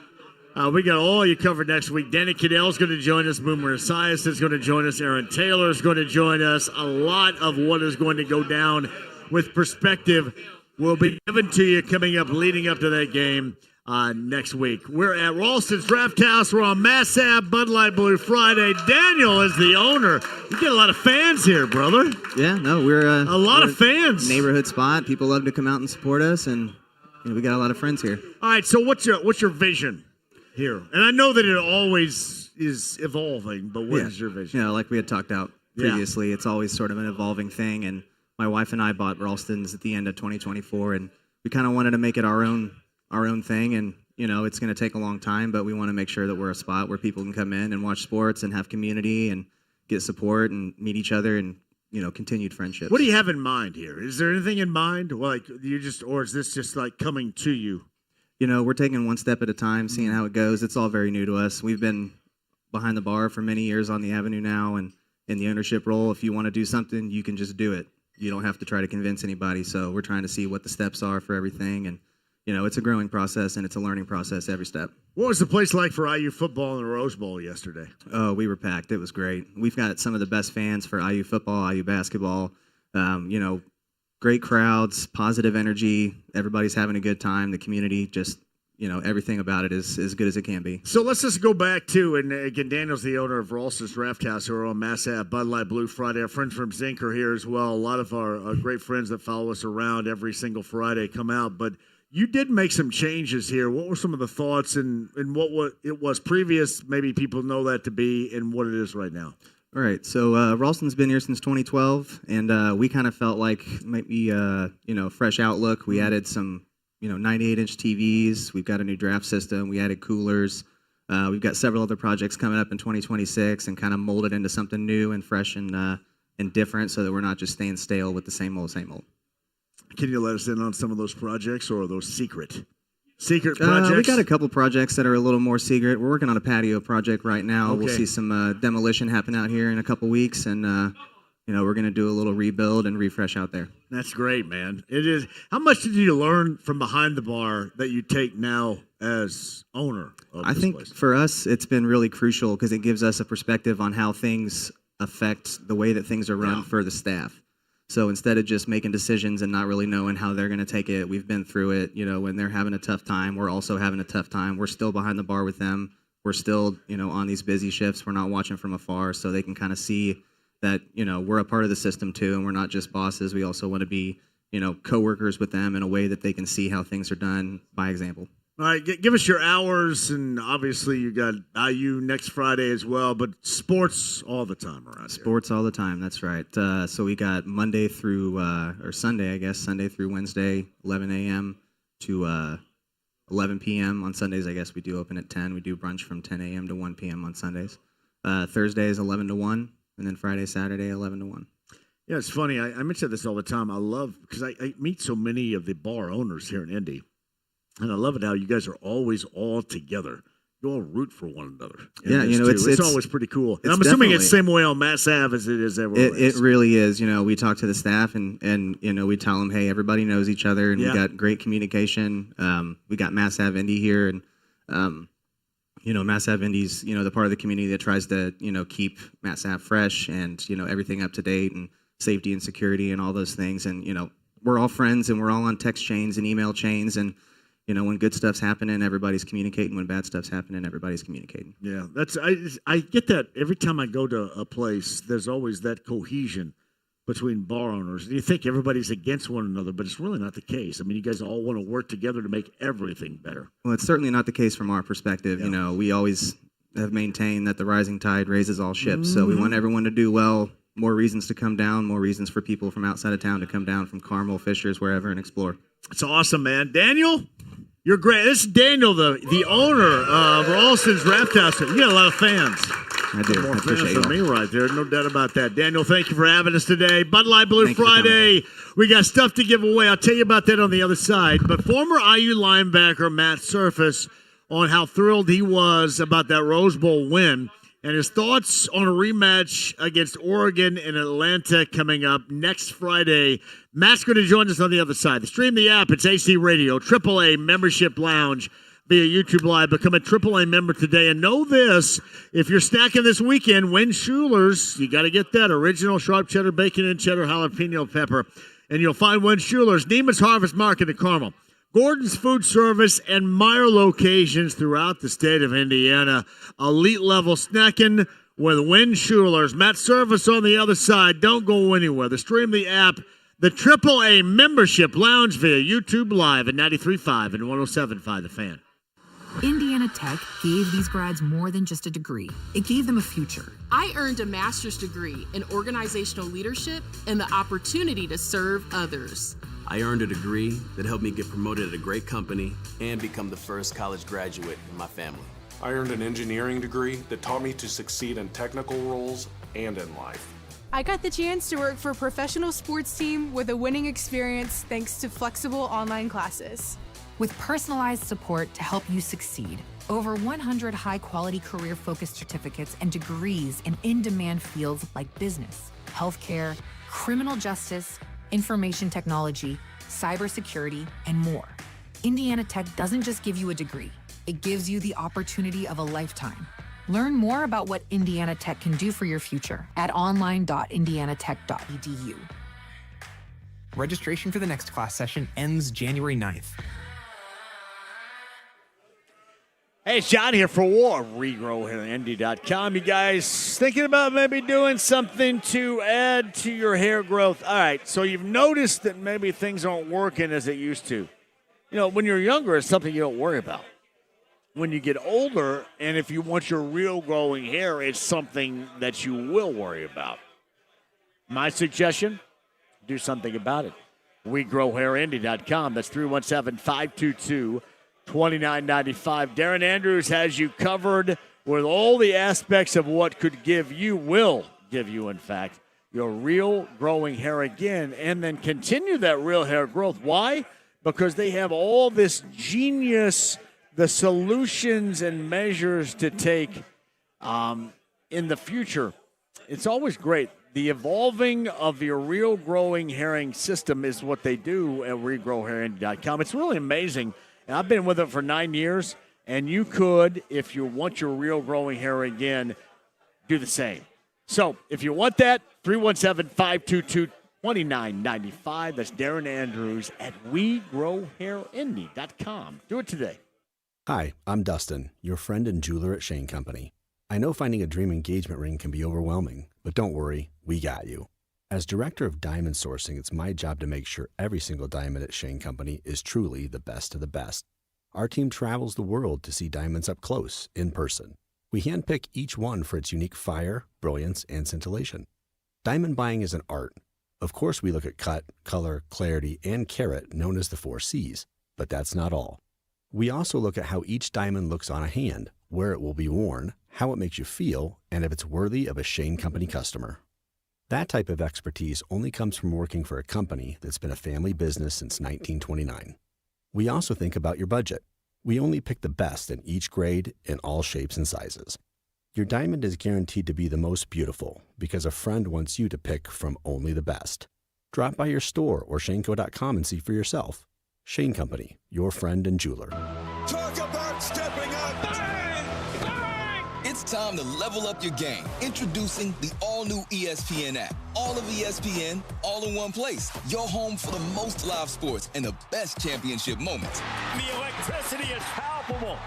Speaker 7: We got all you covered next week. Danny Cadell's going to join us. Boomer Esiason is going to join us. Aaron Taylor is going to join us. A lot of what is going to go down with perspective will be given to you coming up, leading up to that game next week. We're at Ralston's Draft House. We're on Mass Ave, Bud Light Blue Friday. Daniel is the owner. You get a lot of fans here, brother.
Speaker 1: Yeah, no, we're
Speaker 7: a lot of fans.
Speaker 1: Neighborhood spot. People love to come out and support us, and we got a lot of friends here.
Speaker 7: All right, so what's your vision here? And I know that it always is evolving, but what is your vision?
Speaker 1: Yeah, like we had talked out previously, it's always sort of an evolving thing. And my wife and I bought Ralston's at the end of 2024, and we kind of wanted to make it our own thing. And it's going to take a long time, but we want to make sure that we're a spot where people can come in and watch sports and have community and get support and meet each other and continued friendships.
Speaker 7: What do you have in mind here? Is there anything in mind, or is this just like coming to you?
Speaker 1: We're taking one step at a time, seeing how it goes. It's all very new to us. We've been behind the bar for many years on the Avenue now, and in the ownership role, if you want to do something, you can just do it. You don't have to try to convince anybody. So we're trying to see what the steps are for everything, and it's a growing process and it's a learning process every step.
Speaker 7: What was the place like for IU football in the Rose Bowl yesterday?
Speaker 1: Oh, we were packed. It was great. We've got some of the best fans for IU football, IU basketball. Great crowds, positive energy. Everybody's having a good time. The community, just everything about it is as good as it can be.
Speaker 7: So let's just go back to, and again, Daniel's the owner of Ralston's Draft House, who are on Mass Ave, Bud Light Blue Friday. Our friends from Zinc are here as well. A lot of our great friends that follow us around every single Friday come out. But you did make some changes here. What were some of the thoughts and what it was previous? Maybe people know that to be, and what it is right now.
Speaker 1: All right. So Ralston's been here since 2012, and we kind of felt like maybe fresh outlook. We added some 98-inch TVs. We've got a new draft system. We added coolers. We've got several other projects coming up in 2026, and kind of molded into something new and fresh and different, so that we're not just staying stale with the same old, same old.
Speaker 7: Can you let us in on some of those projects, or are those secret projects?
Speaker 1: We got a couple projects that are a little more secret. We're working on a patio project right now.
Speaker 7: Okay.
Speaker 1: We'll see some demolition happen out here in a couple weeks, and we're going to do a little rebuild and refresh out there.
Speaker 7: That's great, man. It is. How much did you learn from behind the bar that you take now as owner of
Speaker 1: I
Speaker 7: this
Speaker 1: think
Speaker 7: place?
Speaker 1: for us, it's been really crucial because it gives us a perspective on how things affect the way that things are run for the staff. So instead of just making decisions and not really knowing how they're going to take it, we've been through it. When they're having a tough time, we're also having a tough time. We're still behind the bar with them. We're still, on these busy shifts. We're not watching from afar, so they can kind of see that, we're a part of the system too, and we're not just bosses. We also want to be, coworkers with them in a way that they can see how things are done by example.
Speaker 7: All right, give us your hours, and obviously you got IU next Friday as well, but sports all the time around here.
Speaker 1: Sports all the time, that's right. So we got Monday through, or Sunday, I guess, Sunday through Wednesday, 11 a.m. to 11 p.m. On Sundays, I guess we do open at 10. We do brunch from 10 a.m. to 1 p.m. on Sundays. Thursdays, 11 to 1, and then Friday, Saturday, 11 to 1.
Speaker 7: Yeah, it's funny. I mention this all the time. I love, because I meet so many of the bar owners here in Indy. And I love it how you guys are always all together. You all root for one another.
Speaker 1: Yeah,
Speaker 7: it's always pretty cool. And I'm assuming it's the same way on Mass Ave as it is everywhere.
Speaker 1: It really is. We talk to the staff and we tell them, hey, everybody knows each other, and we got great communication. We got Mass Ave Indy here, and Mass Ave Indy's the part of the community that tries to keep Mass Ave fresh and everything up to date and safety and security and all those things. And we're all friends, and we're all on text chains and email chains, and when good stuff's happening, everybody's communicating. When bad stuff's happening, everybody's communicating.
Speaker 7: Yeah, I get that every time I go to a place. There's always that cohesion between bar owners. You think everybody's against one another, but it's really not the case. I mean, you guys all want to work together to make everything better.
Speaker 1: Well, it's certainly not the case from our perspective. You know, we always have maintained that the rising tide raises all ships. So we want everyone to do well. More reasons to come down, more reasons for people from outside of town to come down from Carmel, Fishers, wherever, and explore.
Speaker 7: It's awesome, man. Daniel, you're great. This is Daniel, the owner of Ralston's Draft House. You got a lot of fans.
Speaker 1: I do.
Speaker 7: More
Speaker 1: I appreciate
Speaker 7: fans than me right there. No doubt about that. Daniel, thank you for having us today. Bud Light Blue Friday. We got stuff to give away. I'll tell you about that on the other side. But former IU linebacker Matt Surface on how thrilled he was about that Rose Bowl win and his thoughts on a rematch against Oregon in Atlanta coming up next Friday. Matt's going to join us on the other side. Stream the app. It's AC Radio, AAA Membership Lounge via YouTube Live. Become a AAA member today. And know this, if you're snacking this weekend, Win Schuler's, you got to get that original sharp cheddar, bacon and cheddar, jalapeno pepper. And you'll find Win Schuler's, Neiman's Harvest Market in Carmel, Gordon's Food Service, and Meyer locations throughout the state of Indiana. Elite level snacking with Win Schuler's. Matt Service on the other side. Don't go anywhere. Stream the app, the AAA Membership Lounge via YouTube Live at 93.5 and 107.5 The Fan.
Speaker 12: Indiana Tech gave these grads more than just a degree. It gave them a future.
Speaker 15: I earned a master's degree in organizational leadership and the opportunity to serve others.
Speaker 16: I earned a degree that helped me get promoted at a great company and become the first college graduate in my family.
Speaker 18: I earned an engineering degree that taught me to succeed in technical roles and in life.
Speaker 21: I got the chance to work for a professional sports team with a winning experience thanks to flexible online classes.
Speaker 12: With personalized support to help you succeed, over 100 high-quality career-focused certificates and degrees in in-demand fields like business, healthcare, criminal justice, information technology, cybersecurity, and more. Indiana Tech doesn't just give you a degree, it gives you the opportunity of a lifetime. Learn more about what Indiana Tech can do for your future at online.indianatech.edu.
Speaker 23: Registration for the next class session ends January 9th.
Speaker 7: Hey, it's John here for RegrowHairIndy.com. You guys thinking about maybe doing something to add to your hair growth? All right, so you've noticed that maybe things aren't working as they used to. You know, when you're younger, it's something you don't worry about. When you get older, and if you want your real growing hair, it's something that you will worry about. My suggestion, do something about it. RegrowHairIndy.com. That's 317-522-2995. Darren Andrews has you covered with all the aspects of what could will give you, in fact, your real growing hair again, and then continue that real hair growth. Why? Because they have all this genius, the solutions and measures to take in the future. It's always great. The evolving of your real growing hairing system is what they do at RegrowHairIndy.com. It's really amazing. And I've been with it for 9 years, and you could, if you want your real growing hair again, do the same. So if you want that, 317-522-2995. That's Darren Andrews at WeGrowHairIndy.com. Do it today.
Speaker 24: Hi, I'm Dustin, your friend and jeweler at Shane Company. I know finding a dream engagement ring can be overwhelming, but don't worry, we got you. As director of diamond sourcing, it's my job to make sure every single diamond at Shane Company is truly the best of the best. Our team travels the world to see diamonds up close, in person. We handpick each one for its unique fire, brilliance, and scintillation. Diamond buying is an art. Of course, we look at cut, color, clarity, and carat, known as the 4 C's, but that's not all. We also look at how each diamond looks on a hand, where it will be worn, how it makes you feel, and if it's worthy of a Shane Company customer. That type of expertise only comes from working for a company that's been a family business since 1929. We also think about your budget. We only pick the best in each grade in all shapes and sizes. Your diamond is guaranteed to be the most beautiful because a friend wants you to pick from only the best. Drop by your store or shaneco.com and see for yourself. Shane Company, your friend and jeweler.
Speaker 17: Talk about stepping up. It's time to level up your game. Introducing the all-new ESPN app. All of ESPN, all in one place. Your home for the most live sports and the best championship moments.
Speaker 25: The electricity is palpable.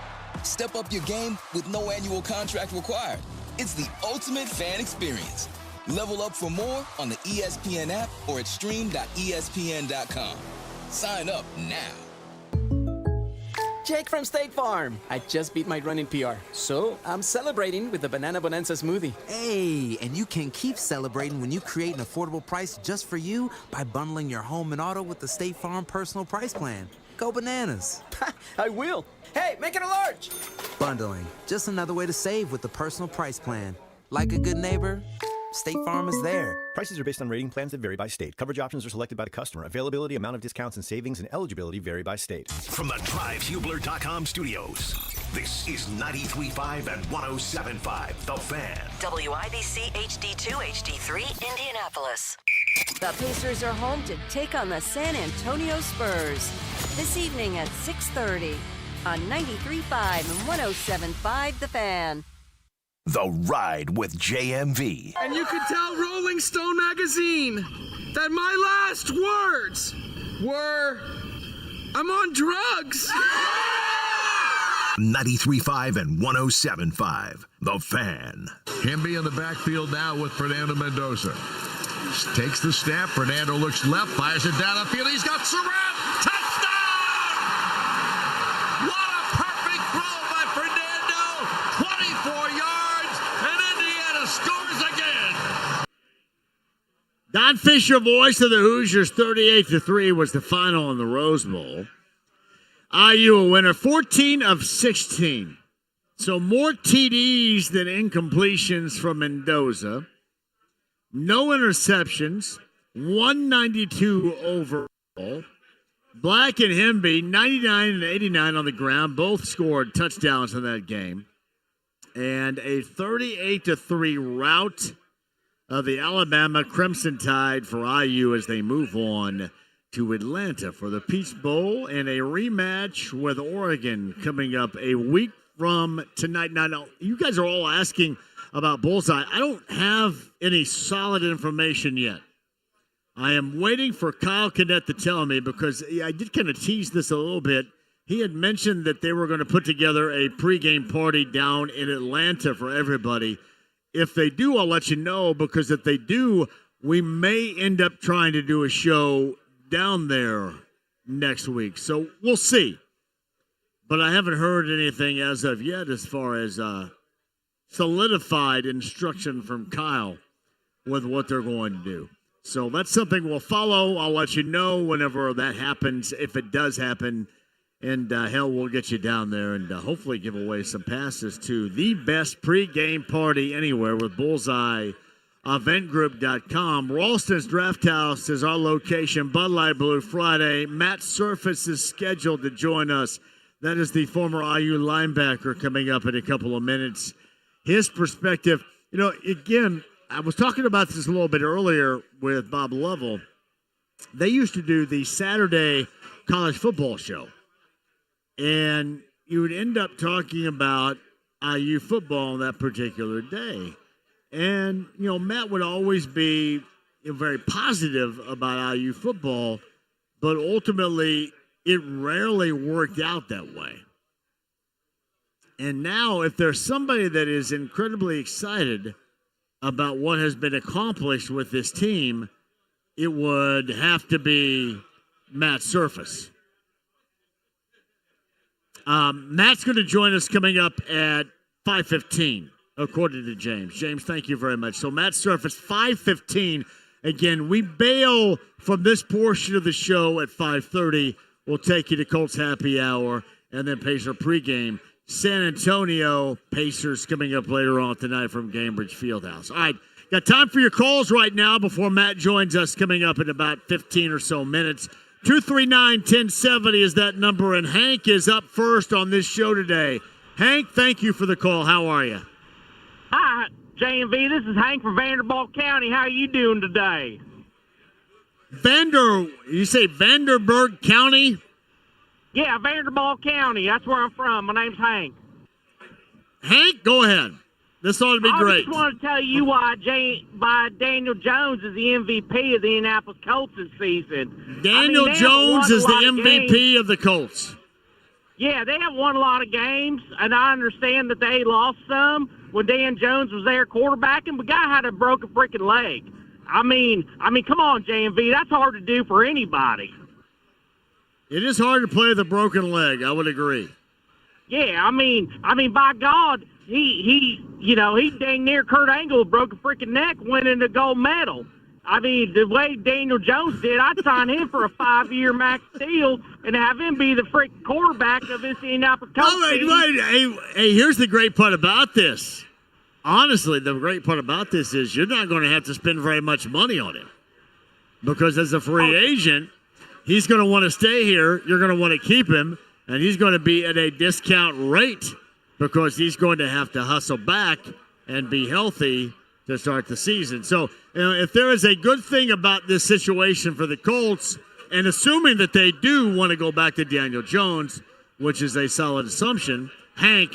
Speaker 17: Step up your game with no annual contract required. It's the ultimate fan experience. Level up for more on the ESPN app or at stream.espn.com. Sign up now.
Speaker 2: Jake from State Farm. I just beat my running PR, so I'm celebrating with the Banana Bonanza smoothie.
Speaker 6: Hey, and you can keep celebrating when you create an affordable price just for you by bundling your home and auto with the State Farm Personal Price Plan. Go bananas.
Speaker 2: I will. Hey, make it a large.
Speaker 6: Bundling, just another way to save with the Personal Price Plan. Like a good neighbor, State Farm is there.
Speaker 8: Prices are based on rating plans that vary by state. Coverage options are selected by the customer. Availability, amount of discounts and savings, and eligibility vary by state.
Speaker 3: From the DriveHubler.com studios, this is 93.5 and 107.5 The Fan.
Speaker 13: WIBC HD2, HD3, Indianapolis. The Pacers are home to take on the San Antonio Spurs this evening at 6:30 on 93.5 and 107.5 The Fan.
Speaker 3: The Ride with JMV.
Speaker 20: And you could tell Rolling Stone magazine that my last words were, I'm on drugs.
Speaker 3: 93.5 and 107.5 The Fan.
Speaker 14: Hemby in the backfield now with Fernando Mendoza. Takes the snap. Fernando looks left, fires it down the field. He's got Surratt. Touchdown! What a perfect throw by Fernando. 24 yards, and Indiana scores again.
Speaker 7: Don Fisher, voice of the Hoosiers, 38-3 was the final in the Rose Bowl. IU a winner, 14 of 16. So more TDs than incompletions from Mendoza. No interceptions, 192 overall. Black and Hemby, 99 and 89 on the ground. Both scored touchdowns in that game. And a 38-3 rout of the Alabama Crimson Tide for IU as they move on to Atlanta for the Peach Bowl and a rematch with Oregon coming up a week from tonight. Now, you guys are all asking about Bullseye. I don't have any solid information yet. I am waiting for Kyle Cadet to tell me because I did kind of tease this a little bit. He had mentioned that they were going to put together a pregame party down in Atlanta for everybody. If they do, I'll let you know, because if they do, we may end up trying to do a show down there next week. So we'll see. But I haven't heard anything as of yet as far as solidified instruction from Kyle with what they're going to do. So that's something we'll follow. I'll let you know whenever that happens, if it does happen. And hell, we'll get you down there and hopefully give away some passes to the best pregame party anywhere with Bullseye Eventgroup.com. Ralston's Draft House is our location. Bud Light Blue Friday. Matt Surface is scheduled to join us. That is the former IU linebacker coming up in a couple of minutes. His perspective, again, I was talking about this a little bit earlier with Bob Lovell. They used to do the Saturday college football show. And you would end up talking about IU football on that particular day. And, Matt would always be very positive about IU football, but ultimately it rarely worked out that way. And now if there's somebody that is incredibly excited about what has been accomplished with this team, it would have to be Matt Surface. Matt's going to join us coming up at 5:15, according to James. James, thank you very much. So Matt Surface, 5:15. Again, we bail from this portion of the show at 5:30. We'll take you to Colts Happy Hour and then Pacer pregame. San Antonio Pacers coming up later on tonight from Gainbridge Fieldhouse. All right, got time for your calls right now before Matt joins us coming up in about 15 or so minutes. 239-1070 is that number, and Hank is up first on this show today. Hank, thank you for the call. How are you?
Speaker 22: Hi, JMV. This is Hank from Vanderbilt County. How are you doing today?
Speaker 7: You say Vanderbilt County?
Speaker 22: Yeah, Vanderbilt County. That's where I'm from. My name's Hank.
Speaker 7: Hank, go ahead. This ought to be great.
Speaker 22: I just want to tell you why Daniel Jones is the MVP of the Indianapolis Colts this season.
Speaker 7: Daniel Jones is the MVP of the Colts.
Speaker 22: Yeah, they have won a lot of games, and I understand that they lost some when Dan Jones was there quarterbacking, but guy had a broken freaking leg. I mean, come on, JMV, that's hard to do for anybody.
Speaker 7: It is hard to play with a broken leg. I would agree.
Speaker 22: Yeah, I mean, by God, he dang near Kurt Angle broke a freaking neck, winning the gold medal. I mean, the way Daniel Jones did, I'd sign him for a 5-year max deal and have him be the freaking quarterback of this Indianapolis Colts team.
Speaker 7: Hey, here's the great part about this. Honestly, the great part about this is you're not going to have to spend very much money on him. Because as a free agent, he's going to want to stay here. You're going to want to keep him. And he's going to be at a discount rate because he's going to have to hustle back and be healthy to start the season. So, if there is a good thing about this situation for the Colts, and assuming that they do want to go back to Daniel Jones, which is a solid assumption, Hank,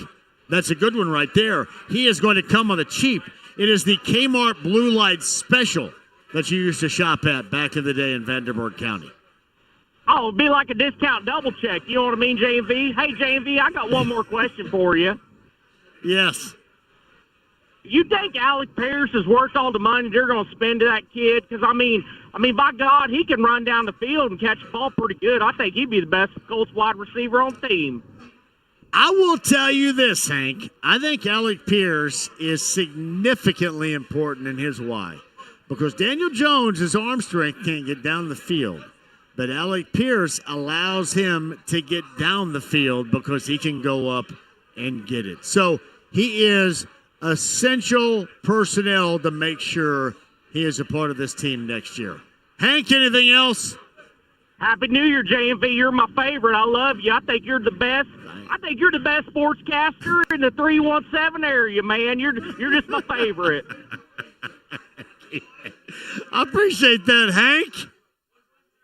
Speaker 7: that's a good one right there. He is going to come on the cheap. It is the Kmart Blue Light Special that you used to shop at back in the day in Vanderburgh County.
Speaker 22: Oh, it'd be like a discount double check. You know what I mean, JMV? Hey, JMV, I got one more question for you.
Speaker 7: Yes.
Speaker 22: You think Alec Pierce is worth all the money they're going to spend to that kid? Because, I mean, by God, he can run down the field and catch the ball pretty good. I think he'd be the best Colts wide receiver on the team.
Speaker 7: I will tell you this, Hank. I think Alec Pierce is significantly important in his why. Because Daniel Jones, his arm strength can't get down the field. But Alec Pierce allows him to get down the field because he can go up and get it. So he is essential personnel to make sure he is a part of this team next year. Hank, anything else?
Speaker 22: Happy New Year, JMV. You're my favorite. I love you. I think you're the best. I think you're the best sportscaster in the 317 area, man. You're just my favorite.
Speaker 7: I appreciate that, Hank.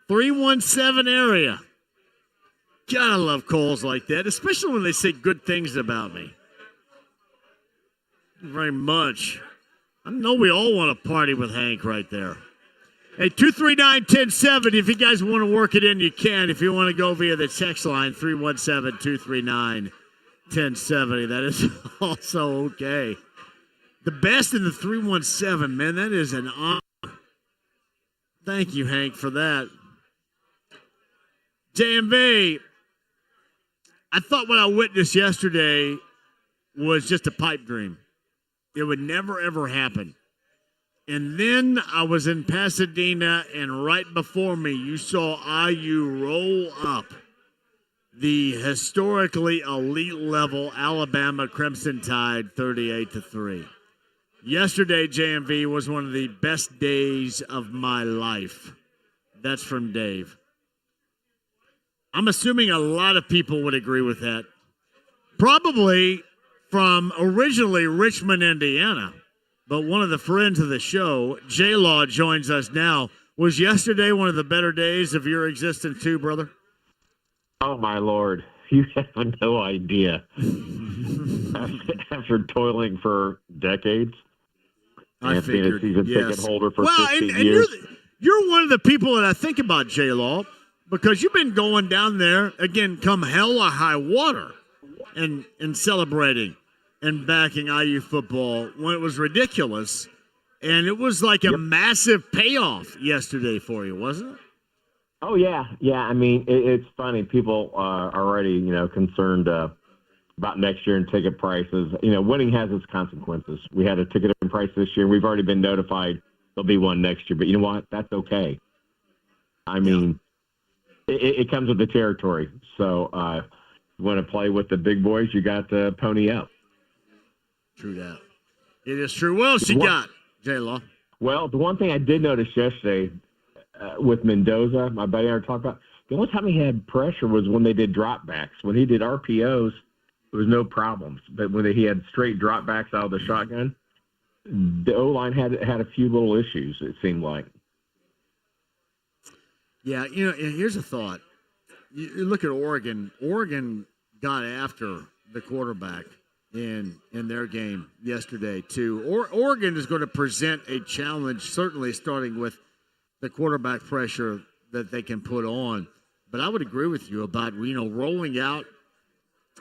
Speaker 7: 317 area. God, I love calls like that, especially when they say good things about me. Very much. I know we all want to party with Hank right there. Hey, 239-1070. If you guys want to work it in, you can. If you want to go via the text line, 317-239-1070. That is also okay. The best in the 317, man. That is an honor. Thank you, Hank, for that. JMV, I thought what I witnessed yesterday was just a pipe dream. It would never, ever happen. And then I was in Pasadena, and right before me, you saw IU roll up the historically elite level Alabama Crimson Tide 38-3. Yesterday, JMV, was one of the best days of my life. That's from Dave. I'm assuming a lot of people would agree with that. Probably from originally Richmond, Indiana. But one of the friends of the show, J-Law, joins us now. Was yesterday one of the better days of your existence too, brother?
Speaker 4: Oh, my Lord. You have no idea. After toiling for decades, and being a season ticket holder for 15 years.
Speaker 7: You're one of the people that I think about, J-Law, because you've been going down there, again, come hell or high water, and celebrating and backing IU football when it was ridiculous. And it was like a massive payoff yesterday for you, wasn't it?
Speaker 4: Oh, yeah. Yeah, I mean, it's funny. People are already, concerned about next year and ticket prices. Winning has its consequences. We had a ticket price this year. We've already been notified there'll be one next year. But you know what? That's okay. I mean, it comes with the territory. So you want to play with the big boys, you got to pony up.
Speaker 7: True that. It is true. What else you got, J-Law?
Speaker 4: Well, the one thing I did notice yesterday with Mendoza, my buddy and I were talking about, the only time he had pressure was when they did dropbacks. When he did RPOs, there was no problems. But when he had straight dropbacks out of the shotgun, the O-line had a few little issues, it seemed like.
Speaker 7: Yeah, here's a thought. You look at Oregon. Oregon got after the quarterback in their game yesterday, too. Oregon is going to present a challenge, certainly starting with the quarterback pressure that they can put on. But I would agree with you about, rolling out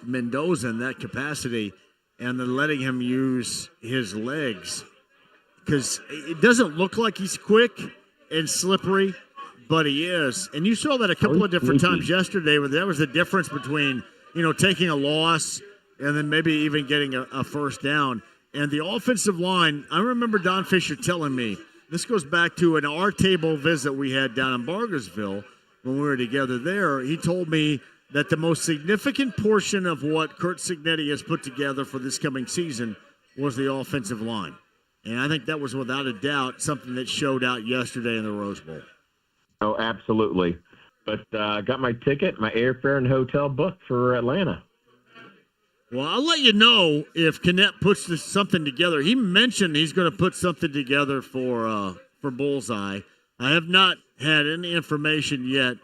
Speaker 7: Mendoza in that capacity and then letting him use his legs. Because it doesn't look like he's quick and slippery, but he is. And you saw that a couple of different times yesterday where that was the difference between, taking a loss and then maybe even getting a first down. And the offensive line, I remember Don Fisher telling me, this goes back to an R-table visit we had down in Bargersville when we were together there. He told me that the most significant portion of what Kurt Cignetti has put together for this coming season was the offensive line. And I think that was without a doubt something that showed out yesterday in the Rose Bowl.
Speaker 4: Oh, absolutely. But got my ticket, my airfare, and hotel booked for Atlanta.
Speaker 7: Well, I'll let you know if Kennett puts something together. He mentioned he's going to put something together for Bullseye. I have not had any information yet,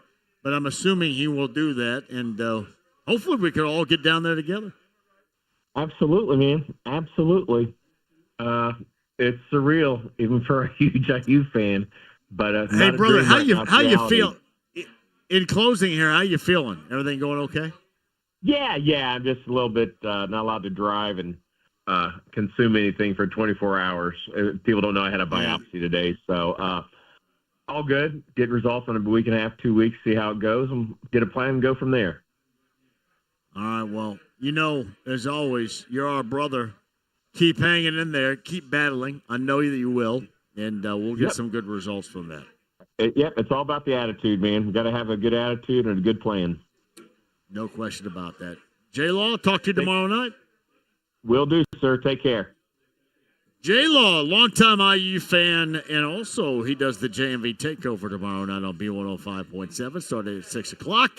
Speaker 7: but I'm assuming he will do that, and hopefully we can all get down there together.
Speaker 4: Absolutely, man. Absolutely. It's surreal, even for a huge IU fan. But
Speaker 7: hey, brother, how you feel? In closing here, how you feeling? Everything going okay?
Speaker 4: Yeah. I'm just a little bit not allowed to drive and consume anything for 24 hours. People don't know I had a biopsy today, so all good. Get results in a week and a half, 2 weeks, see how it goes, and get a plan and go from there.
Speaker 7: All right, well, as always, you're our brother. Keep hanging in there. Keep battling. I know that you will, and we'll get some good results from that.
Speaker 4: It's all about the attitude, man. We've got to have a good attitude and a good plan.
Speaker 7: No question about that. J-Law, talk to you tomorrow night.
Speaker 4: Will do, sir. Take care.
Speaker 7: J-Law, longtime IU fan, and also he does the JMV takeover tomorrow night on B105.7, starting at 6 o'clock.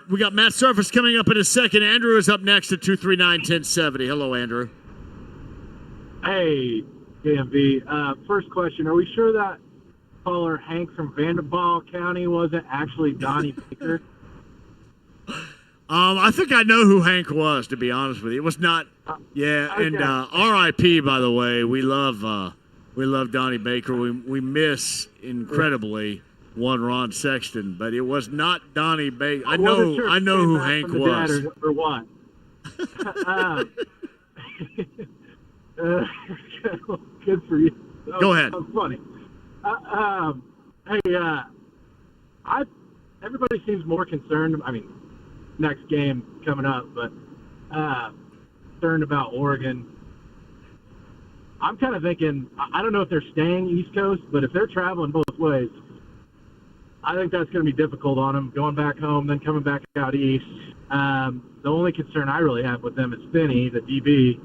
Speaker 7: We got Matt Surface coming up in a second. Andrew is up next at 239-1070. Hello, Andrew.
Speaker 5: Hey, JMV. First question, are we sure that caller Hank from Vanderbilt County wasn't actually Donnie Baker?
Speaker 7: I think I know who Hank was, to be honest with you. It was not. Yeah, okay. And R.I.P. by the way. We love Donnie Baker. We miss incredibly one Ron Sexton, but it was not Donnie Baker. I know who Hank was.
Speaker 5: Or what? Good for you.
Speaker 7: Go ahead.
Speaker 5: That's funny. Everybody seems more concerned. I mean, next game coming up, but concerned about Oregon. I'm kind of thinking, I don't know if they're staying East Coast, but if they're traveling both ways, I think that's going to be difficult on them, going back home, then coming back out east. The only concern I really have with them is Finney, the DB.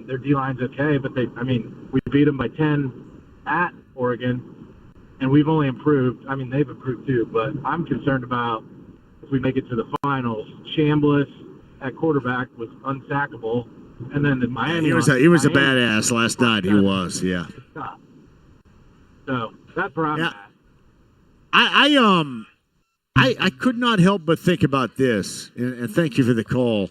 Speaker 5: Their D-line's okay, but we beat them by 10 at Oregon, and we've only improved. I mean, they've improved too, but I'm concerned about if we make it to the finals. Chambliss at quarterback was unsackable, and then the Miami.
Speaker 7: He was a badass last night. He was, yeah.
Speaker 5: So that's where I'm at.
Speaker 7: I could not help but think about this, and thank you for the call.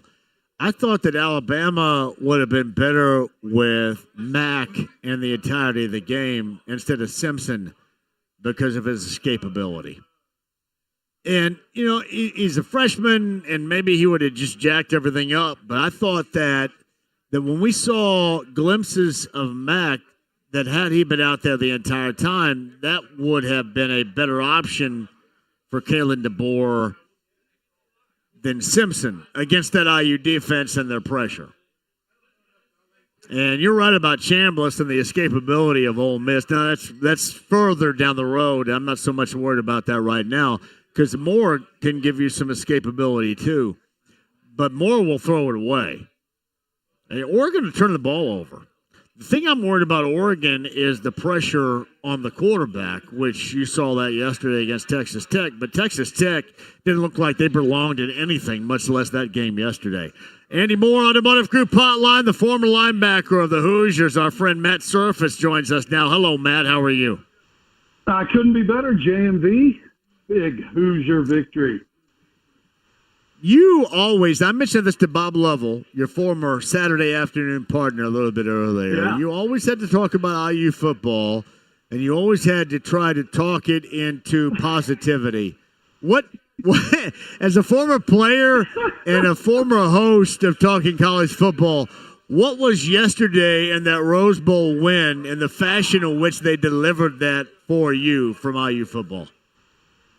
Speaker 7: I thought that Alabama would have been better with Mack in the entirety of the game instead of Simpson because of his escapability. And, he's a freshman, and maybe he would have just jacked everything up. But I thought that when we saw glimpses of Mack, that had he been out there the entire time, that would have been a better option for Kalen DeBoer than Simpson against that IU defense and their pressure. And you're right about Chambliss and the escapability of Ole Miss. Now, that's further down the road. I'm not so much worried about that right now because Moore can give you some escapability too. But Moore will throw it away. And Oregon will turn the ball over. The thing I'm worried about Oregon is the pressure on the quarterback, which you saw that yesterday against Texas Tech. But Texas Tech didn't look like they belonged in anything, much less that game yesterday. Andy Moore, Automotive Group Hotline, the former linebacker of the Hoosiers. Our friend Matt Surface joins us now. Hello, Matt. How are you?
Speaker 9: I couldn't be better, JMV. Big Hoosier victory.
Speaker 7: You always, I mentioned this to Bob Lovell, your former Saturday afternoon partner a little bit earlier. Yeah. You always had to talk about IU football, and you always had to try to talk it into positivity. What As a former player and a former host of Talking College Football, what was yesterday and that Rose Bowl win and the fashion in which they delivered that for you from IU football?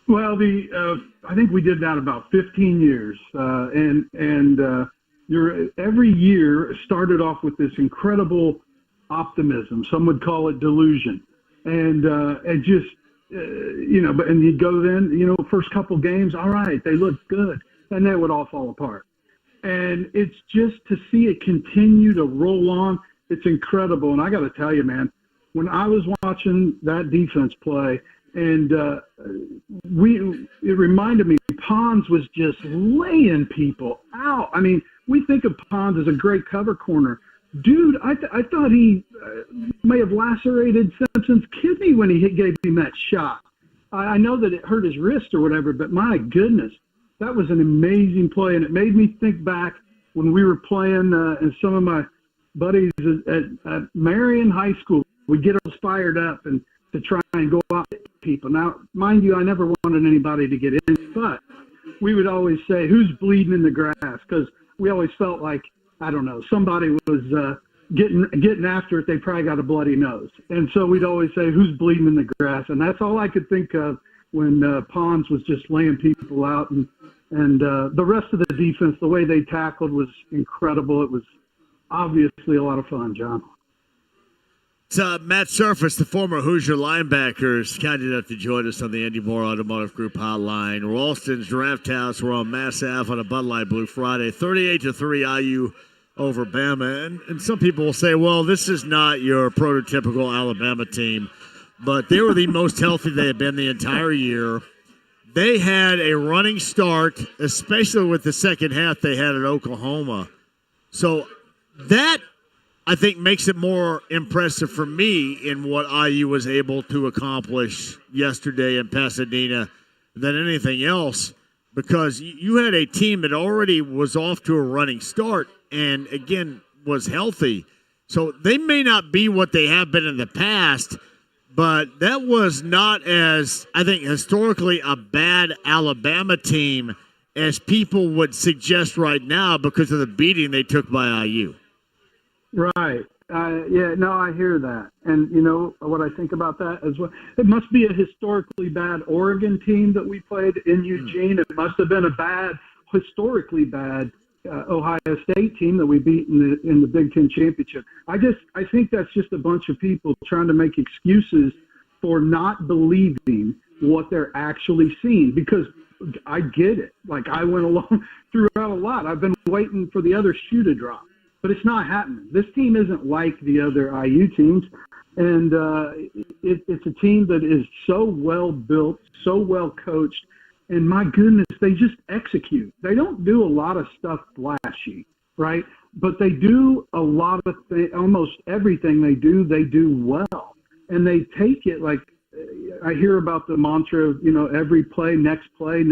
Speaker 9: Well, I think we did that about 15 years, every year started off with this incredible optimism. Some would call it delusion, and you'd go then, first couple games, all right, they look good, and then it would all fall apart. And it's just to see it continue to roll on, it's incredible. And I got to tell you, man, when I was watching that defense play, and it reminded me, Pons was just laying people out. I mean, we think of Pons as a great cover corner. Dude, I thought he may have lacerated Simpson's kidney when he gave him that shot. I know that it hurt his wrist or whatever, but my goodness, that was an amazing play. And it made me think back when we were playing, and some of my buddies at Marion High School, we'd get us fired up and to try and go out with people. Now, mind you, I never wanted anybody to get in, but we would always say, who's bleeding in the grass? Because we always felt like, I don't know, somebody was getting after it. They probably got a bloody nose. And so we'd always say, who's bleeding in the grass? And that's all I could think of when Pons was just laying people out. And the rest of the defense, the way they tackled was incredible. It was obviously a lot of fun, John.
Speaker 7: It's Matt Surface, the former Hoosier linebacker, is kind enough to join us on the Andy Moore Automotive Group hotline. Ralston's Draft House. We're on Mass Ave on a Bud Light Blue Friday. 38-3 IU over Bama. And some people will say, well, this is not your prototypical Alabama team. But they were the most healthy they had been the entire year. They had a running start, especially with the second half they had at Oklahoma. So that, I think, makes it more impressive for me in what IU was able to accomplish yesterday in Pasadena than anything else, because you had a team that already was off to a running start and, again, was healthy. So they may not be what they have been in the past, but that was not as, I think, historically a bad Alabama team as people would suggest right now because of the beating they took by IU.
Speaker 9: Right. I hear that. And you know what I think about that as well? It must be a historically bad Oregon team that we played in Eugene. It must have been a historically bad Ohio State team that we beat in the Big Ten championship. I think that's just a bunch of people trying to make excuses for not believing what they're actually seeing, because I get it. Like, I went along throughout a lot. I've been waiting for the other shoe to drop. But it's not happening. This team isn't like the other IU teams, and it's a team that is so well built, so well coached, and my goodness, they just execute. They don't do a lot of stuff flashy, right? But they do a lot of things. Almost everything they do well, and they take it like I hear about the mantra of every play, next play,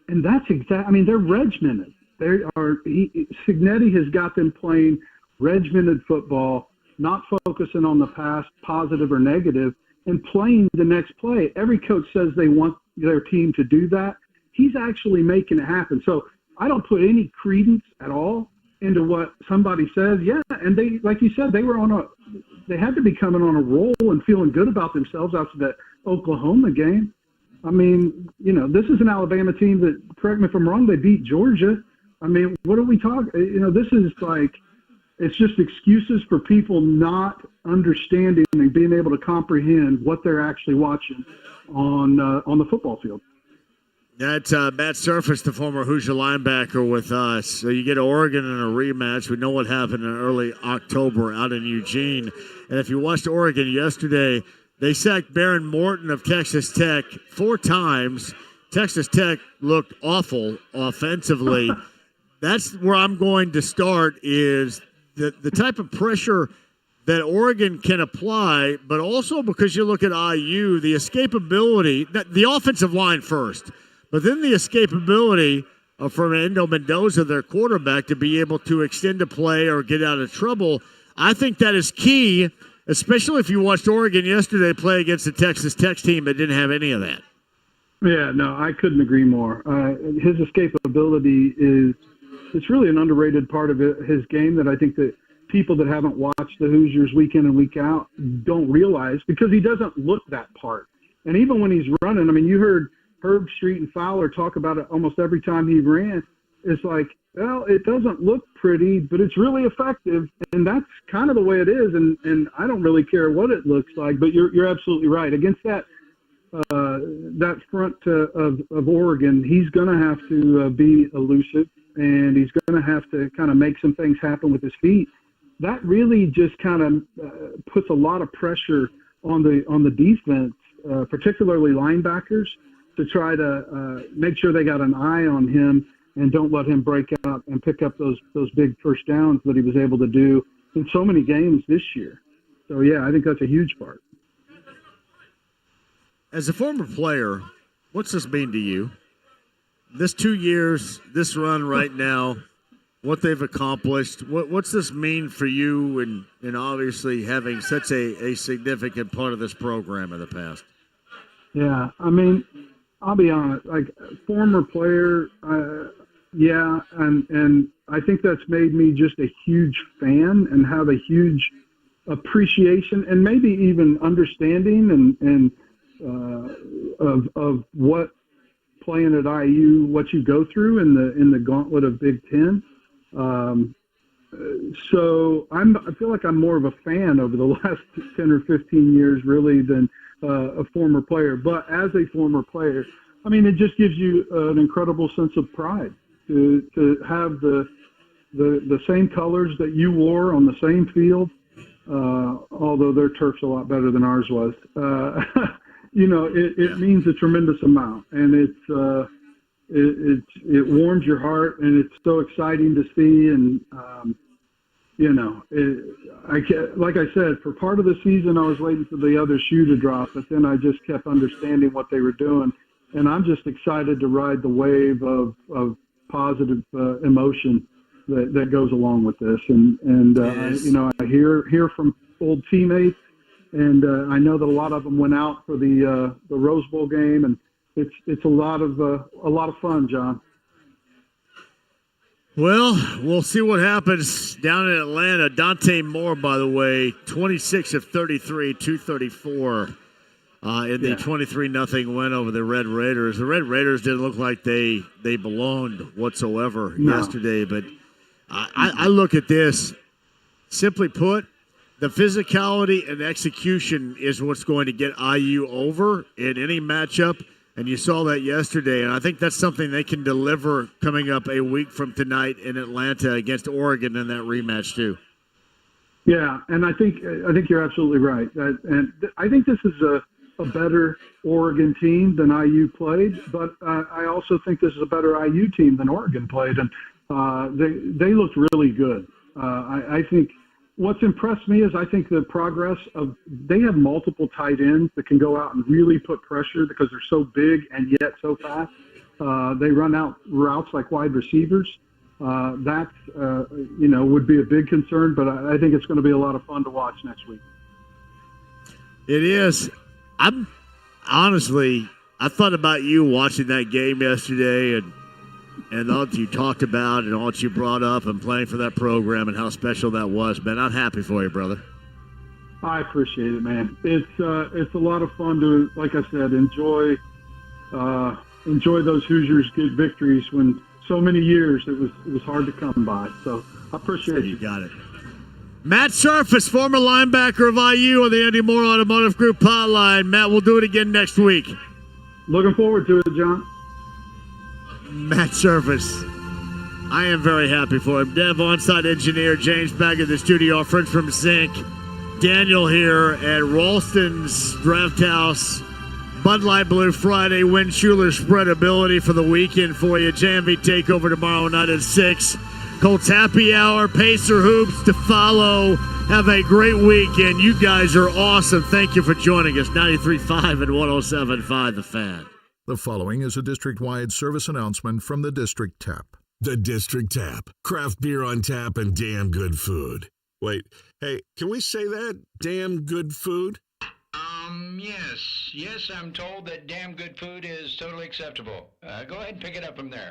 Speaker 9: and that's exactly. I mean, they're regimented. Signetti has got them playing regimented football, not focusing on the past, positive or negative, and playing the next play. Every coach says they want their team to do that. He's actually making it happen. So I don't put any credence at all into what somebody says. Yeah, and they, like you said, they had to be coming on a roll and feeling good about themselves after that Oklahoma game. I mean, this is an Alabama team that, correct me if I'm wrong, they beat Georgia. I mean, what are we talking? This is like, it's just excuses for people not understanding and being able to comprehend what they're actually watching on the football field.
Speaker 7: That's Matt Surface, the former Hoosier linebacker, with us. So you get Oregon in a rematch. We know what happened in early October out in Eugene. And if you watched Oregon yesterday, they sacked Baron Morton of Texas Tech 4 times. Texas Tech looked awful offensively. That's where I'm going to start, is the type of pressure that Oregon can apply, but also because you look at IU, the escapability, the offensive line first, but then the escapability of Fernando Mendoza, their quarterback, to be able to extend a play or get out of trouble. I think that is key, especially if you watched Oregon yesterday play against the Texas Tech team that didn't have any of that.
Speaker 9: Yeah, no, I couldn't agree more. His escapability it's really an underrated part of his game that I think that people that haven't watched the Hoosiers week in and week out don't realize, because he doesn't look that part. And even when he's running, I mean, you heard Herb Street and Fowler talk about it almost every time he ran. It's like, well, it doesn't look pretty, but it's really effective, and that's kind of the way it is. And I don't really care what it looks like, but you're absolutely right. Against that front of Oregon, he's going to have to be elusive, and he's going to have to kind of make some things happen with his feet. That really just kind of puts a lot of pressure on the defense, particularly linebackers, to try to make sure they got an eye on him and don't let him break out and pick up those big first downs that he was able to do in so many games this year. So, yeah, I think that's a huge part.
Speaker 7: As a former player, what's this mean to you? This 2 years, this run right now, what they've accomplished, what's this mean for you and obviously having such a significant part of this program in the past?
Speaker 9: Yeah, I mean, I'll be honest, like former player, yeah, and I think that's made me just a huge fan and have a huge appreciation and maybe even understanding and of what playing at IU, what you go through in the gauntlet of Big Ten. So I feel like I'm more of a fan over the last 10 or 15 years, really, than a former player. But as a former player, I mean, it just gives you an incredible sense of pride to have the same colors that you wore on the same field, although their turf's a lot better than ours was. You know, it means a tremendous amount, and it warms your heart, and it's so exciting to see. And you know, like I said, for part of the season, I was waiting for the other shoe to drop, but then I just kept understanding what they were doing, and I'm just excited to ride the wave of positive emotion that goes along with this. And you know, I hear from old teammates, and I know that a lot of them went out for the Rose Bowl game, and it's a lot of fun, John.
Speaker 7: Well, we'll see what happens down in Atlanta. Dante Moore, by the way, 26 of 33, 234 in the 23-0 win over the Red Raiders. The Red Raiders didn't look like they belonged whatsoever yesterday, but I look at this. Simply put, the physicality and execution is what's going to get IU over in any matchup. And you saw that yesterday, and I think that's something they can deliver coming up a week from tonight in Atlanta against Oregon in that rematch too.
Speaker 9: Yeah, and I think you're absolutely right. And I think this is a better Oregon team than IU played, but I also think this is a better IU team than Oregon played, and they looked really good. I think what's impressed me is I think the progress of they have multiple tight ends that can go out and really put pressure because they're so big and yet so fast. They run out routes like wide receivers. That would be a big concern, but I think it's going to be a lot of fun to watch next week.
Speaker 7: It is. I thought about you watching that game yesterday and all that you talked about and all that you brought up and playing for that program and how special that was, man. I'm happy for you, brother.
Speaker 9: I appreciate it, man. It's a lot of fun to, like I said, enjoy those Hoosiers good victories when so many years it was hard to come by. So I appreciate you.
Speaker 7: You got it. Matt Surface, former linebacker of IU on the Andy Moore Automotive Group hotline. Matt, we'll do it again next week.
Speaker 9: Looking forward to it, John.
Speaker 7: Matt Surface. I am very happy for him. Dev on-site engineer, James back in the studio, our friend from Zinc. Daniel here at Ralston's Draft House. Bud Light Blue Friday, Win Schuler spreadability for the weekend for you. JMV Takeover tomorrow night at 6. Colts Happy Hour, Pacer Hoops to follow. Have a great weekend. You guys are awesome. Thank you for joining us. 93.5 and 107.5 The Fan.
Speaker 1: The following is a district-wide service announcement from the District Tap. The District Tap. Craft beer on tap and damn good food. Wait, hey, can we say that? Damn good food?
Speaker 10: Yes, I'm told that damn good food is totally acceptable. Go ahead and pick it up from there.